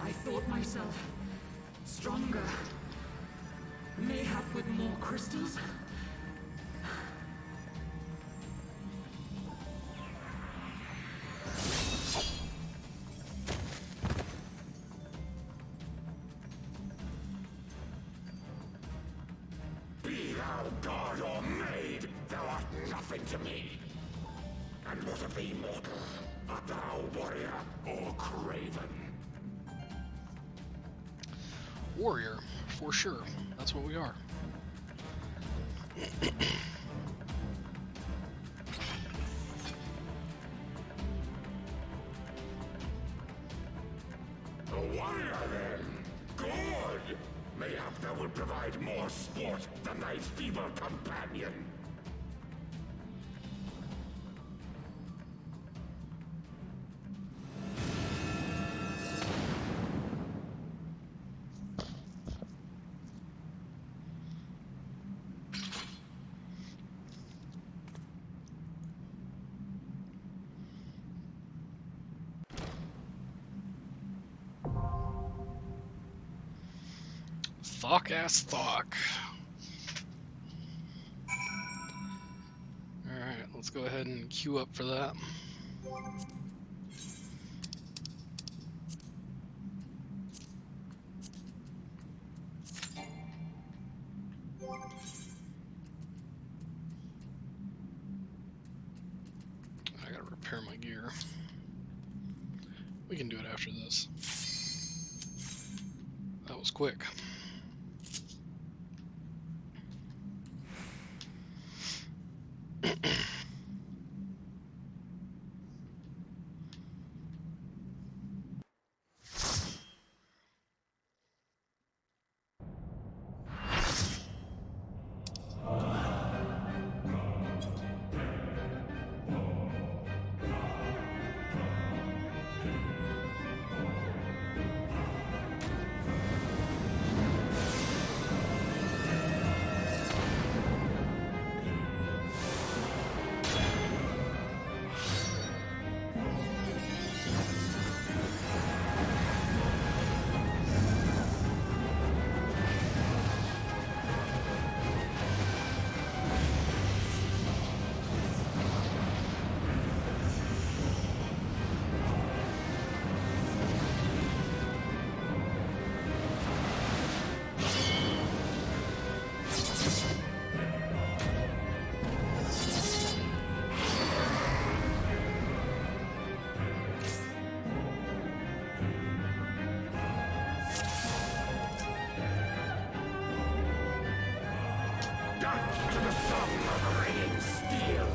I thought myself stronger. Mayhap with more crystals? Be thou god or maid, thou art nothing to me. And what of thee, mortal? Art thou warrior or craven? Warrior, for sure. That's what we are. A warrior, then? Good! Mayhap thou will provide more sport than thy feeble companion. Thok ass Thok. Alright, let's go ahead and queue up for that. I gotta repair my gear. We can do it after this. That was quick. Ringing steel.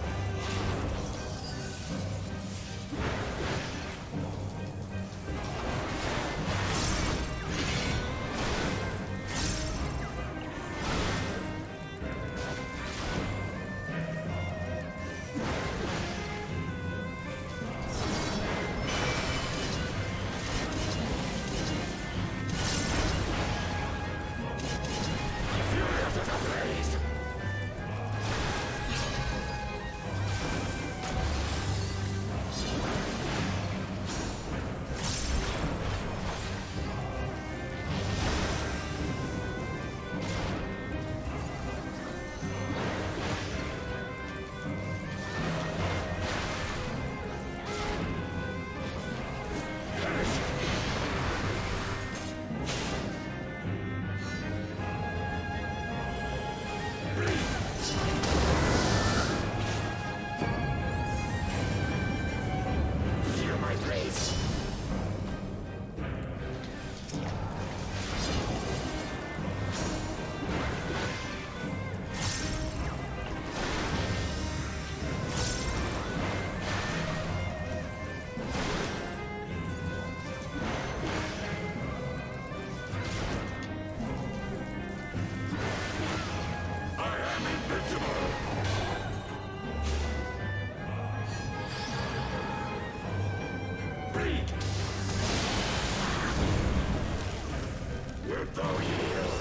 Furious as a blaze. Feel my blaze. I am invincible. Bleed. Wilt thou yield?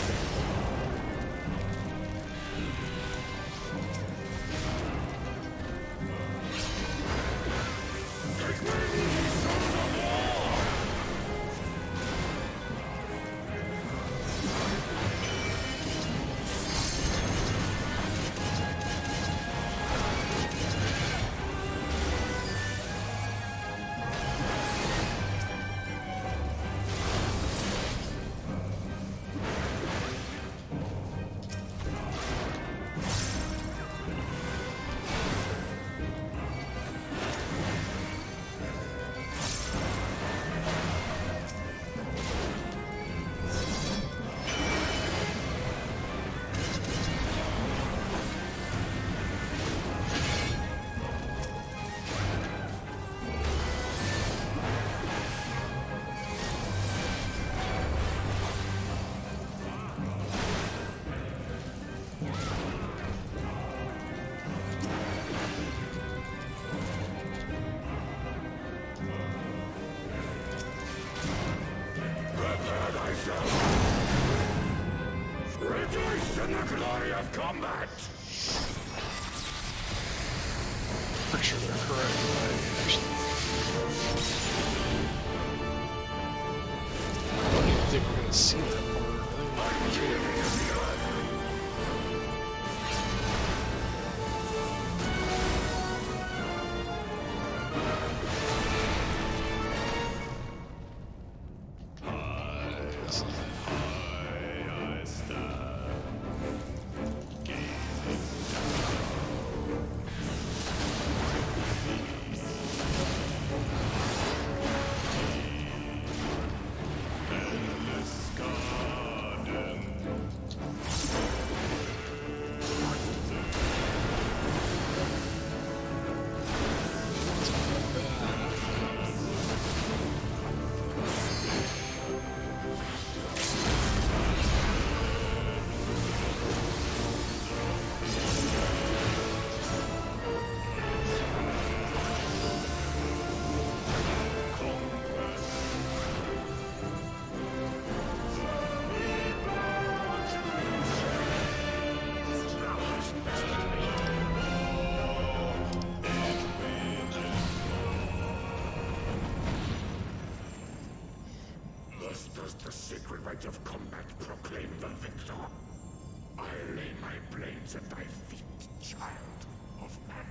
Take me, son of war! Prepare thyself. Rejoice in the glory of combat. Pretty sure they're correct, actually. I don't even think we're gonna see that part. I think we're gonna kill it. The sacred rite of combat proclaim the victor. I lay my blades at thy feet, child of man.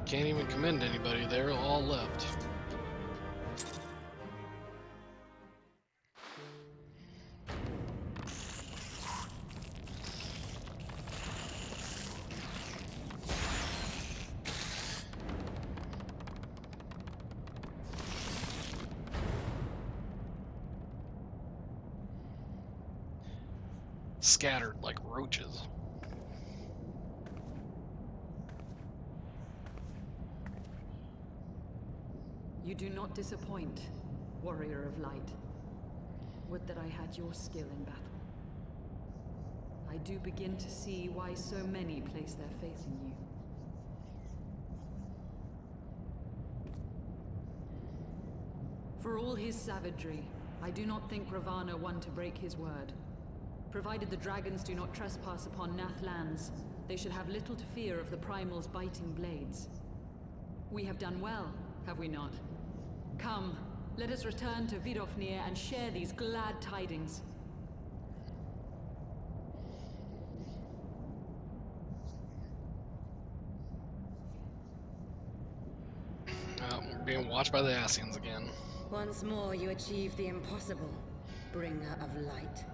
Can't even commend anybody there, all left. scattered like roaches. You do not disappoint, warrior of light. Would that I had your skill in battle. I do begin to see why so many place their faith in you. For all his savagery, I do not think Ravana one to break his word. Provided the dragons do not trespass upon Nath lands, they should have little to fear of the Primal's biting blades. We have done well, have we not? Come, let us return to Vidofnir and share these glad tidings. We're being watched by the Ascians again. Once more you achieve the impossible, bringer of light.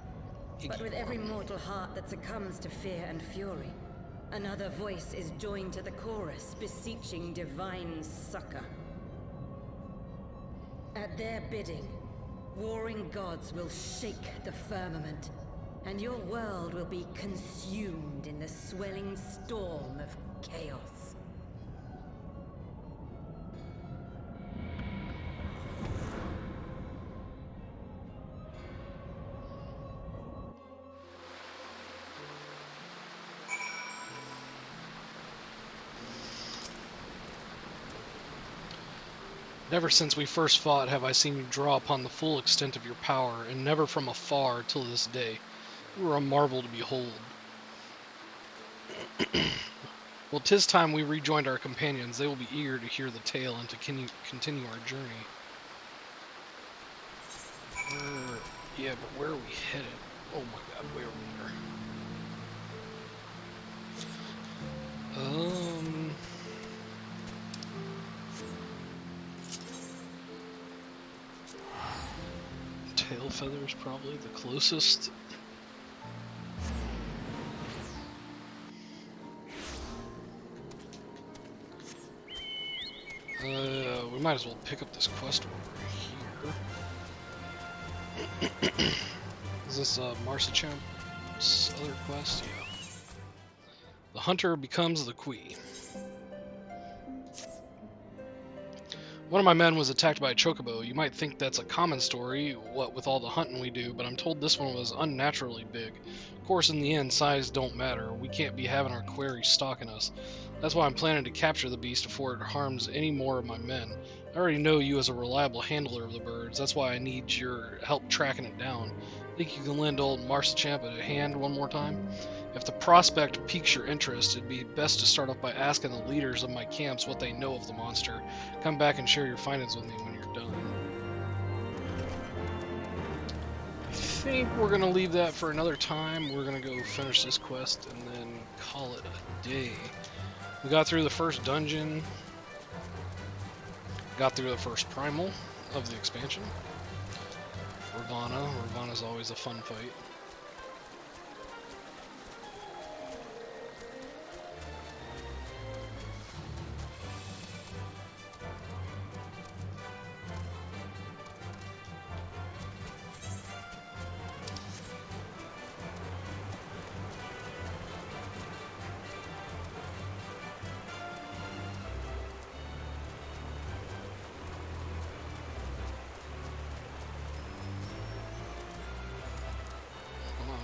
But with every mortal heart that succumbs to fear and fury, another voice is joined to the chorus, beseeching divine succor. At their bidding, warring gods will shake the firmament, and your world will be consumed in the swelling storm of chaos. Never since we first fought have I seen you draw upon the full extent of your power, and never from afar till this day. You are a marvel to behold. Well, 'tis time we rejoined our companions. They will be eager to hear the tale and to continue our journey. Yeah, but where are we headed? Oh my god, where are we? Tail feathers probably the closest. We might as well pick up this quest over here. Is this Marsachamp's other quest? Yeah. The hunter becomes the Queen. One of my men was attacked by a chocobo. You might think that's a common story, what with all the hunting we do, but I'm told this one was unnaturally big. Of course, in the end, size don't matter. We can't be having our quarry stalking us. That's why I'm planning to capture the beast before it harms any more of my men. I already know you as a reliable handler of the birds. That's why I need your help tracking it down. Think you can lend old Marsachamp a hand one more time? If the prospect piques your interest, it'd be best to start off by asking the leaders of my camps what they know of the monster. Come back and share your findings with me when you're done. I think we're going to leave that for another time. We're going to go finish this quest and then call it a day. We got through the first dungeon. Got through the first primal of the expansion. Ravana's always a fun fight.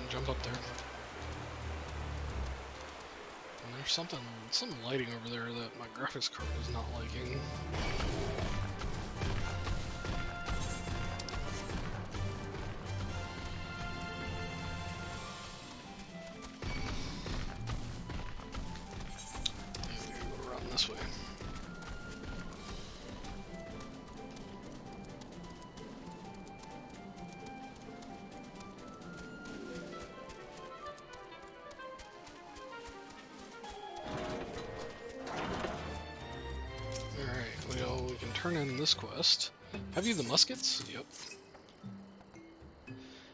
Jump up there. And there's some lighting over there that my graphics card is not liking. Maybe around this way. Turn in this quest. Have you the muskets? Yep.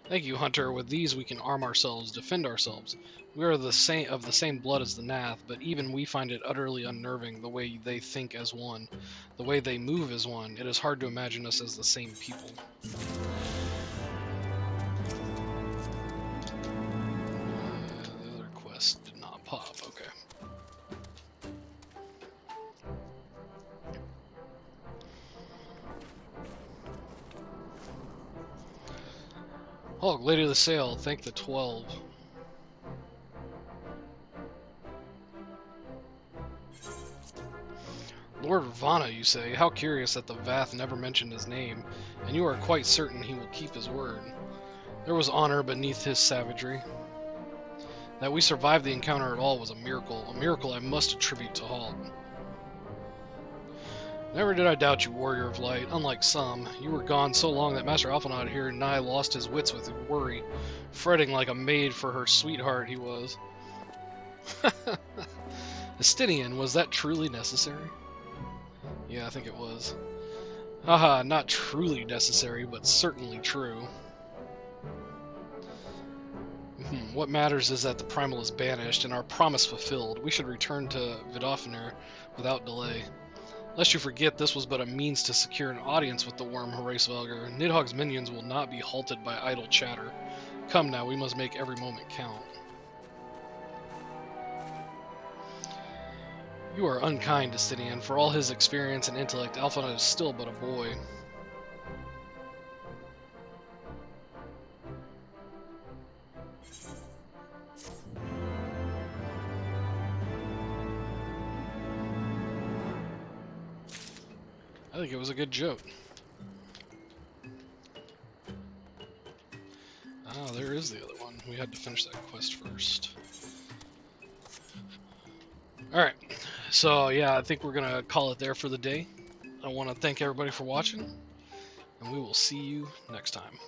Thank you, Hunter. With these we can arm ourselves, defend ourselves. We are of the same blood as the Nath, but even we find it utterly unnerving the way they think as one, the way they move as one. It is hard to imagine us as the same people. this did not pop. Okay. Oh, Lady of the Sail, thank the 12. Lord Ravana, you say? How curious that the Vath never mentioned his name, and you are quite certain he will keep his word. There was honor beneath his savagery. That we survived the encounter at all was a miracle I must attribute to Hogg. Never did I doubt you, Warrior of Light. Unlike some, you were gone so long that Master Alphinaud here nigh lost his wits with worry, fretting like a maid for her sweetheart he was. Estinian, was that truly necessary? Yeah, I think it was. Haha, not truly necessary, but certainly true. What matters is that the Primal is banished, and our promise fulfilled. We should return to Vidofnir without delay. Lest you forget, this was but a means to secure an audience with the worm Hraesvelgr. Nidhogg's minions will not be halted by idle chatter. Come now, we must make every moment count. You are unkind, Estinian. For all his experience and intellect, Alphinaud is still but a boy. I think it was a good joke. Oh, there is the other one. We had to finish that quest first. Alright, so yeah, I think we're gonna call it there for the day. I want to thank everybody for watching, and we will see you next time.